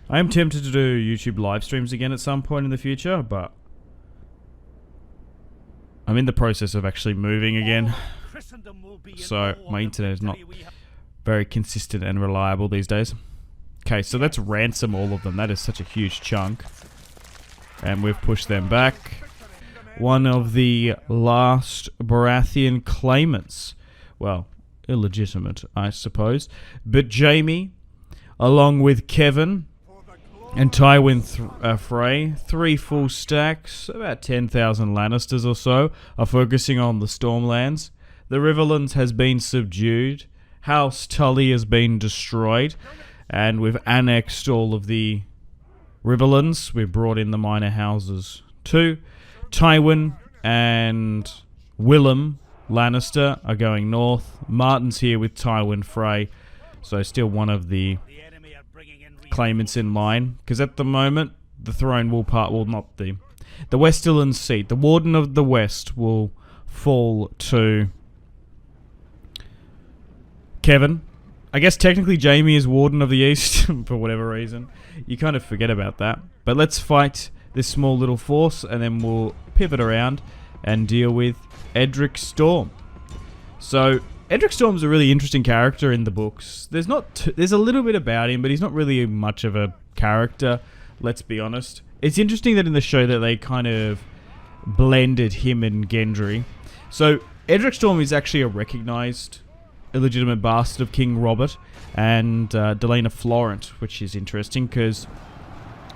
I am tempted to do YouTube live streams again at some point in the future, but I'm in the process of actually moving again. So my internet is not very consistent and reliable these days. Okay, so let's ransom all of them. That is such a huge chunk. And we've pushed them back. One of the last Baratheon claimants. Well, illegitimate, I suppose. But Jaime, along with Kevin and Tywin Frey, 3 full stacks, about 10,000 Lannisters or so, are focusing on the Stormlands. The Riverlands has been subdued. House Tully has been destroyed. And we've annexed all of the Riverlands. We've brought in the minor houses too. Tywin and Willow Lannister are going north. Martin's here with Tywin Frey. So still one of the claimants in line, because at the moment the throne will not the Westerland seat, the Warden of the West, will fall to Kevin. I guess technically Jaime is Warden of the East for whatever reason. You kind of forget about that. But let's fight this small little force, and then we'll pivot around and deal with Edric Storm. So Edric Storm's a really interesting character in the books. There's a little bit about him, but he's not really much of a character, let's be honest. It's interesting that in the show that they kind of blended him and Gendry. So Edric Storm is actually a recognized illegitimate bastard of King Robert and Delena Florent, which is interesting because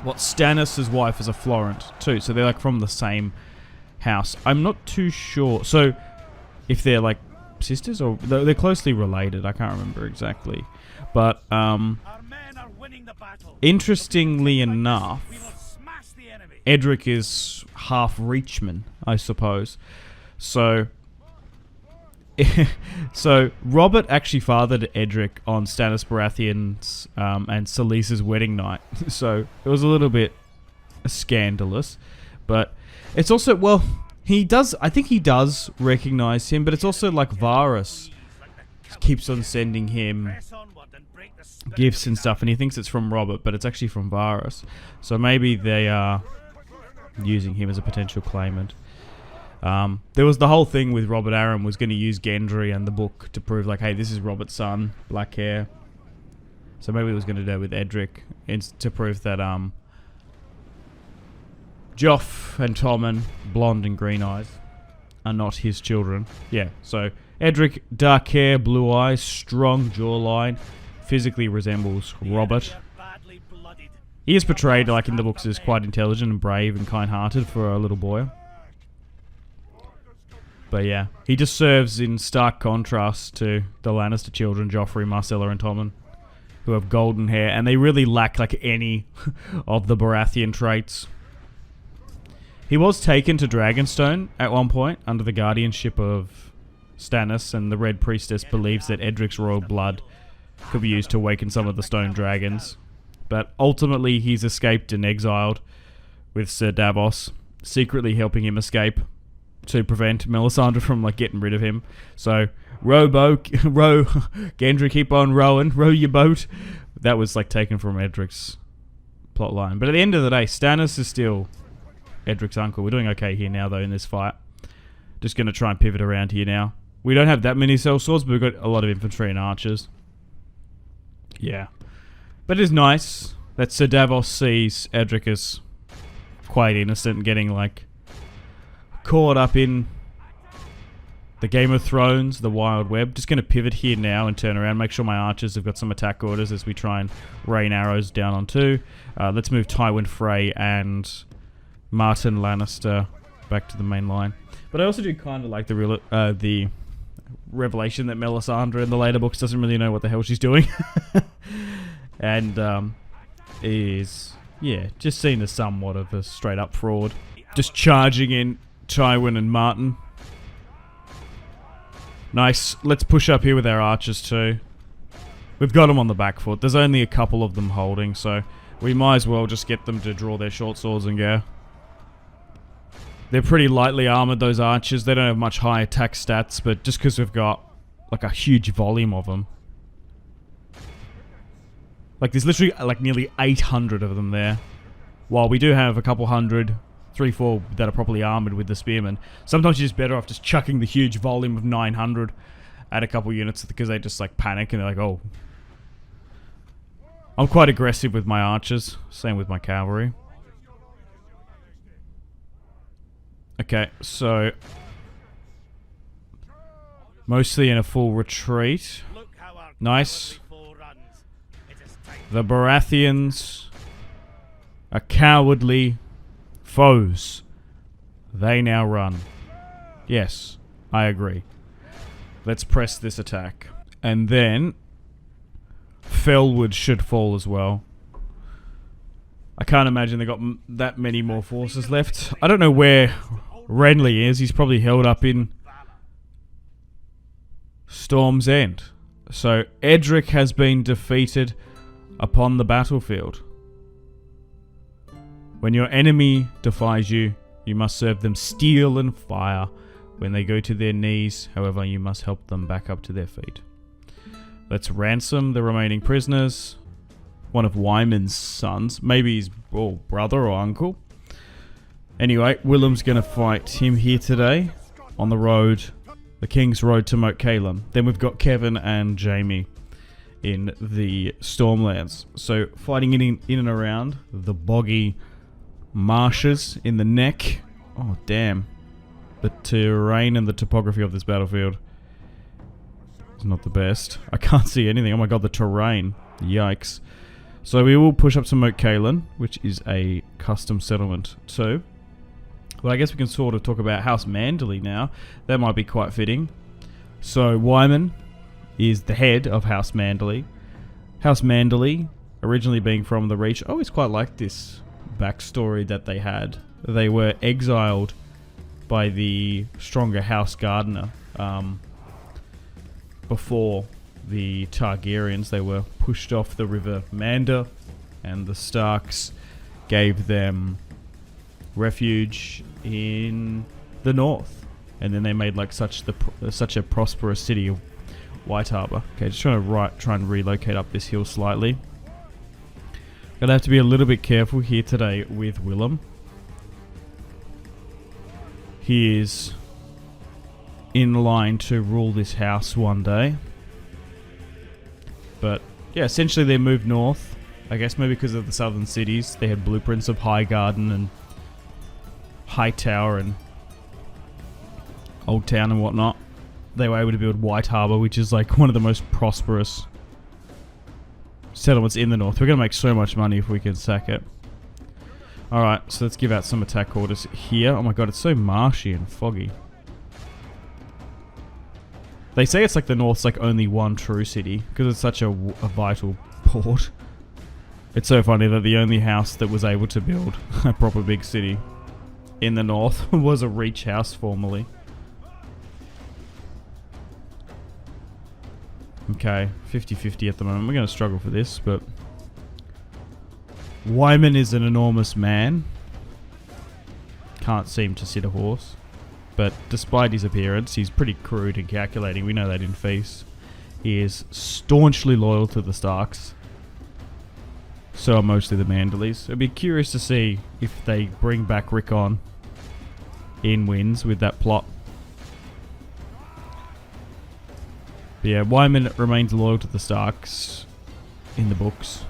Stannis' wife is a Florent too, so they're like from the same house. I'm not too sure. So if they're like sisters or they're closely related, I can't remember exactly. But interestingly enough, Edric is half Reachman, I suppose. So so Robert actually fathered Edric on Stannis Baratheon's and Selyse's wedding night. So it was a little bit scandalous, but it's also, well, I think he does recognize him, but it's also like Varys keeps on sending him gifts and stuff, and he thinks it's from Robert, but it's actually from Varys. So maybe they are using him as a potential claimant. There was the whole thing with Robert Arryn was going to use Gendry and the book to prove like, hey, this is Robert's son, black hair. So maybe he was going to do it with Edric to prove that Joff and Tommen, blonde and green eyes, are not his children. Yeah, so Edric, dark hair, blue eyes, strong jawline, physically resembles Robert. He is portrayed, like in the books, as quite intelligent and brave and kind-hearted for a little boy. But yeah, he just serves in stark contrast to the Lannister children, Joffrey, Marcella and Tommen, who have golden hair, and they really lack like any of the Baratheon traits. He was taken to Dragonstone at one point under the guardianship of Stannis, and the Red Priestess believes that Edric's royal blood could be used to awaken some of the stone dragons. But ultimately he's escaped and exiled with Sir Davos secretly helping him escape to prevent Melisandre from like getting rid of him. So row, Gendry, keep on rowing, row your boat. That was like taken from Edric's plotline. But at the end of the day, Stannis is still Edric's uncle. We're doing okay here now though in this fight. Just going to try and pivot around here now. We don't have that many sellswords, but we've got a lot of infantry and archers. Yeah. But it is nice that Sir Davos sees Edric as quite innocent and getting like caught up in the Game of Thrones, the Wild Web. Just going to pivot here now and turn around. Make sure my archers have got some attack orders as we try and rain arrows down on two. Let's move Tywin Frey and Martin Lannister back to the main line. But I also do kind of like the revelation that Melisandre in the later books doesn't really know what the hell she's doing. And is, yeah, just seen as somewhat of a straight up fraud. Just charging in Tywin and Martin. Nice. Let's push up here with our archers too. We've got them on the back foot. There's only a couple of them holding, so we might as well just get them to draw their short swords and go. They're pretty lightly armored, those archers. They don't have much high attack stats, but just because we've got like a huge volume of them. Like there's literally like nearly 800 of them there. While we do have a couple hundred, 3-4 that are properly armored with the spearmen. Sometimes you're just better off just chucking the huge volume of 900 at a couple units because they just like panic and they're like, oh. I'm quite aggressive with my archers. Same with my cavalry. Okay, so mostly in a full retreat. Nice. The Baratheons are cowardly foes. They now run. Yes, I agree. Let's press this attack. And then Fellwood should fall as well. I can't imagine they got that many more forces left. I don't know where Renly is. He's probably held up in Storm's End. So Edric has been defeated upon the battlefield. When your enemy defies you, you must serve them steel and fire. When they go to their knees, however, you must help them back up to their feet. Let's ransom the remaining prisoners. One of Wyman's sons. Maybe his brother or uncle. Anyway, Willem's going to fight him here today on the road. The King's Road to Moat Cailin. Then we've got Kevin and Jamie in the Stormlands. So fighting in and around the boggy marshes in the neck. Oh, damn. The terrain and the topography of this battlefield is not the best. I can't see anything. Oh my god, the terrain. Yikes. So we will push up to Moat Cailin, which is a custom settlement too. Well, I guess we can sort of talk about House Manderley now. That might be quite fitting. So Wyman is the head of House Manderley. House Manderley, originally being from the Reach. I always quite liked this backstory that they had. They were exiled by the stronger House Gardener before the Targaryens. They were pushed off the River Mander, and the Starks gave them refuge in the north, and then they made like such a prosperous city of White Harbor. Okay, just trying to try and relocate up this hill slightly. Gonna have to be a little bit careful here today with Willem. He is in line to rule this house one day. But yeah, essentially they moved north. I guess maybe because of the southern cities. They had blueprints of High Garden and Hightower and Old Town and whatnot. They were able to build White Harbor, which is like one of the most prosperous settlements in the north. We're going to make so much money if we can sack it. Alright, so let's give out some attack orders here. Oh my god, it's so marshy and foggy. They say it's like the north's like only one true city because it's such a vital port. It's so funny that the only house that was able to build a proper big city in the north was a Reach house formerly. Okay, 50-50 at the moment. We're going to struggle for this, but Wyman is an enormous man. can't seem to sit a horse. But despite his appearance, he's pretty crude and calculating. We know that in Feast. He is staunchly loyal to the Starks. So are mostly the Manderleys. I'd be curious to see if they bring back Rickon in Winds with that plot. But yeah, Wyman remains loyal to the Starks in the books.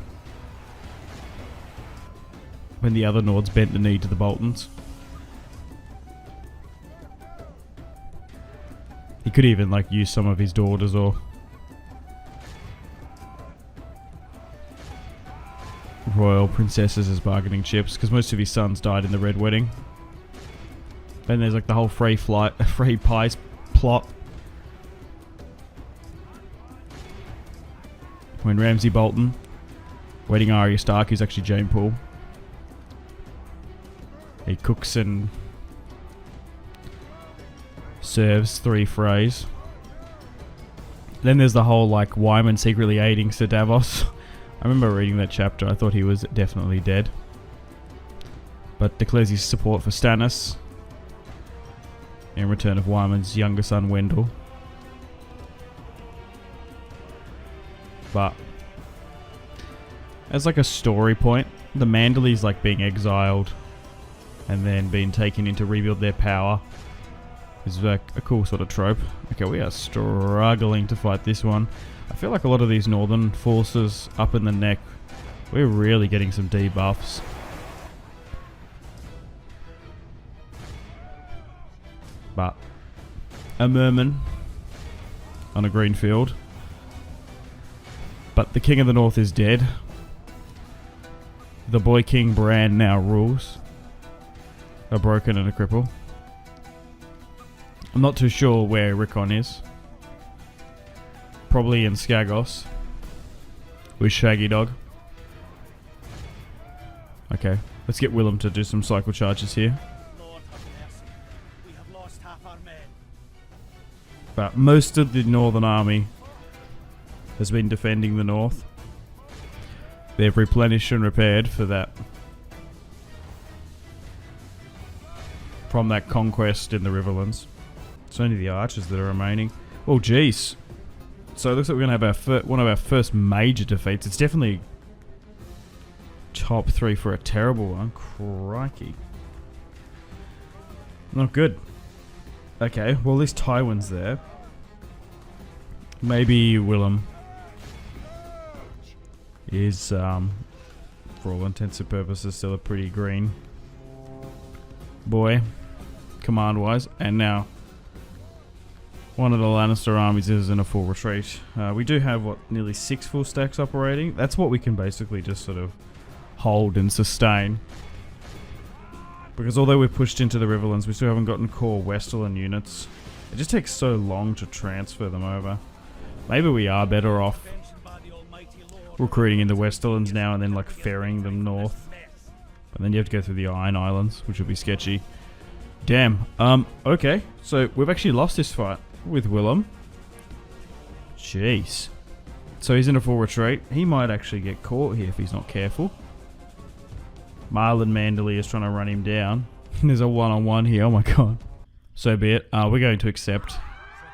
When the other Nords bent the knee to the Boltons. He could even like use some of his daughters or royal princesses as bargaining chips, because most of his sons died in the Red Wedding. And there's like the whole Frey Pies plot. When Ramsay Bolton wedding Arya Stark, who's actually Jane Poole. He cooks and serves 3 Freys. Then there's the whole like Wyman secretly aiding Sir Davos. I remember reading that chapter. I thought he was definitely dead. But declares his support for Stannis in return of Wyman's younger son Wendell. But as like a story point, the Manderleys like being exiled and then being taken in to rebuild their power is like a cool sort of trope. Okay, we are struggling to fight this one. I feel like a lot of these northern forces up in the neck, we're really getting some debuffs. But a merman on a green field. But the King of the North is dead. The boy King Bran now rules. A broken and a cripple. I'm not too sure where Rickon is. Probably in Skagos. With Shaggy Dog. Okay, let's get Willem to do some cycle charges here. Lord have mercy. We have lost half our men. But most of the Northern Army has been defending the north. They've replenished and repaired for that. From that conquest in the Riverlands. It's only the archers that are remaining. Oh, jeez. So it looks like we're going to have one of our first major defeats. It's definitely top 3 for a terrible one. Crikey. Not good. Okay, well, at least Tywin's there. Maybe Willem is, for all intents and purposes, still a pretty green boy, command-wise. And now, one of the Lannister armies is in a full retreat. We do have, what, nearly 6 full stacks operating. That's what we can basically just sort of hold and sustain. Because although we're pushed into the Riverlands, we still haven't gotten core Westerland units. It just takes so long to transfer them over. Maybe we are better off recruiting in the Westerlands now and then like ferrying them north. But then you have to go through the Iron Islands, which will be sketchy. Damn. Okay. So we've actually lost this fight with Willem. Jeez. So he's in a full retreat. He might actually get caught here if he's not careful. Marlon Manderley is trying to run him down. There's a one-on-one here. Oh my god. So be it. We're going to accept.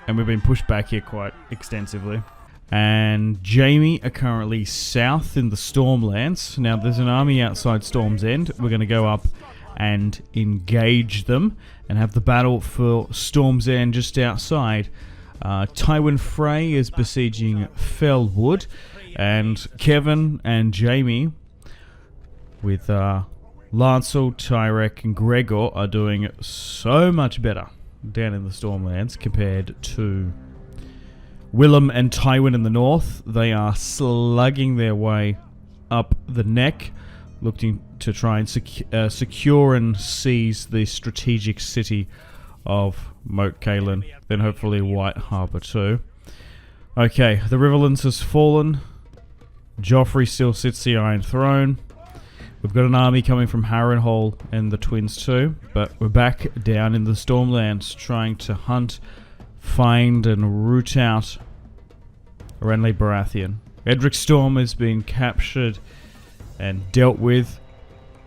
And we've been pushed back here quite extensively. And Jamie are currently south in the Stormlands. Now there's an army outside Storm's End. We're going to go up and engage them and have the battle for Storm's End just outside. Tywin Frey is besieging Fellwood, and Kevin and Jamie with Lancel, Tyrek and Gregor are doing so much better down in the Stormlands compared to Willem and Tywin in the north. They are slugging their way up the neck, looking to try and secure and seize the strategic city of Moat Cailin, then hopefully White Harbour too. Okay, the Riverlands has fallen. Joffrey still sits the Iron Throne. We've got an army coming from Harrenhal and the Twins too, but we're back down in the Stormlands trying to hunt, find and root out Renly Baratheon. Edric Storm has been captured and dealt with,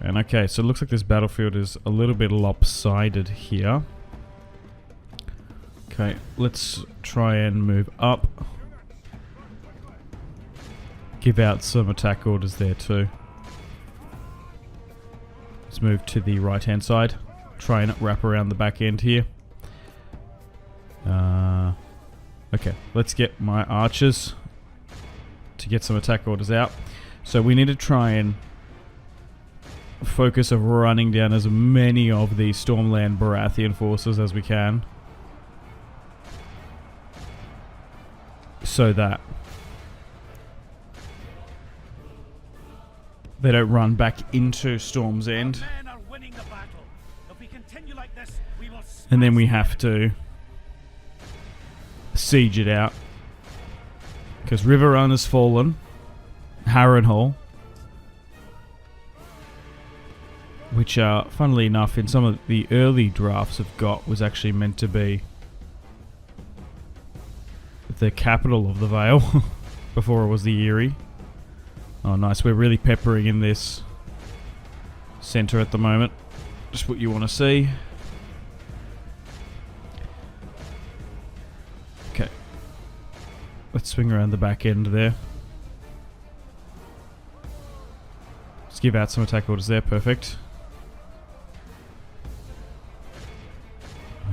And okay, so it looks like this battlefield is a little bit lopsided here. Okay, let's try and move up. Give out some attack orders there too. Let's move to the right hand side. Try and wrap around the back end here. Okay, let's get my archers to get some attack orders out. So we need to try and focus of running down as many of the Stormland Baratheon forces as we can. So that they don't run back into Storm's End. And then we have to siege it out. Because Riverrun has fallen. Harrenhal. Which, funnily enough, in some of the early drafts I've got, was actually meant to be the capital of the Vale. Before it was the Eyrie. Oh, nice. We're really peppering in this center at the moment. Just what you want to see. Okay. Let's swing around the back end there. Let's give out some attack orders there. Perfect.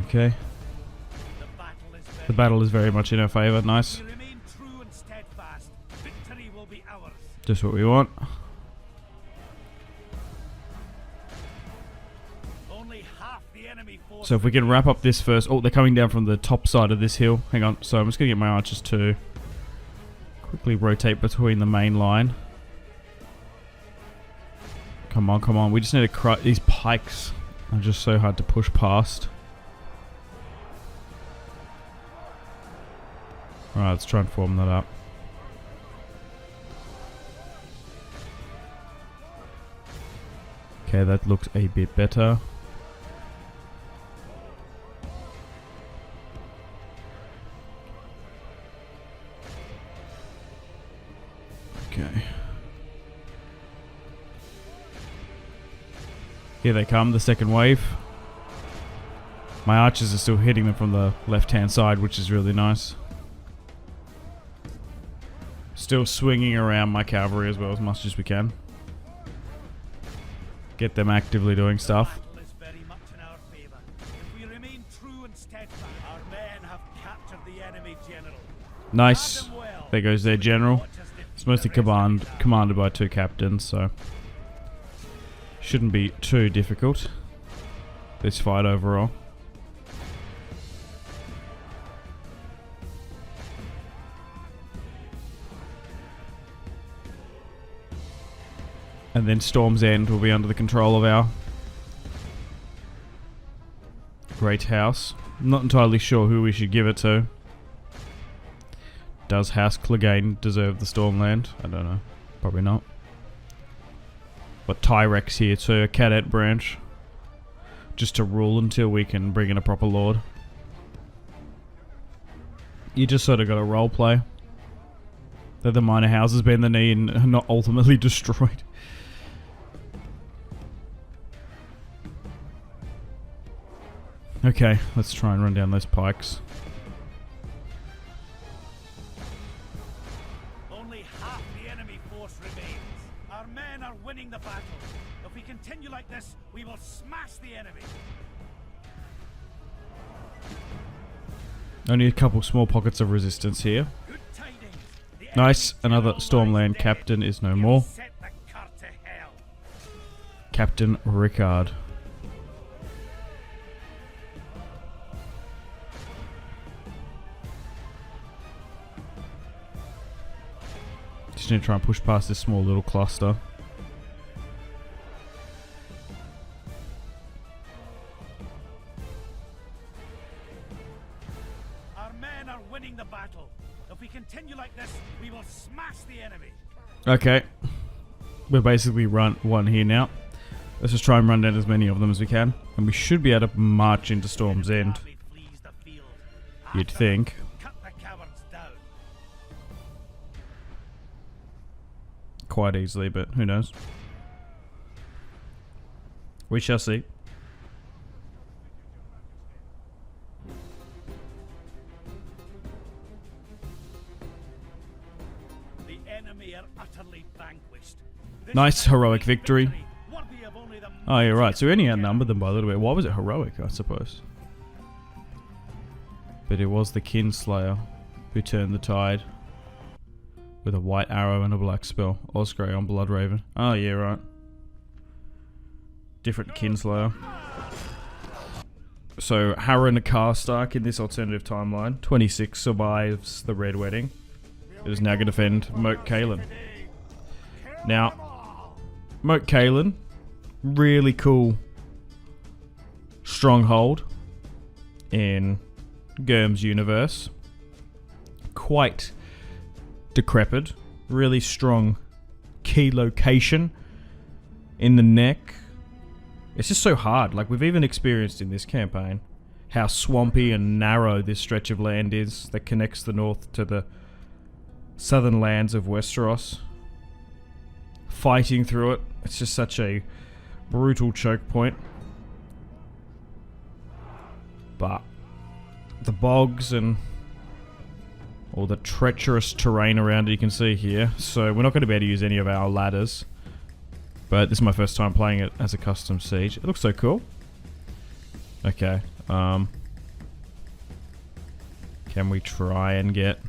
Okay. The battle is very much in our favor. Nice. Just what we want. So if we can wrap up this first... Oh, they're coming down from the top side of this hill. Hang on. So I'm just going to get my archers to quickly rotate between the main line. Come on, come on. We just need to crush... These pikes are just so hard to push past. Alright, let's try and form that up. Okay, that looks a bit better. Okay. Here they come, the second wave. My archers are still hitting them from the left-hand side, which is really nice. Still swinging around my cavalry as well as much as we can. Get them actively doing stuff. Nice. There goes their general. It's mostly commanded by 2 captains, so shouldn't be too difficult, this fight overall. And then Storm's End will be under the control of our Great House. I'm not entirely sure who we should give it to. Does House Clegane deserve the Stormland? I don't know. Probably not. But Tyrex here too, a cadet branch. Just to rule until we can bring in a proper lord. You just sort of got to roleplay. That the minor houses bend the knee and not ultimately destroyed. Okay, let's try and run down those pikes. Only half the enemy force remains. Our men are winning the battle. If we continue like this, we will smash the enemy. Only a couple small pockets of resistance here. Good tidings. Nice, another Stormland captain is no more. Set the cart to hell. Captain Rickard. Just need to try and push past this small little cluster. Our men are winning the battle. If we continue like this, we will smash the enemy. Okay. We're basically one here now. Let's just try and run down as many of them as we can. And we should be able to march into Storm's End. You'd think. Quite easily, but who knows. We shall see. The enemy are utterly vanquished. This Nice heroic victory. worthy of only the Oh, you're right. So we only outnumbered them by a little bit. Why was it heroic, I suppose? But it was the Kinslayer who turned the tide with a white arrow and a black spell. Osgrey on Bloodraven. Oh, yeah, right. Different Kinslayer. So, Harrenhal Stark in this alternative timeline. 26 survives the Red Wedding. It is now going to defend Moat Cailin. Now, Moat Cailin, really cool stronghold in Gurm's universe. Quite decrepit. Really strong key location in the neck. It's just so hard. Like, we've even experienced in this campaign how swampy and narrow this stretch of land is that connects the north to the southern lands of Westeros. Fighting through it, it's just such a brutal choke point. But the bogs and all the treacherous terrain around it you can see here. So we're not going to be able to use any of our ladders. But this is my first time playing it as a custom siege. It looks so cool. Okay. Can we try and get...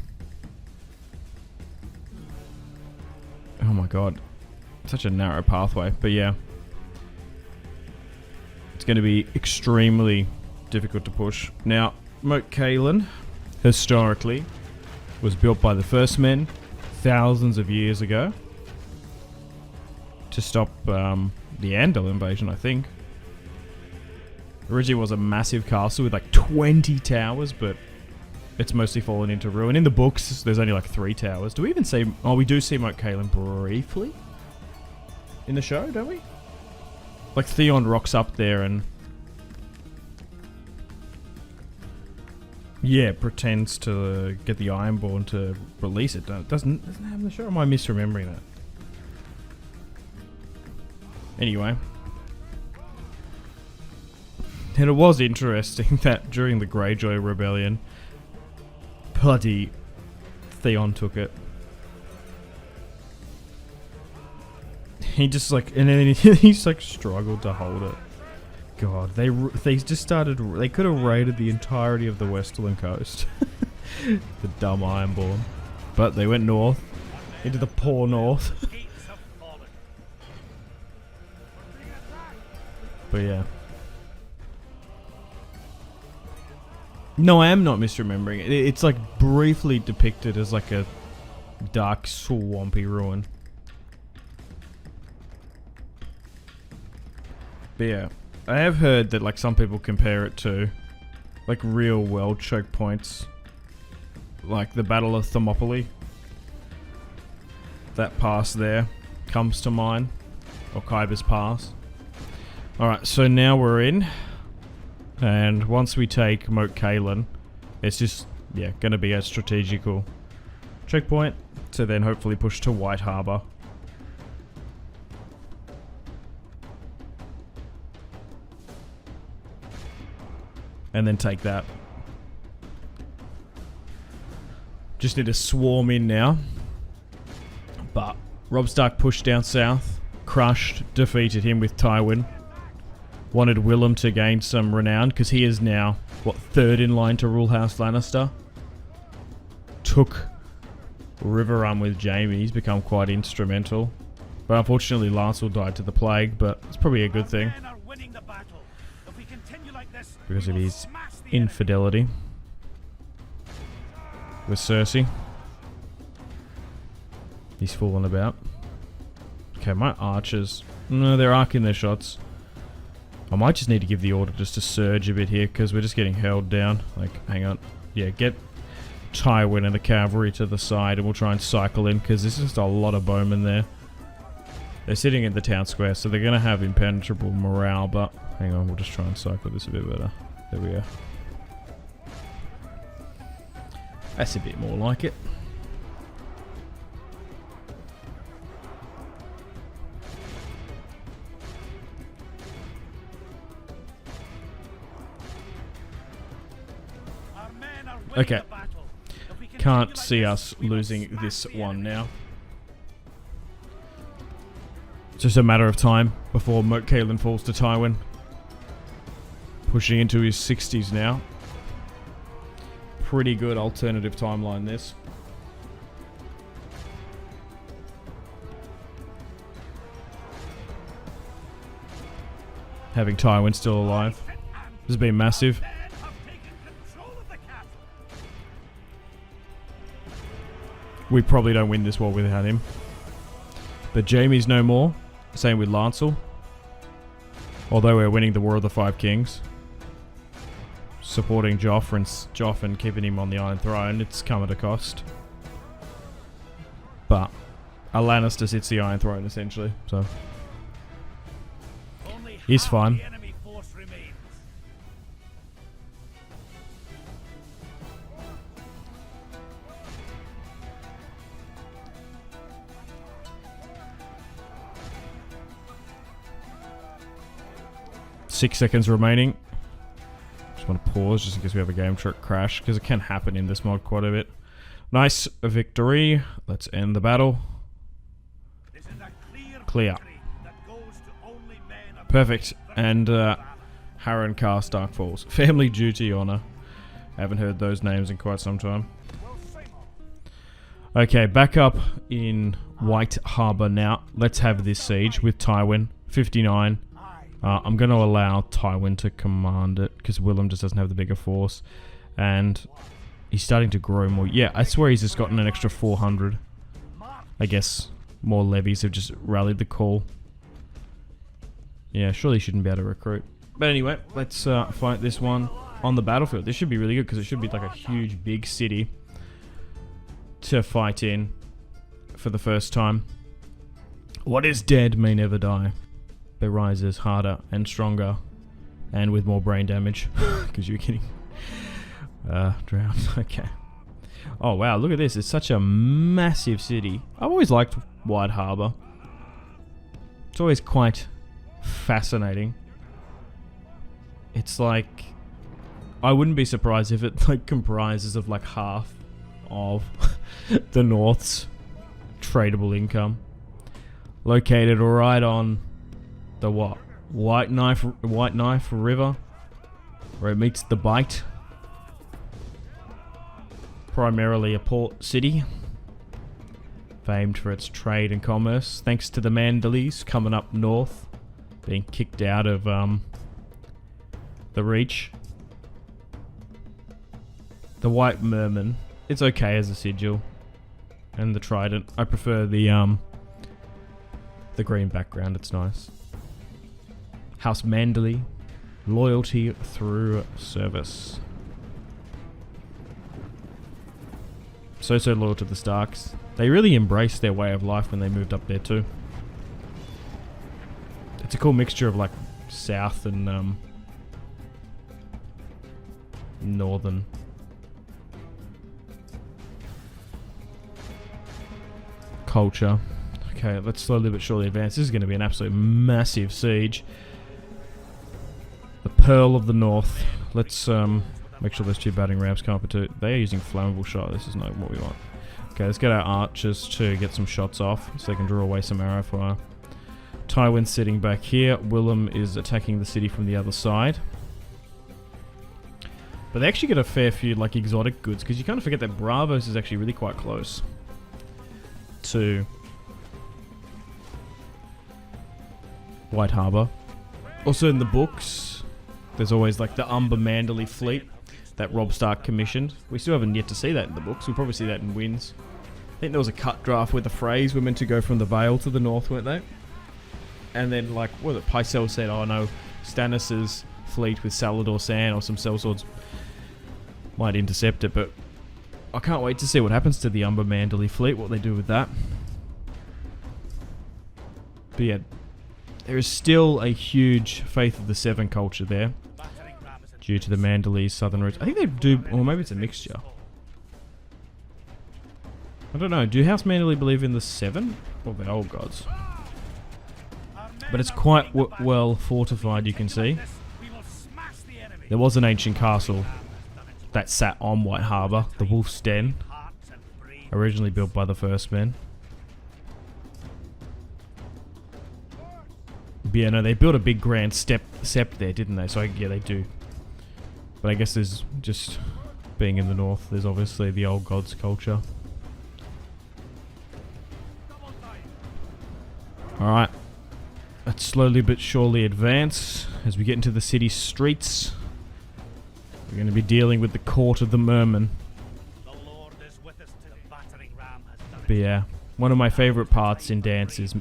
Oh my god. Such a narrow pathway. But yeah. It's going to be extremely difficult to push. Now, Moat Cailin, historically, was built by the First Men thousands of years ago to stop the Andal invasion, I think. Originally was a massive castle with like 20 towers, but it's mostly fallen into ruin. In the books, there's only like 3 towers. Do we even see... Oh, we do see Moat Cailin briefly in the show, don't we? Like Theon rocks up there and... Yeah, pretends to get the Ironborn to release it. Doesn't have in the show? Or am I misremembering that? Anyway. And it was interesting that during the Greyjoy rebellion, bloody Theon took it. He just like, and then he just like struggled to hold it. God, they just started. They could have raided the entirety of the Westerland coast. The dumb Ironborn, but they went north into the poor north. But yeah. No, I am not misremembering it. It's like briefly depicted as like a dark, swampy ruin. But yeah. I have heard that like some people compare it to like real world choke points, like the Battle of Thermopylae. That pass there comes to mind, or Kyber's Pass. Alright, so now we're in, and once we take Moat Cailin, it's just, yeah, going to be a strategical checkpoint to then hopefully push to White Harbour. And then take that. Just need to swarm in now. But Robb Stark pushed down south, crushed, defeated him with Tywin. Wanted Willow to gain some renown because he is now, what, 3rd in line to rule House Lannister. Took Riverrun with Jaime. He's become quite instrumental. But unfortunately Lancel died to the plague, but it's probably a good thing. Because of his infidelity with Cersei. He's fooling about. Okay, my archers... No, they're arcing their shots. I might just need to give the order just to surge a bit here, because we're just getting held down. Like, hang on. Yeah, get Tywin and the cavalry to the side, and we'll try and cycle in, because there's just a lot of bowmen there. They're sitting in the town square, so they're going to have impenetrable morale, but... Hang on, we'll just try and cycle this a bit better. There we go. That's a bit more like it. are winning Okay. the battle. If we continue Can't like see this, us we will losing smash this the one enemy. now. It's just a matter of time before Moat Cailin falls to Tywin. Pushing into his 60s now. Pretty good alternative timeline this. Having Tywin still alive. This has been massive. Men have taken control of the castle. We probably don't win this war without him. But Jaime's no more. Same with Lancel. Although we're winning the War of the Five Kings. Supporting Joff and keeping him on the Iron Throne, it's come at a cost. But a Lannister sits the Iron Throne essentially, so Only he's half fine. the enemy force remains. Six seconds remaining. Just want to pause just in case we have a game crash, because it can happen in this mod quite a bit. Nice victory. Let's end the battle. This is a Clear. victory that goes to only men of Perfect. And Harrenhal Stark Falls. Family Duty Honor. I haven't heard those names in quite some time. Okay, back up in White Harbour now. Let's have this siege with Tywin. 59. I'm going to allow Tywin to command it, because Willem just doesn't have the bigger force. And he's starting to grow more. Yeah, I swear he's just gotten an extra 400. I guess more levies have just rallied the call. Yeah, surely he shouldn't be able to recruit. But anyway, let's fight this one on the battlefield. This should be really good, because it should be like a huge, big city to fight in for the first time. What is dead may never die. But rises harder and stronger and with more brain damage. Because you're kidding. Drowned. Okay. Oh wow, look at this. It's such a massive city. I've always liked White Harbour. It's always quite fascinating. It's like, I wouldn't be surprised if it like comprises of like half of the North's tradable income. Located right on the what? White Knife River, where it meets the Bight. Primarily a port city, famed for its trade and commerce, thanks to the Mandaleys coming up north, being kicked out of the Reach. The White Merman, it's okay as a sigil, and the Trident. I prefer the green background. It's nice. House Mandalay, loyalty through service. So loyal to the Starks. They really embraced their way of life when they moved up there too. It's a cool mixture of like south and northern. Culture. Okay, let's slowly but surely advance. This is going to be an absolute massive siege. The Pearl of the North. Let's make sure those two batting rams come up into. They are using flammable shot. This is not what we want. Okay, let's get our archers to get some shots off so they can draw away some arrow fire. Tywin's sitting back here. Willem is attacking the city from the other side. But they actually get a fair few like exotic goods, because you kind of forget that Bravos is actually really quite close to White Harbour. Also in the books, there's always like the Umber Mandalay fleet that Robb Stark commissioned. We still haven't yet to see that in the books. We'll probably see that in Winds. I think there was a cut draft where the Freys were meant to go from the Vale to the north, weren't they? And then like, what was it? Pycelle said, oh no, Stannis' fleet with Salador Sand or some sellswords might intercept it, but I can't wait to see what happens to the Umber Mandalay fleet, what they do with that. But yeah, there is still a huge Faith of the Seven culture there, due to the Mandalay's southern roots. I think they do, or maybe it's a mixture. I don't know. Do House Mandalay believe in the Seven or the old gods? But it's quite well fortified, you can see. There was an ancient castle that sat on White Harbour, the Wolf's Den, Hearts and brains. originally built by the First Men. But yeah, no, they built a big grand sept there, didn't they? So yeah, they do. But I guess there's just being in the north, there's obviously the old gods culture. Alright. Let's slowly but surely advance as we get into the city streets. We're going to be dealing with the court of the Merman. The Lord is with us to the battering ram has done But yeah, one of my favourite parts in dance is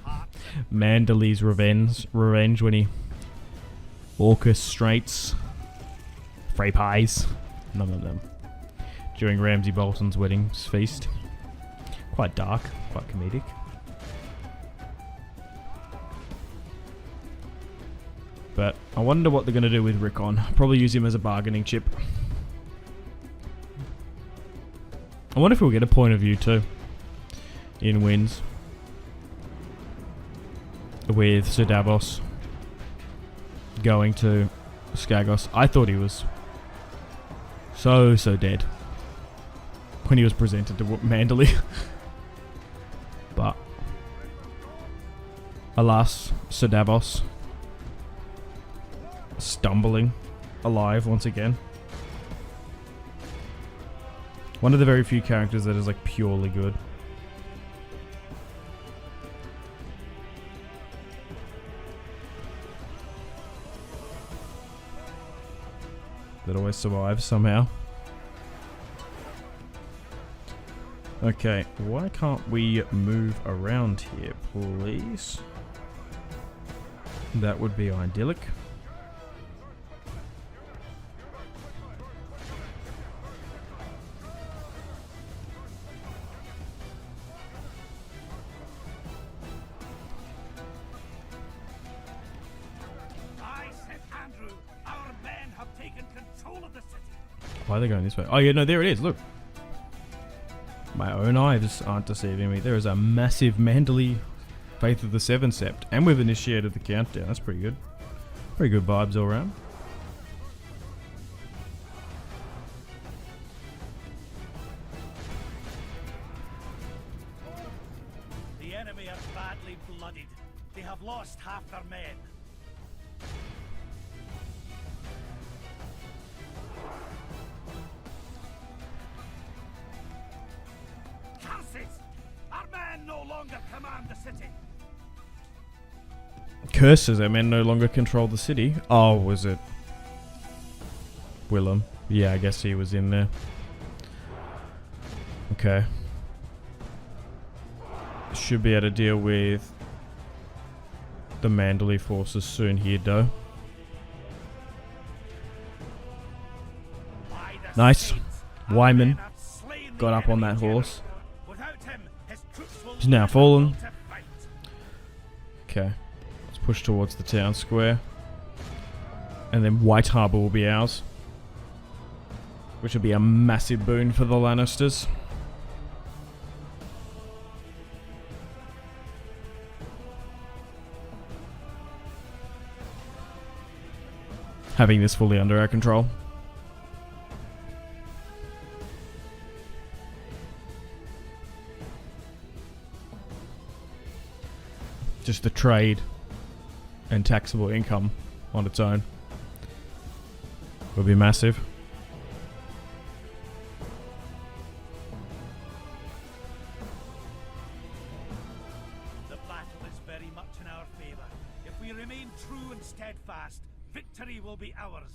Manderley's revenge when he orchestrates Frey pies, none of them, during Ramsay Bolton's wedding feast. Quite dark, quite comedic. But I wonder what they're going to do with Rickon. Probably use him as a bargaining chip. I wonder if we'll get a point of view too in wins with Sir Davos going to Skagos. I thought he was so dead when he was presented to Manderley. But alas, Sir Davos stumbling alive once again. One of the very few characters that is like purely good. That always survives somehow. Okay, why can't we move around here, please? That would be idyllic. Why are they going this way? Oh yeah, no, there it is, look. My own eyes aren't deceiving me. There is a massive Manderley Faith of the Seven Sept. And we've initiated the countdown. That's pretty good. Pretty good vibes all around. The enemy are badly blooded. They have lost half their men. Our men no longer command the city. Curses, our men no longer control the city. Oh, was it Willow? Yeah, I guess he was in there. Okay. Should be able to deal with the Manderley forces soon here, though. Nice. Wyman got up on that horse. He's now fallen. Okay. Let's push towards the town square. And then White Harbour will be ours. Which will be a massive boon for the Lannisters. Having this fully under our control. Just the trade and taxable income on its own will be massive. The battle is very much in our favor. If we remain true and steadfast, victory will be ours.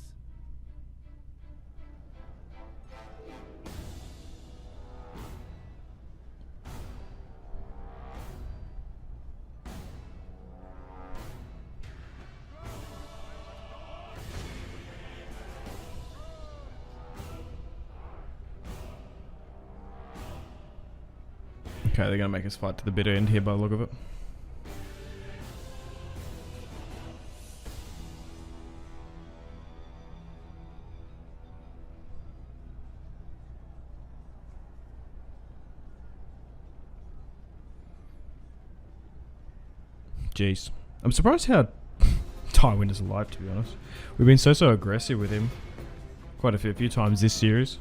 Okay, they're going to make us fight to the bitter end here by the look of it. Jeez. I'm surprised how Tywin is alive, to be honest. We've been so aggressive with him. quite a few times this series.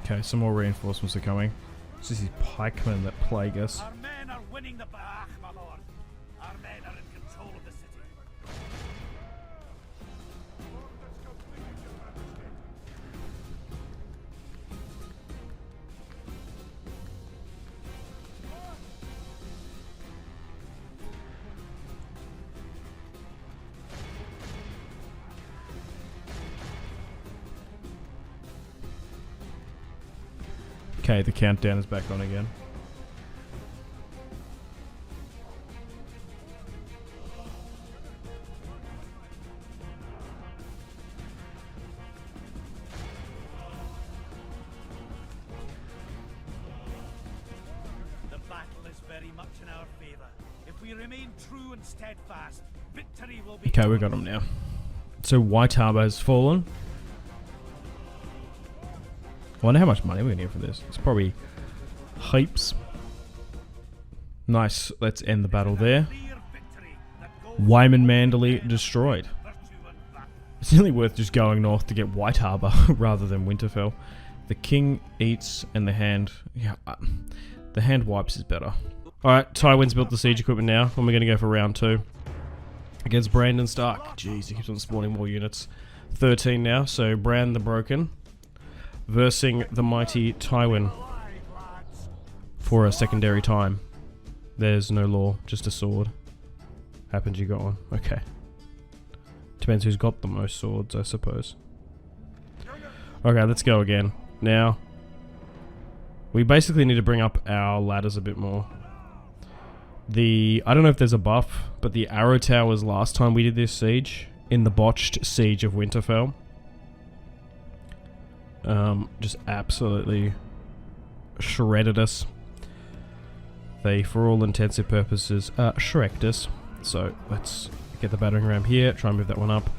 Okay, some more reinforcements are coming. It's just these pikemen that plague us. Our men are winning the back, my lord. Our men are in control of the city. Okay, the countdown is back on again. The battle is very much in our favor. If we remain true and steadfast, victory will be. Okay, we got them now. So White Harbour has fallen. I wonder how much money we're going to get for this. It's probably heaps. Nice. Let's end the battle there. Wyman Manderley destroyed. It's nearly worth just going north to get White Harbour rather than Winterfell. The king eats and the hand... Yeah, the hand wipes is better. Alright, Tywin's built the siege equipment now, and we're going to go for round 2. Against Brandon Stark. Jeez, he keeps on spawning more units. 13 now, so Bran the Broken versing the mighty Tywin for a secondary time. There's no law, just a sword. Happens you got one. Okay. Depends who's got the most swords, I suppose. Okay, let's go again. Now, we basically need to bring up our ladders a bit more. I don't know if there's a buff, but the arrow towers last time we did this siege, in the botched siege of Winterfell, just absolutely shredded us. They, for all intensive purposes, shreked us. So let's get the battering ram here, try and move that one up.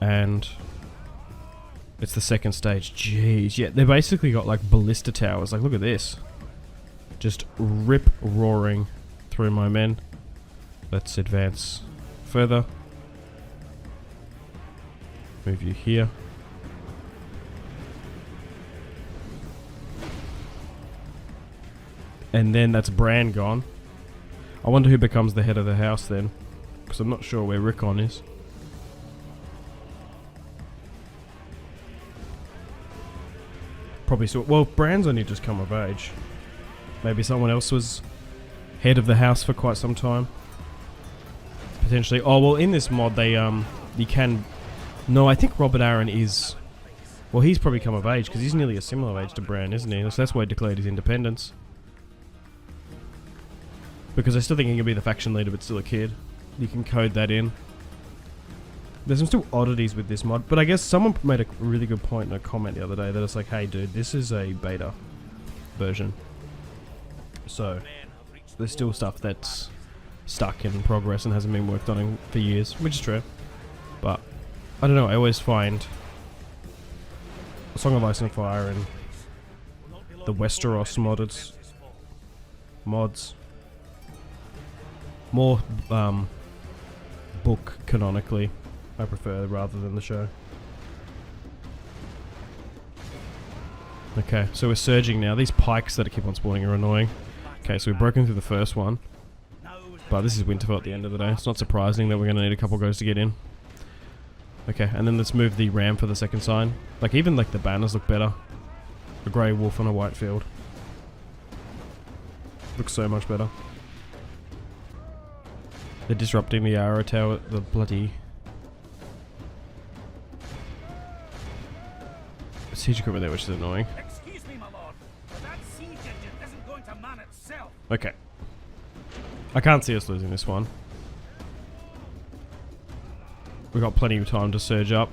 And it's the second stage. Jeez, yeah, they basically got like ballista towers. Like, look at this. Just rip roaring through my men. Let's advance further. Move you here. And then that's Bran gone. I wonder who becomes the head of the house then. Because I'm not sure where Rickon is. Probably so. Well, Bran's only just come of age. Maybe someone else was head of the house for quite some time. Potentially. Oh, well, in this mod, they, you can... No, I think Robert Aaron is... Well, he's probably come of age, because he's nearly a similar age to Bran, isn't he? So that's why he declared his independence. Because I still think he can be the faction leader, but still a kid. You can code that in. There's some still oddities with this mod, but I guess someone made a really good point in a comment the other day that it's like, hey dude, this is a beta version. So, there's still stuff that's stuck in progress and hasn't been worked on in, for years, which is true. But, I don't know, I always find Song of Ice and Fire and the Westeros mods more book canonically, I prefer, rather than the show. Okay, so we're surging now. These pikes that keep on spawning are annoying. Okay, so we've broken through the first one. But this is Winterfell at the end of the day. It's not surprising that we're going to need a couple goes to get in. Okay, and then let's move the ram for the second sign. Like, even like the banners look better. A grey wolf on a white field. Looks so much better. They're disrupting the arrow tower, the bloody... siege equipment there, which is annoying. Excuse me, my lord, but that siege engine isn't going to man itself. Okay. I can't see us losing this one. We've got plenty of time to surge up.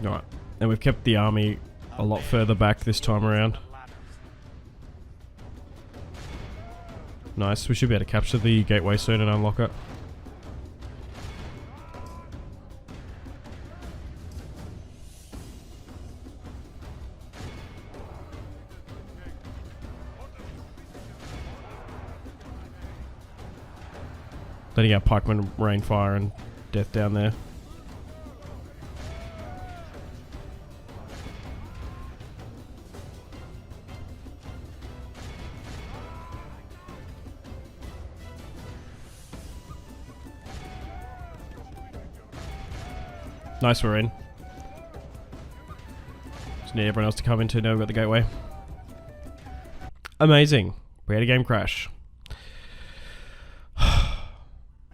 Alright. And we've kept the army a lot further back this time around. Nice. We should be able to capture the gateway soon and unlock it. letting our pikemen rain fire and death down there. Nice, we're in. Just need everyone else to come in to know we've got the gateway. Amazing. We had a game crash.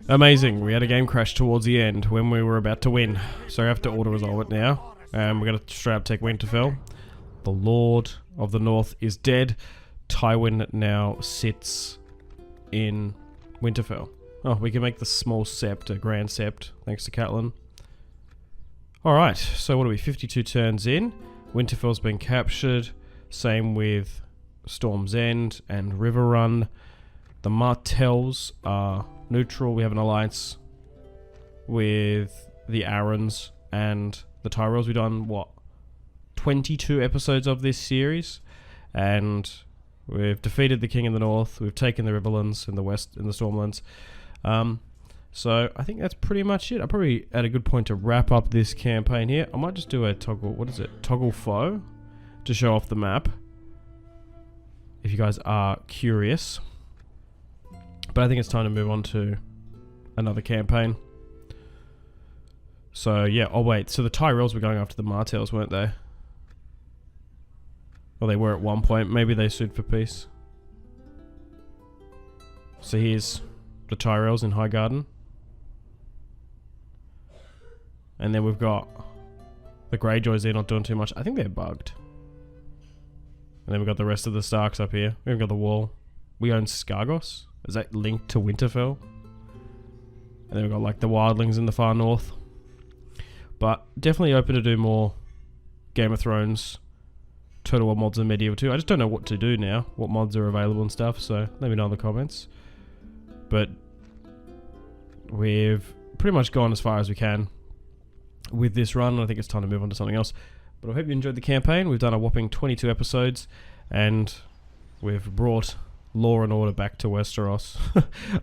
Amazing. We had a game crash towards the end when we were about to win. So I have to auto-resolve it now. And we're going to straight up take Winterfell. The Lord of the North is dead. Tywin now sits in Winterfell. Oh, we can make the small sept a grand sept, thanks to Catelyn. Alright, so what are we? 52 turns in. Winterfell's been captured. Same with Storm's End and Riverrun. The Martells are neutral. We have an alliance with the Arryns and the Tyrells. We've done, what, 22 episodes of this series. And we've defeated the King in the North. We've taken the Riverlands in the West, in the Stormlands. So I think that's pretty much it. I'm probably at a good point to wrap up this campaign here. I might just do a toggle, what is it? Toggle foe to show off the map, if you guys are curious. But I think it's time to move on to another campaign. So yeah, oh wait, so the Tyrells were going after the Martells, weren't they? Well, they were at one point. Maybe they sued for peace. So here's the Tyrells in Highgarden. And then we've got the Greyjoys. They're not doing too much. I think they're bugged. And then we've got the rest of the Starks up here. We've got the Wall. We own Skargos. Is that linked to Winterfell? And then we've got like the Wildlings in the far north. But definitely open to do more Game of Thrones Total War mods and Medieval 2. I just don't know what to do now. What mods are available and stuff. So let me know in the comments. But we've pretty much gone as far as we can with this run. I think it's time to move on to something else. But I hope you enjoyed the campaign. We've done a whopping 22 episodes. And we've brought law and order back to Westeros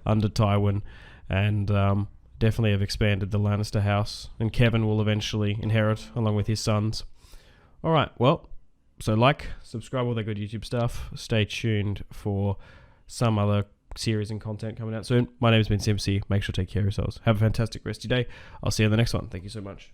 under Tywin. And definitely have expanded the Lannister house. And Kevin will eventually inherit along with his sons. Alright, well, so like, subscribe, all that good YouTube stuff. Stay tuned for some other series and content coming out soon. My name has been Simpsy. Make sure to take care of yourselves. Have a fantastic rest of your day. I'll see you in the next one. Thank you so much.